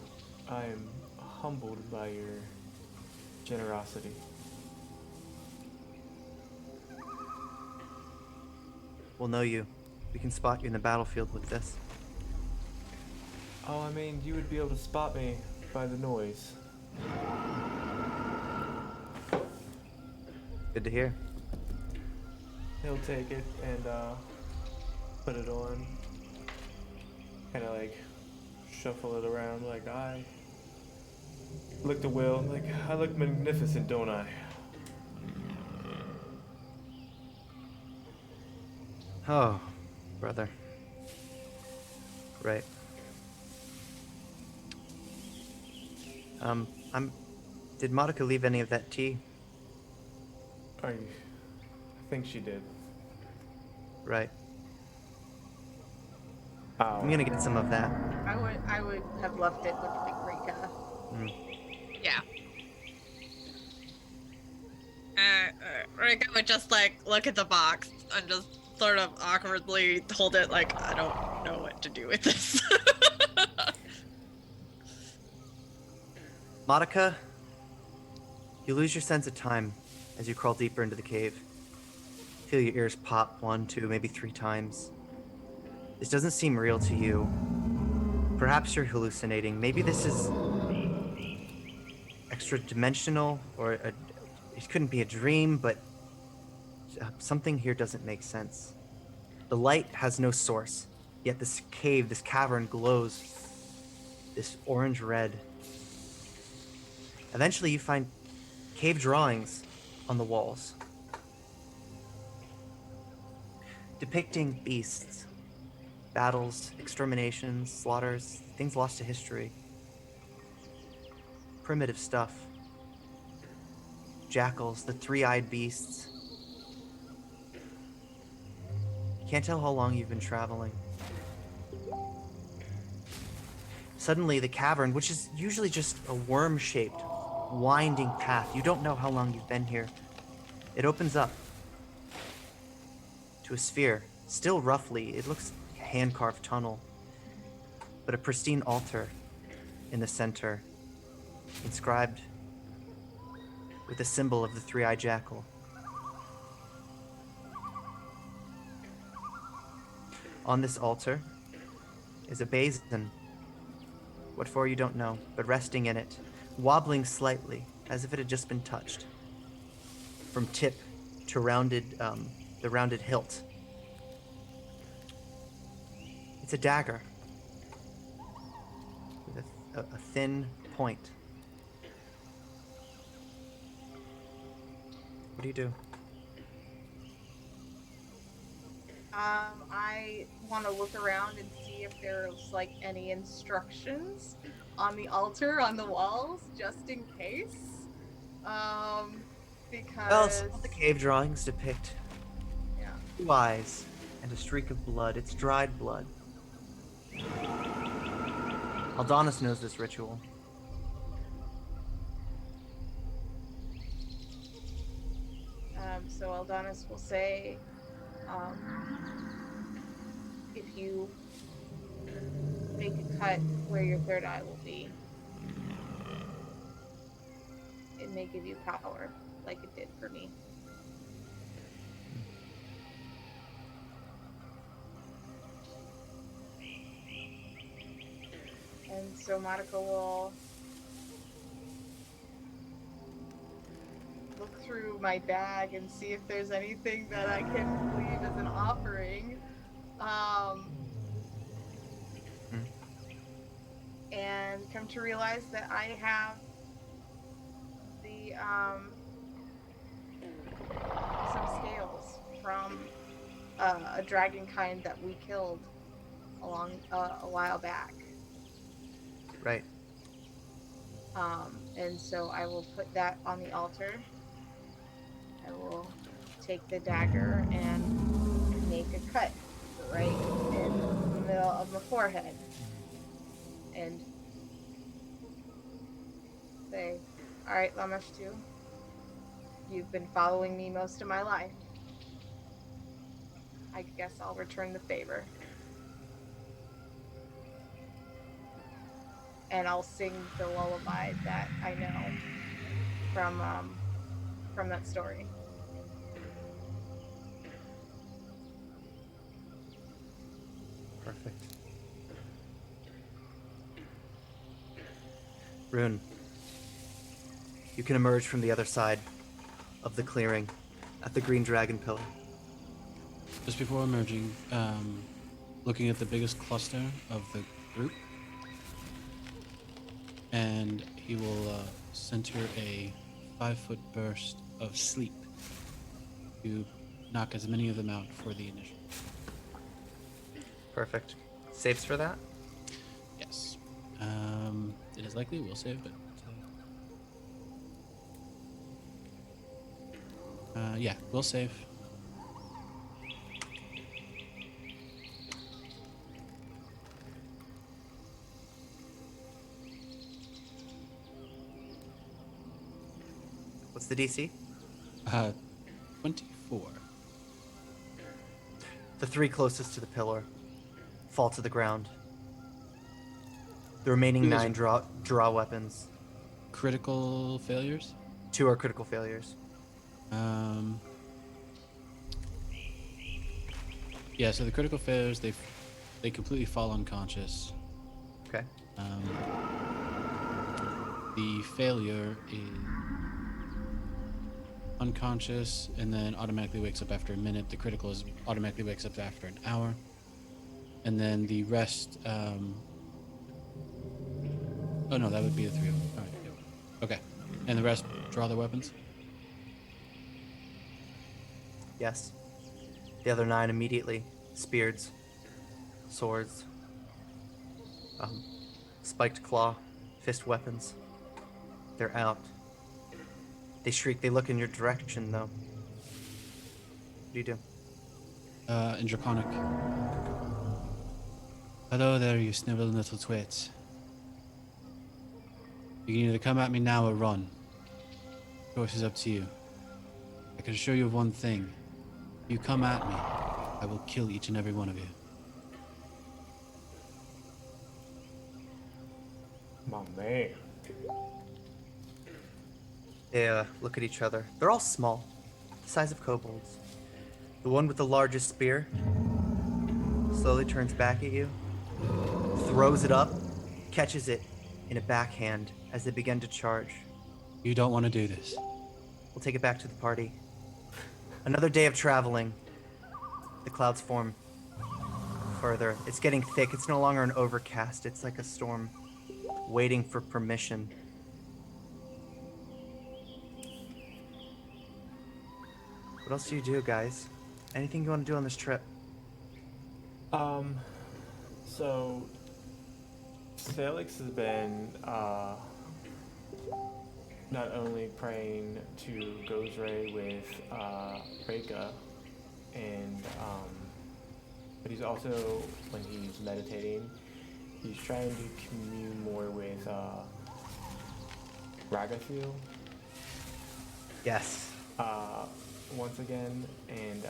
I am humbled by your generosity. We'll know you. We can spot you in the battlefield with this. Oh, I mean, you would be able to spot me by the noise. Good to hear. He'll take it and put it on. Kind of like shuffle it around like I look to Will. Like, I look magnificent, don't I? Oh, brother. Right. Did Monica leave any of that tea? I think she did. Right. Oh. I'm gonna get some of that. I would have left it with like Rika. Yeah. Rika would just like look at the box and just sort of awkwardly hold it like, I don't know what to do with this. Monica, you lose your sense of time as you crawl deeper into the cave. Feel your ears pop 1, 2, maybe 3 times. This doesn't seem real to you. Perhaps you're hallucinating. Maybe this is extra-dimensional, or it couldn't be a dream, but something here doesn't make sense. The light has no source, yet this cave, this cavern glows this orange-red. Eventually you find cave drawings on the walls depicting beasts, battles, exterminations, slaughters, things lost to history. Primitive stuff. Jackals, the 3-eyed beasts. Can't tell how long you've been traveling. Suddenly the cavern, which is usually just a worm-shaped, winding path, you don't know how long you've been here. It opens up to a sphere, still roughly. It looks like a hand-carved tunnel, but a pristine altar in the center, inscribed with a symbol of the 3-eyed jackal. On this altar is a basin. What for you don't know, but resting in it, wobbling slightly, as if it had just been touched. From tip to the rounded hilt. It's a dagger with a thin point. What do you do? I want to look around and see if there's like any instructions on the altar on the walls, just in case. Well, some Because of the cave drawings depict yeah, 2 eyes and a streak of blood. It's dried blood. Aldonis knows this ritual. so Eldonis will say, um, if you make a cut where your third eye will be, it may give you power, like it did for me. And so Monica will look through my bag and see if there's anything that I can leave as an offering. And come to realize that I have the some scales from a dragon kind that we killed along a while back. Right. And so I will put that on the altar. I will take the dagger and make a cut right in the middle of my forehead and say, all right, Lamashtu, you've been following me most of my life. I guess I'll return the favor. And I'll sing the lullaby that I know from that story. Perfect. Rune, you can emerge from the other side of the clearing at the Green Dragon Pillar. Just before emerging, looking at the biggest cluster of the group, and he will center a 5-foot burst of sleep to knock as many of them out for the initial. Perfect. Saves for that? Yes. It is likely we'll save, but yeah, we'll save. What's the DC? 24. The 3 closest to the pillar fall to the ground. The remaining Who is 9 it? draw weapons. Critical failures? 2 are critical failures. Yeah, so the critical failures, they completely fall unconscious. Okay. The failure is unconscious and then automatically wakes up after a minute. The critical is automatically wakes up after an hour. And then the rest, oh no, that would be a 3. All right. Yeah. Okay. And the rest draw their weapons? Yes. The other 9 immediately. Spears. Swords. Spiked claw. Fist weapons. They're out. They shriek. They look in your direction, though. What do you do? In Draconic. Hello there, you sniveling little twits. You can either come at me now or run. Choice is up to you. I can assure you of one thing. If you come at me, I will kill each and every one of you. My man. They look at each other. They're all small, the size of kobolds. The one with the largest spear slowly turns back at you, throws it up, catches it in a backhand as they begin to charge. You don't want to do this. We'll take it back to the party. Another day of traveling. The clouds form further. It's getting thick. It's no longer an overcast. It's like a storm waiting for permission. What else do you do, guys? Anything you want to do on this trip? So Sailix has been not only praying to Gozray with Reika, and but he's also, when he's meditating, he's trying to commune more with Ragathil Yes. once again, and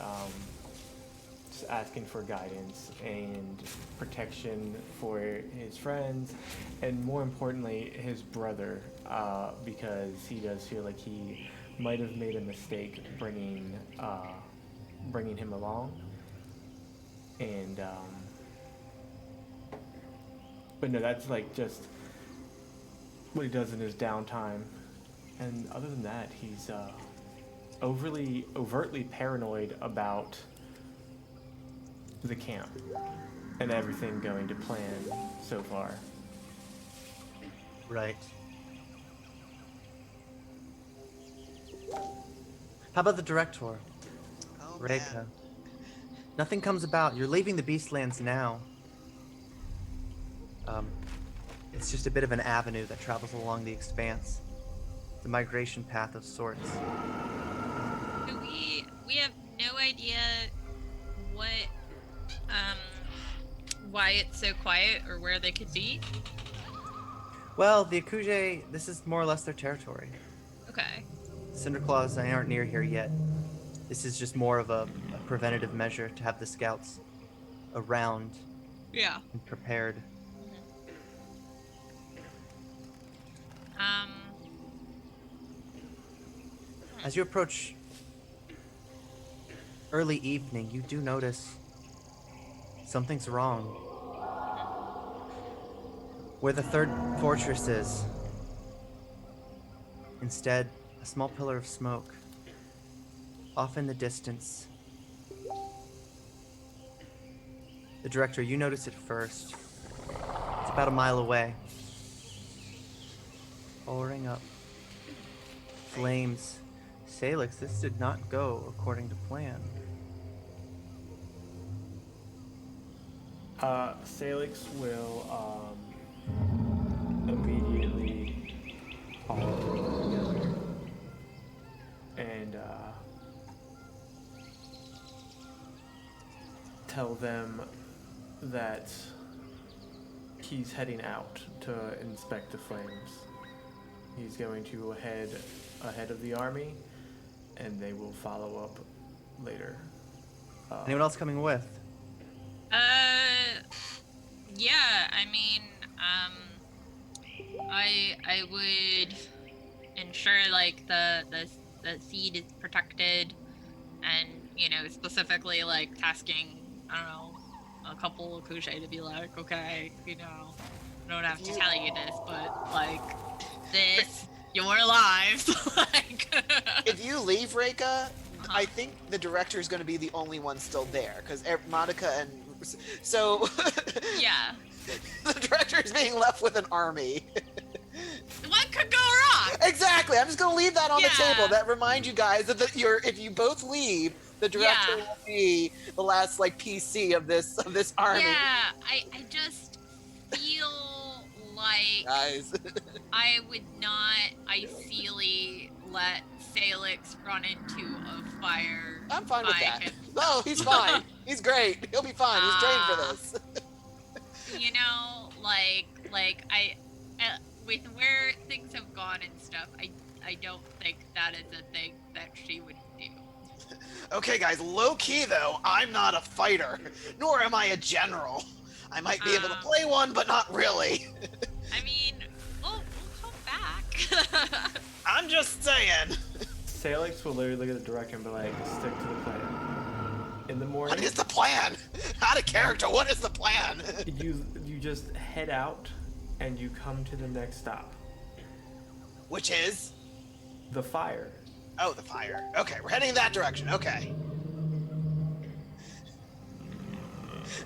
just asking for guidance and protection for his friends, and more importantly, his brother, because he does feel like he might have made a mistake bringing him along, and but no, that's like just what he does in his downtime, and other than that, he's overtly paranoid about the camp and everything going to plan so far. Right. How about the director? Oh, Reika. man. Nothing comes about. You're leaving the Beastlands now. It's just a bit of an avenue that travels along the expanse. The migration path of sorts. So we have no idea what why it's so quiet or where they could be. Well, the Akuje, this is more or less their territory. Okay. Cinderclaws aren't near here yet. This is just more of a preventative measure to have the scouts around Yeah. and prepared. As you approach early evening, you do notice something's wrong. Where the third fortress is, instead, a small pillar of smoke. Off in the distance. The director, you notice it first. It's about a mile away. Pouring up. Flames. Sailix, this did not go according to plan. Sailix will immediately follow them together and tell them that he's heading out to inspect the flames. He's going to head ahead of the army, and they will follow up later. Anyone else coming with? Yeah, I mean, I would ensure like the seed is protected, and specifically like tasking, I don't know, a couple of Kuche to be like, okay, I don't have to tell you this, but like this, your lives. Like If you leave Reika, I think the director is going to be the only one still there, because Monica and so yeah. the director is being left with an army. What could go wrong? Exactly. I'm just going to leave that on the Yeah. table. That reminds you guys that if you both leave, the director will be the last PC of this army. Yeah, I just feel like Guys. I would not ideally let Sailix run into a fire. I'm fine with that. him. No, he's fine. He's great. He'll be fine. He's trained for this. Like I, with where things have gone and stuff, I don't think that is a thing that she would do. Okay, guys, low key though, I'm not a fighter, nor am I a general. I might be able to play one, but not really. I mean, we'll come back. I'm just saying. Sailix will literally look at the director and be like, stick to the plan. In the morning, What is the plan? Out of character, what is the plan? you just head out and you come to the next stop. Which is? The fire. Oh, the fire. Okay, we're heading in that direction. Okay.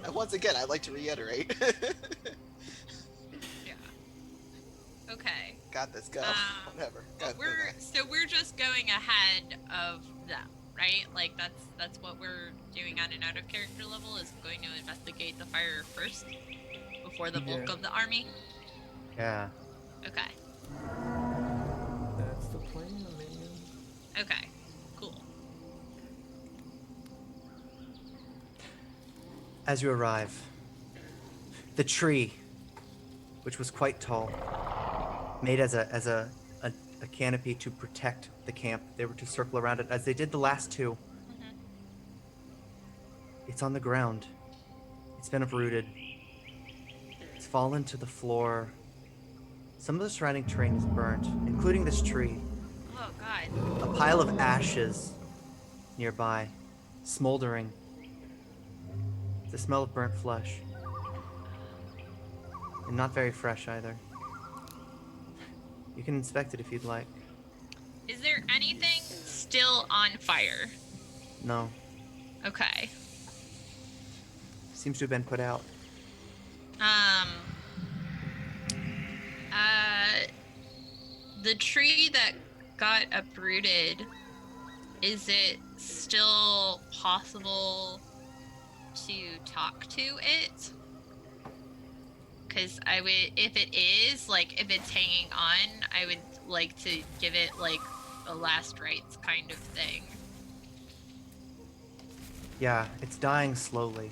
And once again, I'd like to reiterate. Yeah. Okay. Got this, go. Whatever. But Go, go, go. we're just going ahead of them. right? Like that's what we're doing on an out of character level, is going to investigate the fire first before the bulk Yeah. of the army. Yeah. Okay. That's the plan, man. Okay. Cool. As you arrive, the tree, which was quite tall, made as a canopy to protect the camp. They were to circle around it as they did the last two. Mhm. It's on the ground. It's been uprooted. It's fallen to the floor. Some of the surrounding terrain is burnt, including this tree. Oh God. A pile of ashes nearby, smoldering. The smell of burnt flesh. And not very fresh either. You can inspect it if you'd like. Is there anything still on fire? No. Okay. Seems to have been put out. The tree that got uprooted, is it still possible to talk to it? Because I would, if it is, like, if it's hanging on, I would like to give it, like, a last rites kind of thing. Yeah, it's dying slowly.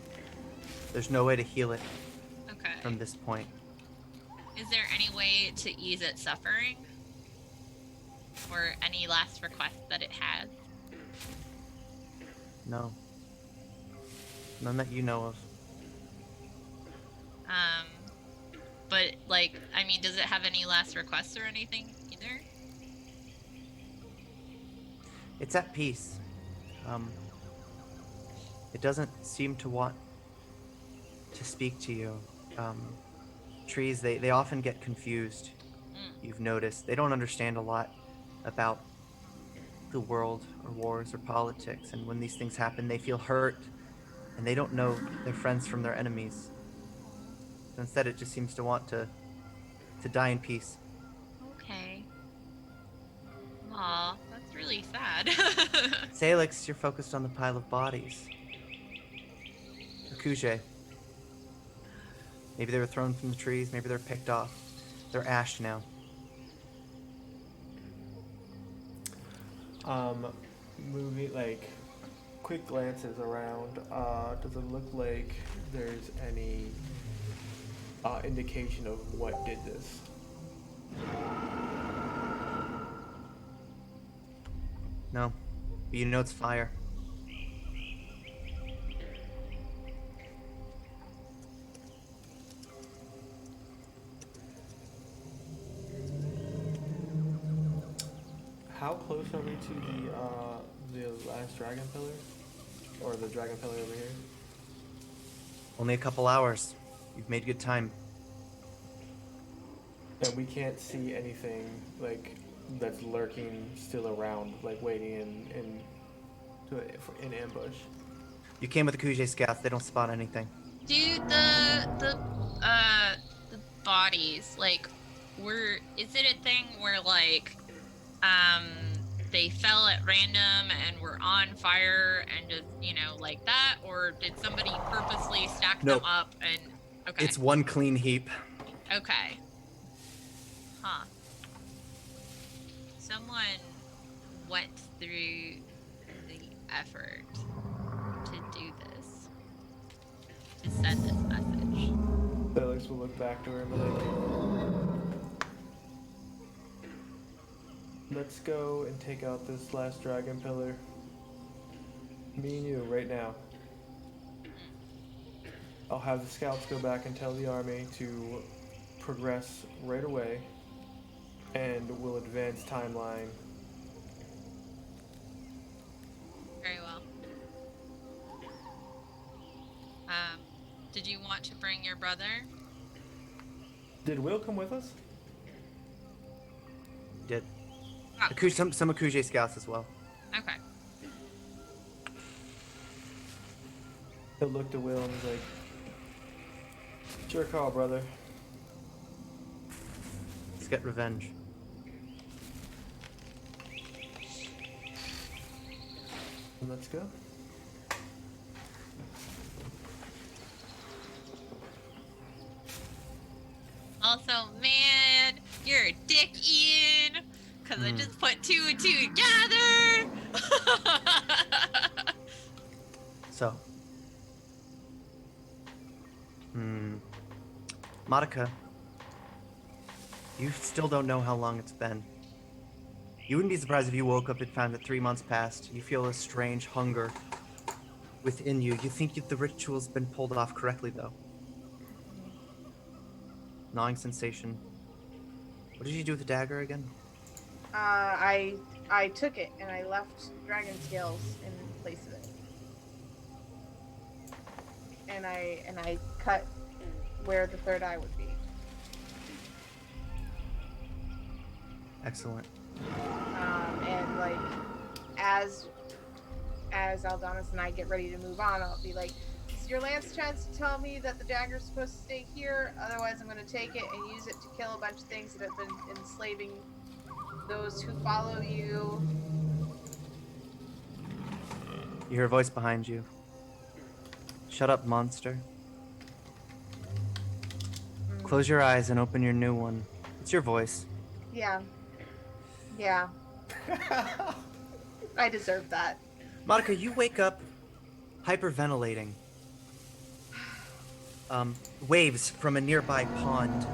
There's no way to heal it Okay. from this point. Is there any way to ease its suffering? Or any last request that it has? No. None that you know of. But, like, I mean, does it have any last requests or anything either? It's at peace. It doesn't seem to want to speak to you. Trees, they often get confused. You've noticed. They don't understand a lot about the world or wars or politics. And when these things happen, they feel hurt. And they don't know their friends from their enemies. Instead, it just seems to want to die in peace. Okay. Aw, that's really sad. Sailix, you're focused on the pile of bodies. Akuje. Maybe they were thrown from the trees, maybe they're picked off. They're ash now. Moving, like, quick glances around, does it look like there's any indication of what did this? No. But you know it's fire. How close are we to the last dragon pillar? Or the dragon pillar over here? Only a couple hours. You've made good time. And we can't see anything, like, that's lurking still around, like, waiting in ambush. You came with the Akuje scouts, they don't spot anything. Do the bodies, like, is it a thing where, like, they fell at random and were on fire and just, you know, like that? Or did somebody purposely stack Nope. them up and, okay. It's one clean heap. Okay. Huh. Someone went through the effort to do this. To send this message. Felix will look back to her and be like, let's go and take out this last dragon pillar. Me and you, right now. I'll have the scouts go back and tell the army to progress right away, and we'll advance timeline. Very well. Did you want to bring your brother? Did Will come with us? Did. Oh, Some Akuje scouts as well. okay. He'll look to Will and he's like, it's your call, brother. Let's get revenge. Let's go. Also, man, you're a dick, Ian. Because I just put 2 and 2 together. So, Monica, you still don't know how long it's been. You wouldn't be surprised if you woke up and found that 3 months passed. You feel a strange hunger within you. You think the ritual's been pulled off correctly, though. Gnawing sensation. What did you do with the dagger again? I took it and I left dragon scales in place of it. And I cut where the third eye would be. Excellent. And like as Aldonis and I get ready to move on, I'll be like, "This is your last chance to tell me that the dagger's supposed to stay here. Otherwise, I'm going to take it and use it to kill a bunch of things that have been enslaving those who follow you." You hear a voice behind you. Shut up, monster. Close your eyes and open your new one. It's your voice. Yeah. I deserve that. Monica, you wake up hyperventilating. Waves from a nearby pond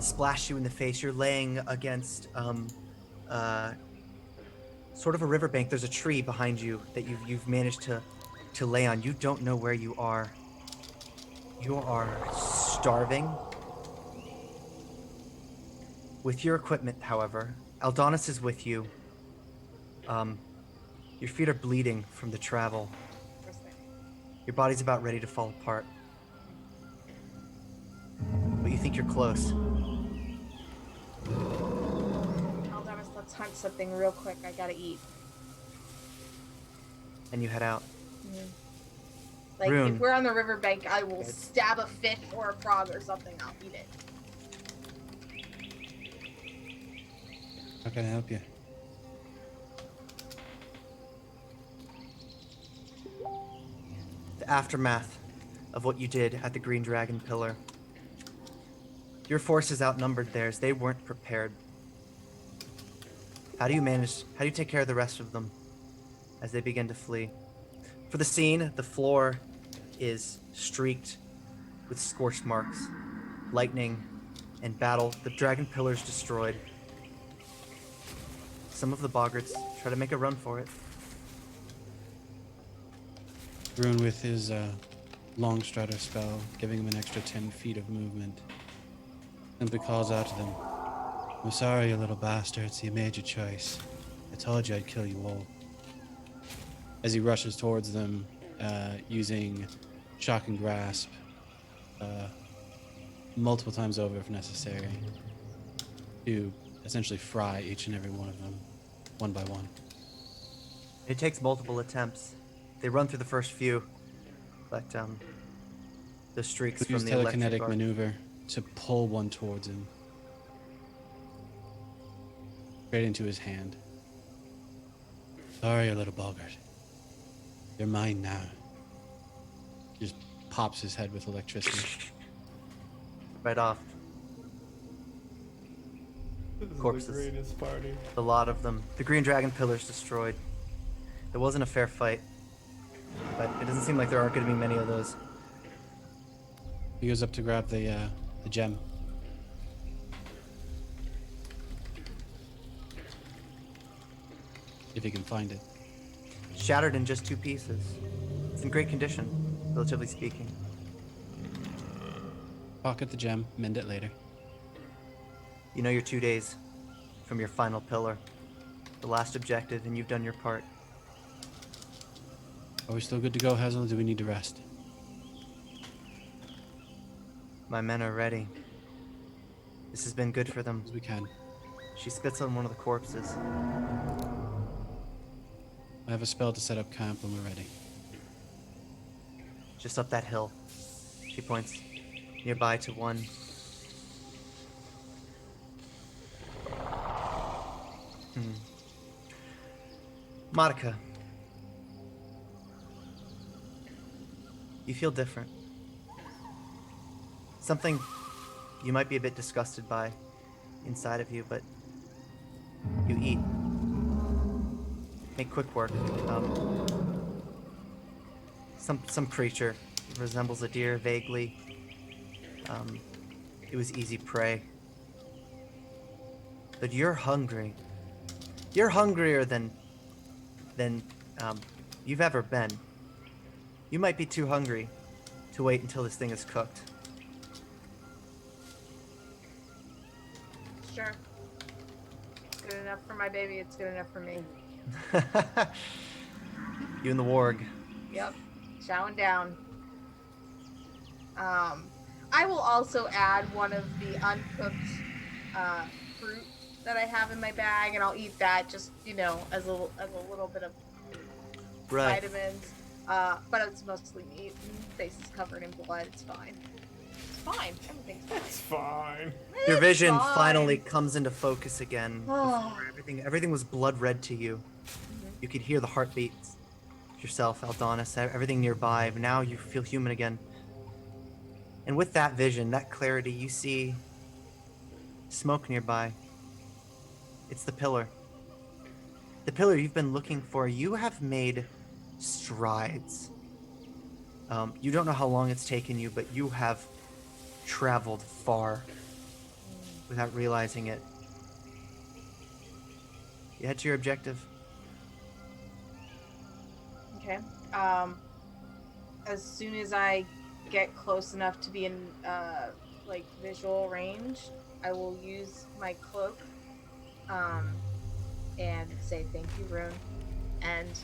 splash you in the face. You're laying against sort of a riverbank. There's a tree behind you that you've managed to lay on. You don't know where you are. You are starving. With your equipment, however, Aldonis is with you. Your feet are bleeding from the travel. Your body's about ready to fall apart. But you think you're close. Aldonis, let's hunt something real quick. I gotta eat. And you head out. Like, Rune. if we're on the riverbank, I will stab a fish or a frog or something. I'll eat it. How can I help you? The aftermath of what you did at the Green Dragon Pillar. Your forces outnumbered theirs. They weren't prepared. How do you take care of the rest of them as they begin to flee? For the scene, the floor is streaked with scorched marks, lightning, and battle. The dragon pillar's destroyed. Some of the boggarts try to make a run for it. Rune, with his long strider spell, giving him an extra 10 feet of movement, simply calls out to them, "I'm sorry, you little bastards. You made your choice. I told you I'd kill you all." As he rushes towards them, using shock and grasp, multiple times over if necessary, to essentially fry each and every one of them, one by one. It takes multiple attempts. They run through the first few, but the streaks Use from the electric telekinetic arc. maneuver to pull one towards him, straight into his hand. "Sorry, you little boggart. You're mine now." Just pops his head with electricity. Right off. This is Corpses. the greatest party. A lot of them. The Green Dragon Pillar's destroyed. It wasn't a fair fight, but it doesn't seem like there aren't going to be many of those. He goes up to grab the gem. If he can find it. Shattered in just 2 pieces. It's in great condition, relatively speaking. Pocket the gem, mend it later. You know you're 2 days from your final pillar, the last objective, and you've done your part. Are we still good to go, Hazel? Do we need to rest? My men are ready. This has been good for them. As we can. She spits on one of the corpses. I have a spell to set up camp when we're ready. Just up that hill. She points nearby to one. Monica, You feel different. Something you might be a bit disgusted by inside of you, but you eat. Make quick work. Some creature resembles a deer vaguely. It was easy prey. But you're hungry. You're hungrier than you've ever been. You might be too hungry to wait until this thing is cooked. Sure. It's good enough for my baby. It's good enough for me. You and the warg. Yep. Chowing down. I will also add one of the uncooked fruit that I have in my bag, and I'll eat that just, as a little bit of Right. vitamins. But it's mostly meat. Face is covered in blood. It's fine. It's fine. Everything's fine. It's fine. Your It's vision fine. finally comes into focus again. Oh. Before everything was blood red to you. You could hear the heartbeats. Yourself, Aldonis, everything nearby. But now you feel human again. And with that vision, that clarity, you see smoke nearby. It's the pillar. The pillar you've been looking for. You have made strides. You don't know how long it's taken you, but you have traveled far without realizing it. You head to your objective. Okay. As soon as I get close enough to be in visual range, I will use my cloak and say thank you, Rune, and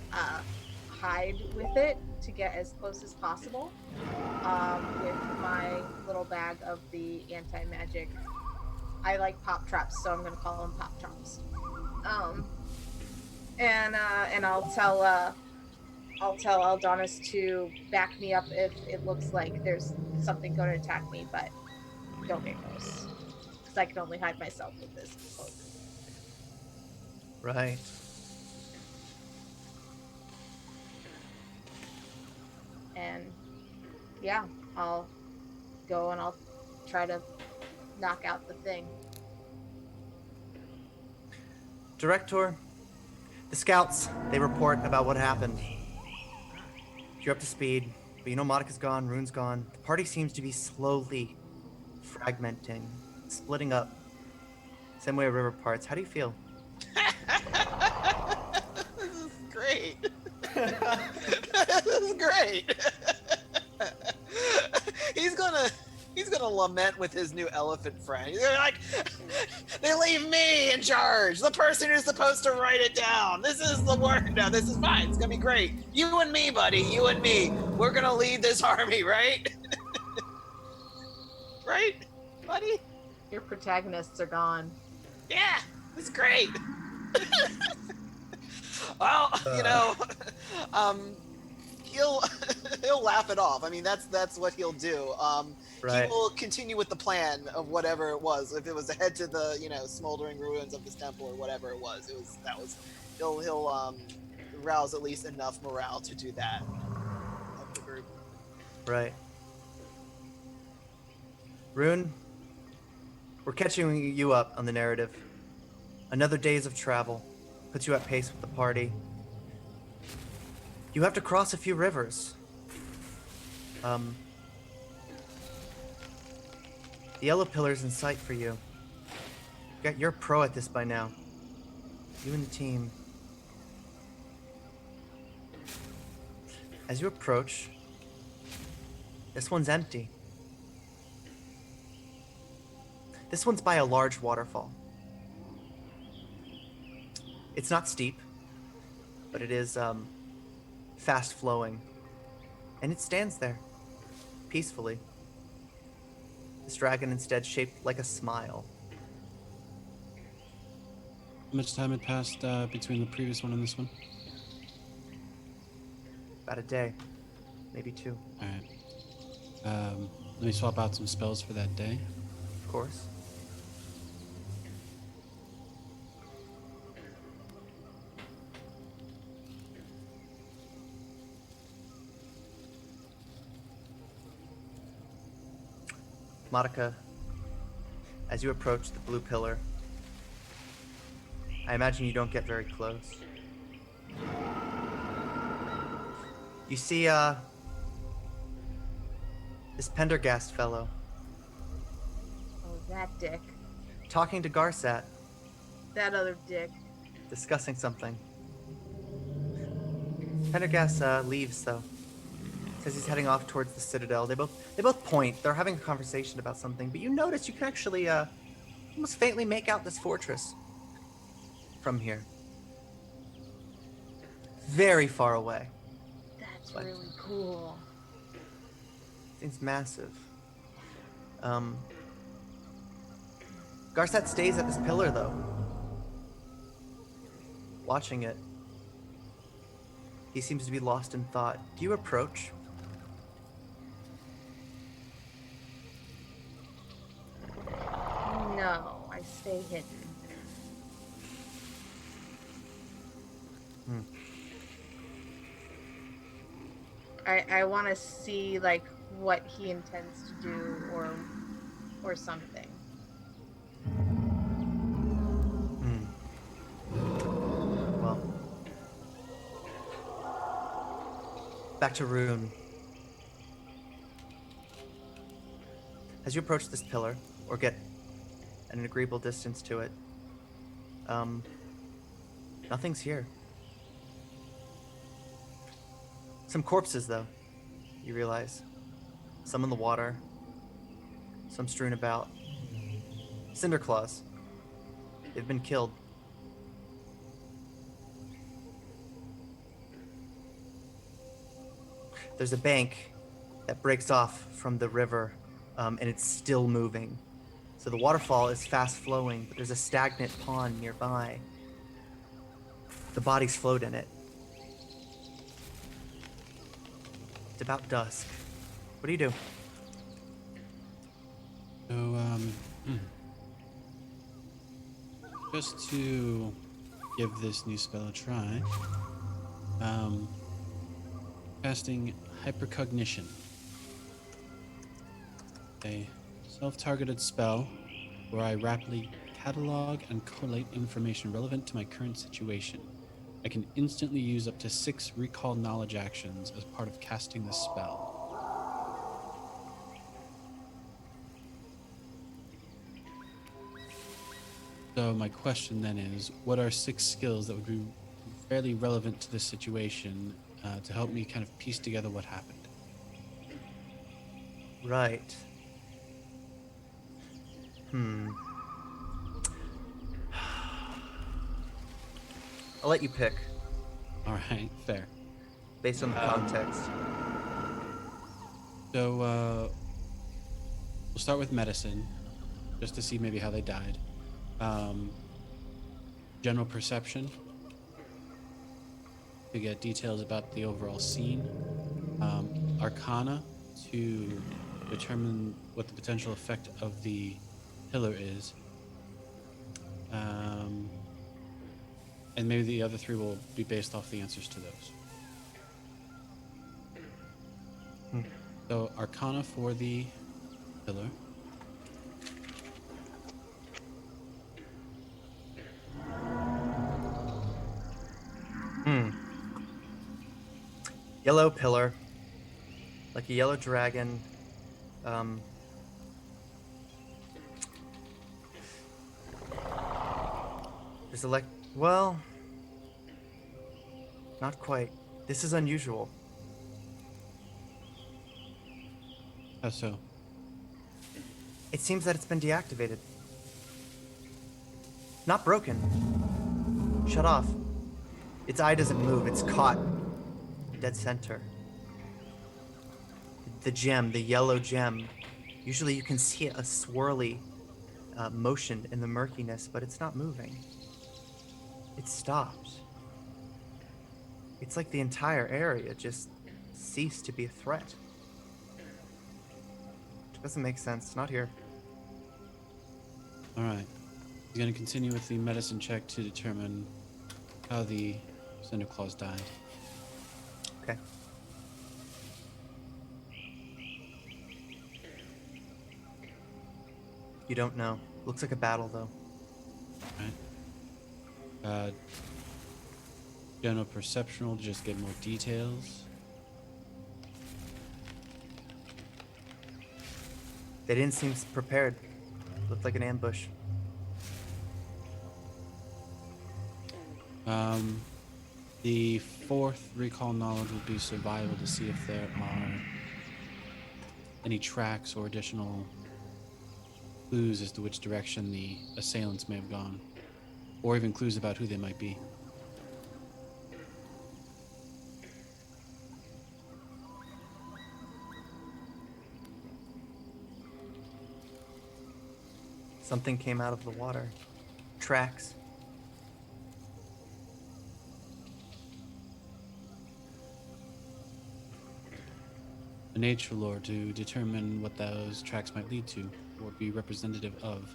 hide with it to get as close as possible with my little bag of the anti-magic. I like pop traps, so I'm gonna call them pop traps. And I'll tell Aldonis to back me up if it looks like there's something going to attack me, but don't get close. Because I can only hide myself with this cloak. Right. And yeah, I'll go and I'll try to knock out the thing. Director, the scouts, they report about what happened. You're up to speed, but you know Monica's gone, Rune's gone. The party seems to be slowly fragmenting, splitting up. Same way river parts. How do you feel? This is great. This is great. He's gonna lament with his new elephant friend. They're like, they leave me in charge, the person who's supposed to write it down. This is the work. No, this is fine. It's gonna be great. You and me, buddy. You and me. We're gonna lead this army, right? Right, buddy? Your protagonists are gone. Yeah, it's great. Well, he'll laugh it off. I mean, that's what he'll do. Right. He will continue with the plan of whatever it was. If it was to head to the smoldering ruins of his temple or whatever it was, he'll rouse at least enough morale to do that of the group. Right. Rune, we're catching you up on the narrative. Another days of travel puts you at pace with the party. You have to cross a few rivers. The yellow pillar's in sight for you. You're a pro at this by now. You and the team. As you approach, this one's empty. This one's by a large waterfall. It's not steep, but it is fast flowing. And it stands there, peacefully. This dragon instead shaped like a smile. How much time had passed between the previous one and this one? About a day, maybe two, All right. Let me swap out some spells for that day. of course. Monica, as you approach the blue pillar, I imagine you don't get very close. You see, this Pendergast fellow Oh, that dick. talking to Garsat, That other dick. discussing something. Pendergast leaves though. Says he's heading off towards the Citadel. They both point. They're having a conversation about something, but you notice you can actually almost faintly make out this fortress from here. Very far away. That's What? really cool. Thing's massive. Garsat stays at this pillar though, watching it. He seems to be lost in thought. Do you approach? No, I stay hidden. I want to see like what he intends to do or something. Well, back to Rune. As you approach this pillar, or get at an agreeable distance to it, nothing's here. Some corpses, though, you realize. Some in the water, some strewn about. Cinderclaws. They've been killed. There's a bank that breaks off from the river, and it's still moving. So the waterfall is fast flowing, but there's a stagnant pond nearby. The bodies float in it. It's about dusk. What do you do? So, just to give this new spell a try, casting Hypercognition. A self-targeted spell where I rapidly catalog and collate information relevant to my current situation. I can instantly use up to 6 recall knowledge actions as part of casting this spell. So my question then is, what are 6 skills that would be fairly relevant to this situation to help me kind of piece together what happened? Right. I'll let you pick, All right, fair. based on the context. So we'll start with medicine, just to see maybe how they died. General perception, to get details about the overall scene. Arcana, to determine what the potential effect of the pillar is. And maybe the other 3 will be based off the answers to those. So Arcana for the pillar. Yellow pillar, like a yellow dragon. There's well, not quite. This is unusual. How so? It seems that it's been deactivated. Not broken. Shut off. Its eye doesn't move. It's caught. Dead center. The gem, the yellow gem. Usually you can see a swirly motion in the murkiness, but it's not moving. It stopped. It's like the entire area just ceased to be a threat. It doesn't make sense. It's not here. All right. He's going to continue with the medicine check to determine how the Cinderclaws died. Okay. You don't know. Looks like a battle, though. Right. General perceptional to just get more details. They didn't seem prepared. Looked like an ambush. The fourth recall knowledge will be survival to see if there are any tracks or additional clues as to which direction the assailants may have gone, or even clues about who they might be. Something came out of the water. Tracks. A nature lore to determine what those tracks might lead to or be representative of.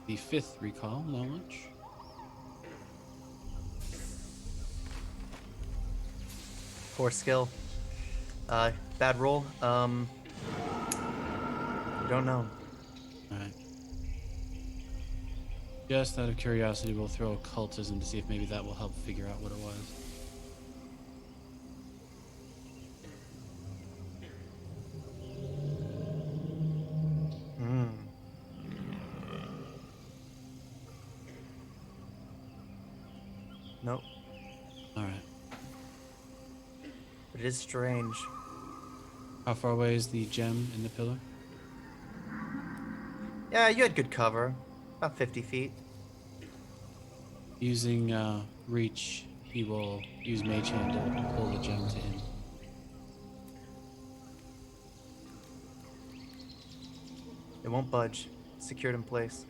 The fifth recall knowledge. Poor skill. Bad roll. Don't know. Alright. Just out of curiosity, we'll throw occultism to see if maybe that will help figure out what it was. Nope. Alright. But it is strange. How far away is the gem in the pillar? Yeah, you had good cover. About 50 feet. Using reach, he will use Mage Hand to pull the gem to him. It won't budge. Secured in place.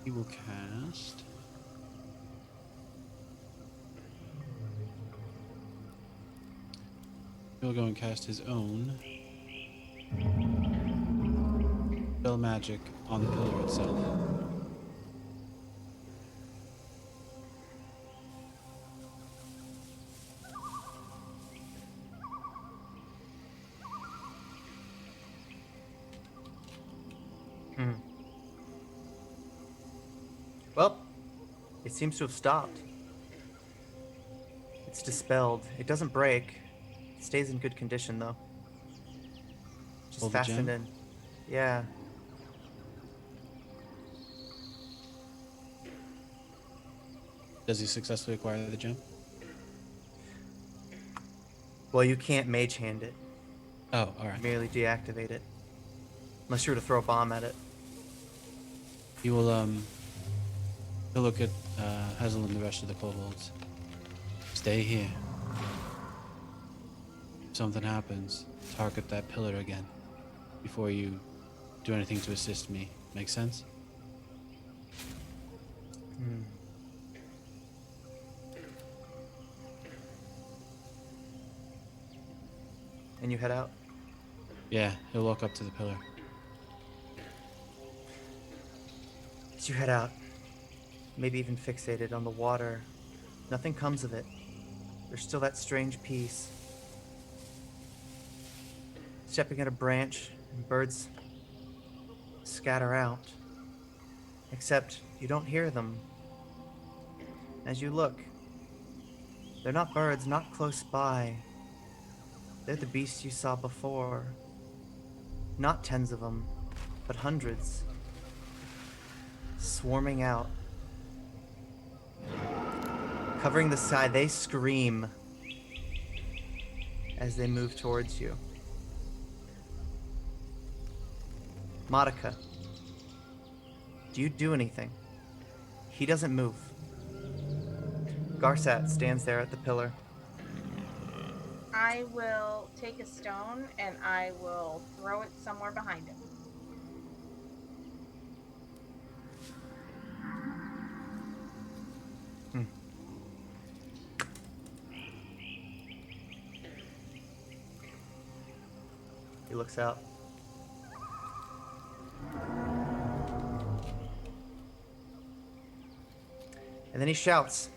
He will cast. He'll go and cast his own spell magic on the pillar itself. Well, it seems to have stopped. It's dispelled. It doesn't break. It stays in good condition, though. Just Hold the fastened gem? in. Yeah. Does he successfully acquire the gem? Well, you can't mage hand it. Oh, alright. Merely deactivate it. Unless you were to throw a bomb at it. He will, he'll look at Hazel and the rest of the kobolds. Stay here. If something happens, target that pillar again before you do anything to assist me. Make sense? And you head out. Yeah, he'll walk up to the pillar. As you head out, maybe even fixated on the water, nothing comes of it. There's still that strange peace. Stepping at a branch, and birds scatter out. Except you don't hear them. As you look, they're not birds, not close by. They're the beasts you saw before. Not tens of them, but hundreds. Swarming out. Covering the sky, they scream as they move towards you. Monica, do you do anything? He doesn't move. Garsat stands there at the pillar. I will take a stone and I will throw it somewhere behind him. He looks out. And then he shouts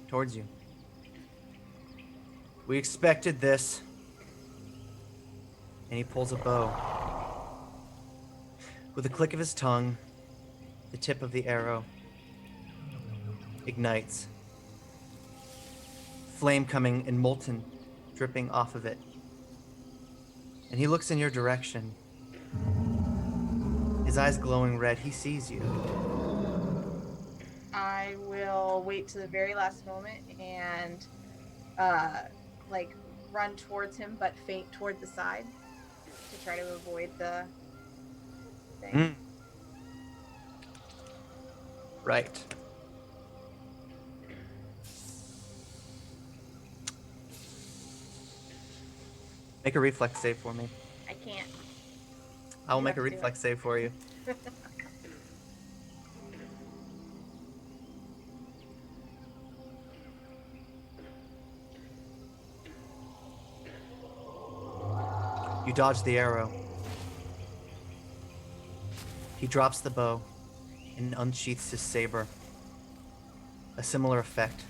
towards you. We expected this. And he pulls a bow. With a click of his tongue, the tip of the arrow ignites. Flame coming in molten, dripping off of it. And he looks in your direction. His eyes glowing red. He sees you. I will wait to the very last moment and like run towards him but feint toward the side to try to avoid the thing. Right. Make a reflex save for me. I can't. I will You make have a to do reflex save for you. You dodge the arrow. He drops the bow and unsheaths his saber. A similar effect.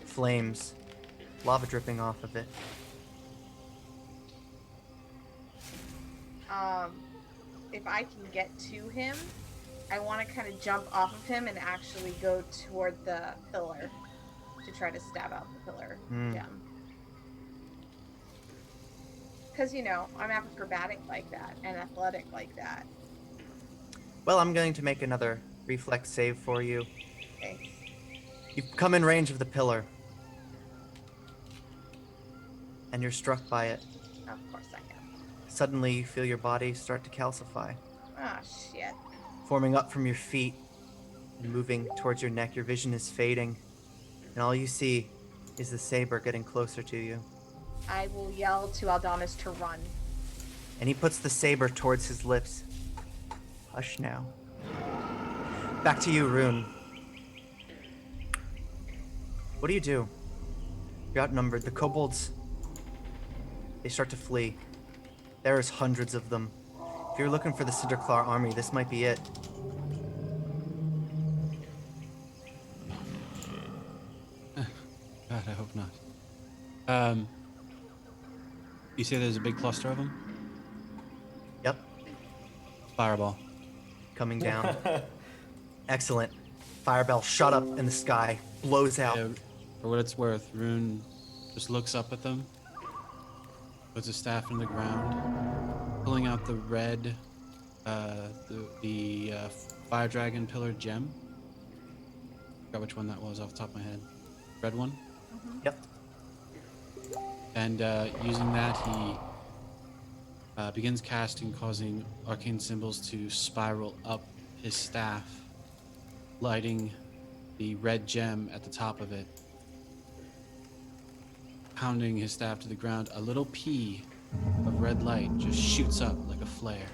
Flames, lava dripping off of it. If I can get to him, I want to kind of jump off of him and actually go toward the pillar to try to stab out the pillar gem. Because, you know, I'm acrobatic like that and athletic like that. Well, I'm going to make another reflex save for you. Thanks. You come in range of the pillar. And you're struck by it. Of course I am. Suddenly, you feel your body start to calcify, Oh, shit. forming up from your feet and moving towards your neck. Your vision is fading, and all you see is the saber getting closer to you. I will yell to Aldonis to run. And he puts the saber towards his lips. Hush now. Back to you, Rune. What do you do? You're outnumbered. The kobolds, they start to flee. There's hundreds of them. If you're looking for the Cinderclaw army, this might be it. God, I hope not. You say there's a big cluster of them? Yep, Fireball. coming down. Excellent. Fireball shot up in the sky, blows out. Yeah, for what it's worth, Rune just looks up at them, puts his staff in the ground, pulling out the red, the fire dragon pillar gem. Forgot which one that was off the top of my head. Red one. Yep. And using that, he begins casting, causing arcane symbols to spiral up his staff, lighting the red gem at the top of it. Pounding his staff to the ground, a little pea of red light just shoots up like a flare,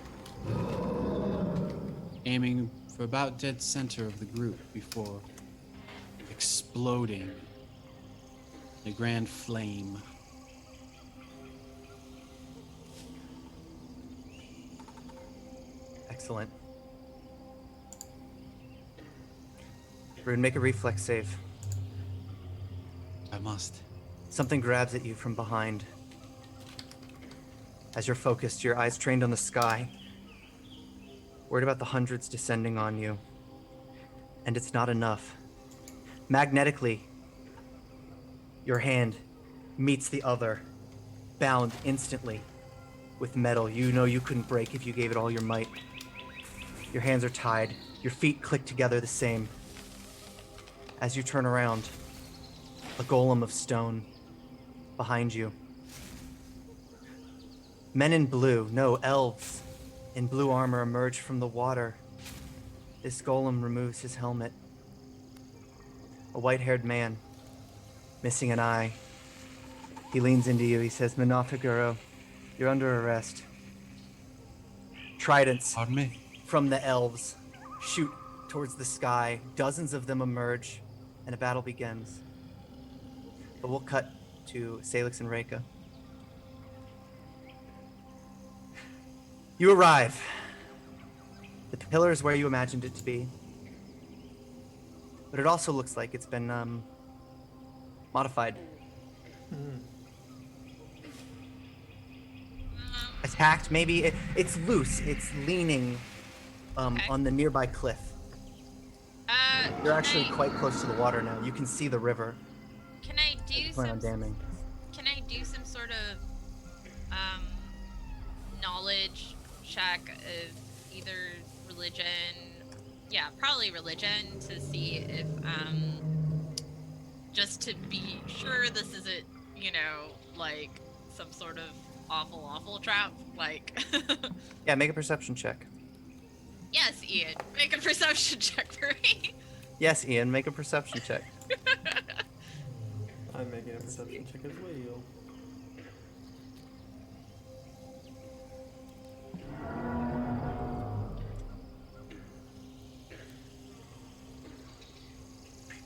aiming for about dead center of the group before exploding in a grand flame. Excellent. Rune, make a reflex save. I must. Something grabs at you from behind. As you're focused, your eyes trained on the sky, worried about the hundreds descending on you. And it's not enough. Magnetically, your hand meets the other, bound instantly with metal you know you couldn't break if you gave it all your might. Your hands are tied, your feet click together the same. As you turn around, a golem of stone behind you. Men in blue, no, elves in blue armor emerge from the water. This golem removes his helmet. A white-haired man, missing an eye. He leans into you. He says, Minotaguro, you're under arrest. Tridents Pardon me? from the elves shoot towards the sky. Dozens of them emerge, and a battle begins. But we'll cut to Sailix and Reika. You arrive. The pillar is where you imagined it to be. but it also looks like it's been modified. Attacked, maybe. It's loose. It's leaning Okay. on the nearby cliff. You're actually quite close to the water now. You can see the river. Can I do Plan on some? damming. Can I do some sort of knowledge check of either religion? Yeah, probably religion to see if just to be sure this isn't, like some sort of awful trap. Like, Yeah, make a perception check. yes, Ian, make a perception check for me. Yes, Ian, make a perception check. I'm making a perception check as well.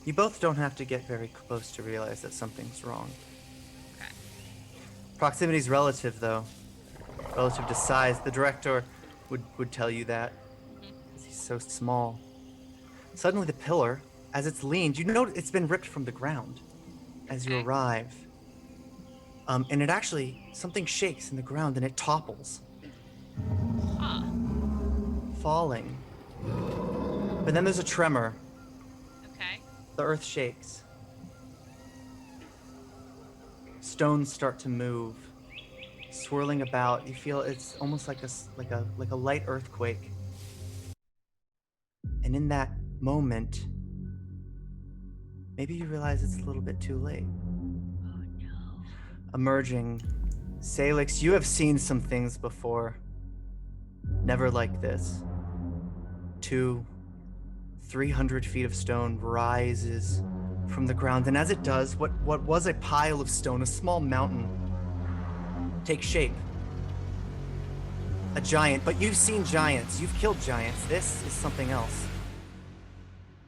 You both don't have to get very close to realize that something's wrong. Okay. Proximity is relative, though. Relative to size. The director would tell you that. Because he's so small. Suddenly the pillar, as it's leaned, you know it's been ripped from the ground as you Okay. arrive. And it actually, something shakes in the ground and it topples, Huh. falling. But then there's a tremor. Okay. The earth shakes. Stones start to move, swirling about. You feel it's almost like a light earthquake. And in that moment, maybe you realize it's a little bit too late. Oh no. Emerging, Sailix, you have seen some things before. Never like this. 300 feet of stone rises from the ground, and as it does, what was a pile of stone, a small mountain, takes shape. A giant, but you've seen giants, you've killed giants. This is something else.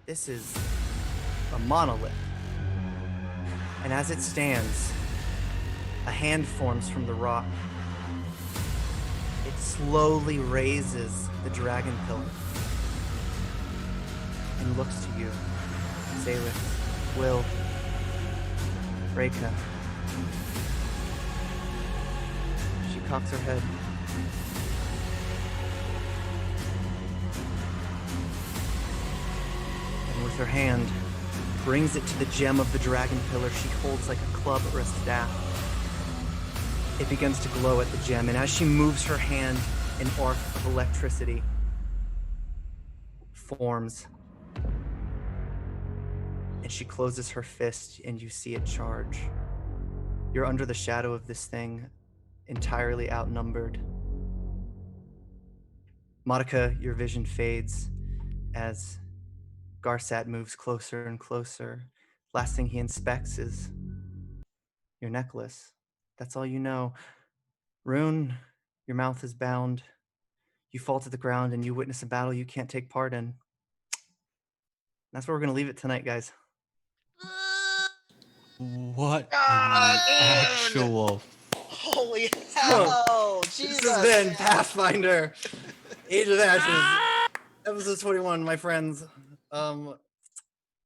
This is a monolith. And as it stands, a hand forms from the rock. It slowly raises the dragon pillar and looks to you. Sailix, Will, Reka. She cocks her head. And with her hand, brings it to the gem of the dragon pillar she holds like a club or a staff. It begins to glow at the gem, and as she moves her hand, an arc of electricity forms. And she closes her fist, and you see it charge. You're under the shadow of this thing, entirely outnumbered. Monica, your vision fades as Garsat moves closer and closer. Last thing he inspects is your necklace. That's all you know. Rune, your mouth is bound. You fall to the ground and you witness a battle you can't take part in. That's where we're going to leave it tonight, guys. What God, in the actual? Holy hell! Jesus. This has been Pathfinder, Age of Ashes, episode 21, my friends.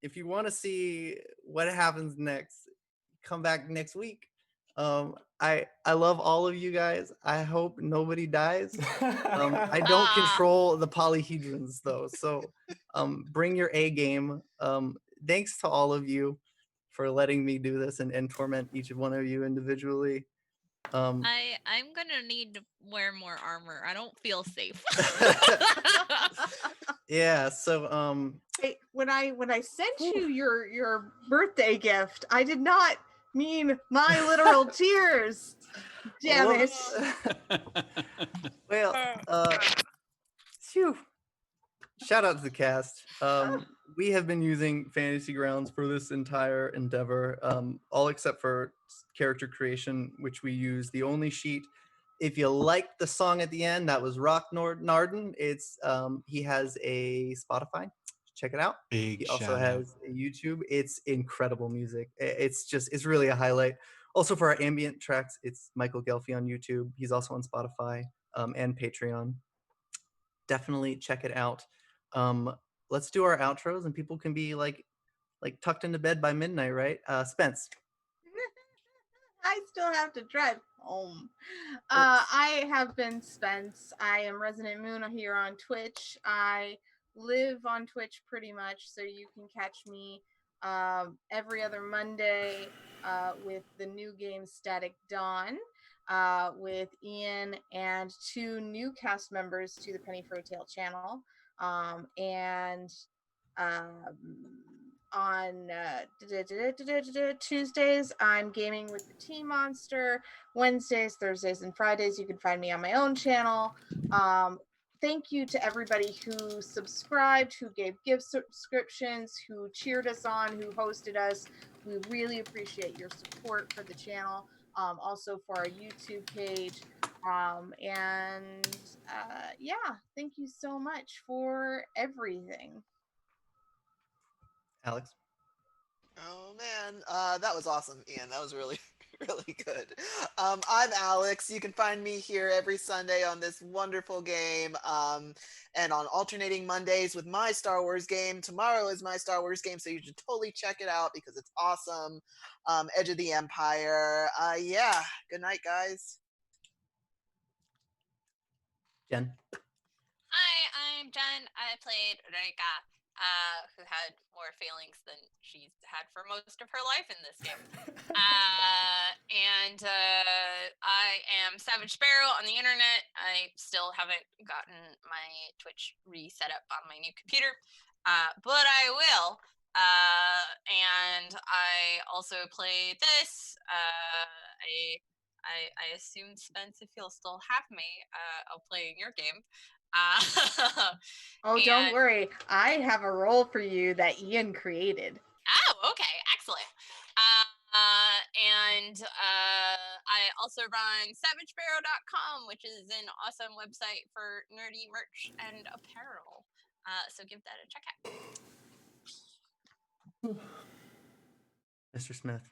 If you want to see what happens next, come back next week. I love all of you guys. I hope nobody dies. I don't control the polyhedrons though, so bring your A game. Thanks to all of you for letting me do this and torment each one of you individually. I'm gonna need to wear more armor. I don't feel safe. Yeah, so Hey, when I sent you your birthday gift, I did not mean my literal tears. Damn it. Well, phew. Shout out to the cast. We have been using Fantasy Grounds for this entire endeavor, all except for character creation, which we use the only sheet. If you like the song at the end, that was Rock Narden. It's he has a Spotify. Check it out. Big He also shout out. has a YouTube. It's incredible music. It's really a highlight. Also for our ambient tracks, it's Michael Gelfi on YouTube. He's also on Spotify and Patreon. Definitely check it out. Let's do our outros and people can be like like tucked into bed by midnight, right? Spence. I still have to drive home. Oops. I have been Spence. I am Resident Moon here on Twitch. I live on Twitch pretty much, so you can catch me every other Monday with the new game Static Dawn with Ian and 2 new cast members to the Penny Frotail channel. And on Tuesdays, I'm gaming with the Tea Monster. Wednesdays, Thursdays, and Fridays, you can find me on my own channel. Thank you to everybody who subscribed, who gave gift subscriptions, who cheered us on, who hosted us. We really appreciate your support for the channel, also for our YouTube page. Yeah, thank you so much for everything. Alex. Oh man, that was awesome, Ian. That was really, really good. I'm Alex. You can find me here every Sunday on this wonderful game, and on alternating Mondays with my Star Wars game. Tomorrow is my Star Wars game, so you should totally check it out because it's awesome. Edge of the Empire. Yeah. Good night, guys. Jen. Hi, I'm Jen. I played Reika, who had more failings than she's had for most of her life in this game. I am Savage Sparrow on the internet. I still haven't gotten my Twitch reset up on my new computer, but I will. And I also play this. I assume, Spence, if you'll still have me, I'll play in your game. Oh, don't worry. I have a role for you that Ian created. Oh, okay. Excellent. I also run savagesparrow.com, which is an awesome website for nerdy merch and apparel. So give that a check out. Mr. Smith.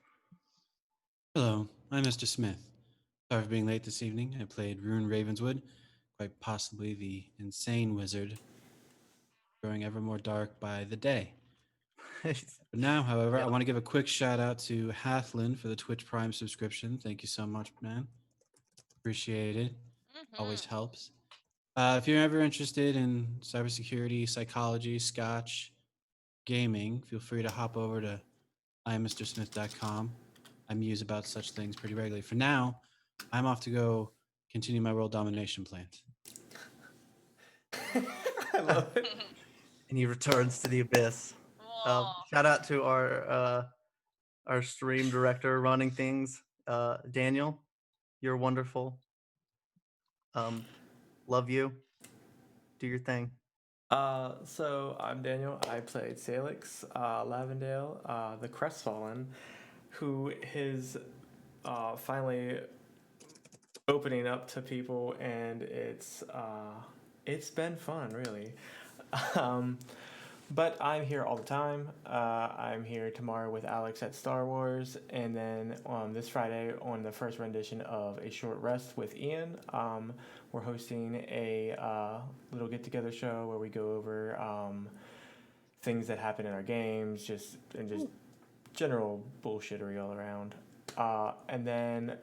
Hello, I'm Mr. Smith. Sorry for being late this evening. I played Rune Ravenswood, quite possibly the insane wizard, growing ever more dark by the day. But now, however, I want to give a quick shout out to Hathlin for the Twitch Prime subscription. Thank you so much, man. Appreciate it. Always helps. If you're ever interested in cybersecurity, psychology, scotch, gaming, feel free to hop over to IamMrSmith.com. I muse about such things pretty regularly. For now, I'm off to go continue my world domination plans. I love it. And he returns to the abyss. Shout out to our stream director running things, Daniel. You're wonderful. Love you. Do your thing. So I'm Daniel. I played Sailix, Lavendale, the Crestfallen, who is finally opening up to people, and it's been fun, really. But I'm here all the time. I'm here tomorrow with Alex at Star Wars, and then on this Friday on the first rendition of A Short Rest with Ian, we're hosting a little get-together show where we go over things that happen in our games, just general bullshittery all around. And then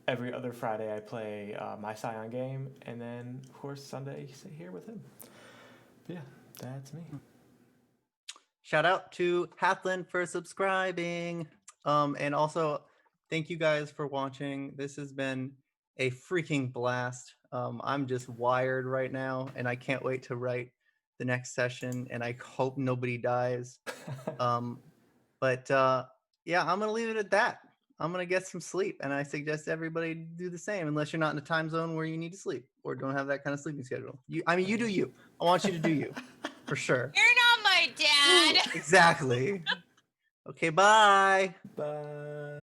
every other Friday I play my Scion game, and then of course Sunday sit here with him. Yeah. That's me. Shout out to Hathlin for subscribing. And also, thank you guys for watching. This has been a freaking blast. I'm just wired right now, and I can't wait to write the next session, and I hope nobody dies. Yeah, I'm going to leave it at that. I'm going to get some sleep, and I suggest everybody do the same, unless you're not in a time zone where you need to sleep or don't have that kind of sleeping schedule. You do you. I want you to do you. For sure. You're not my dad. Exactly. Okay, bye. Bye.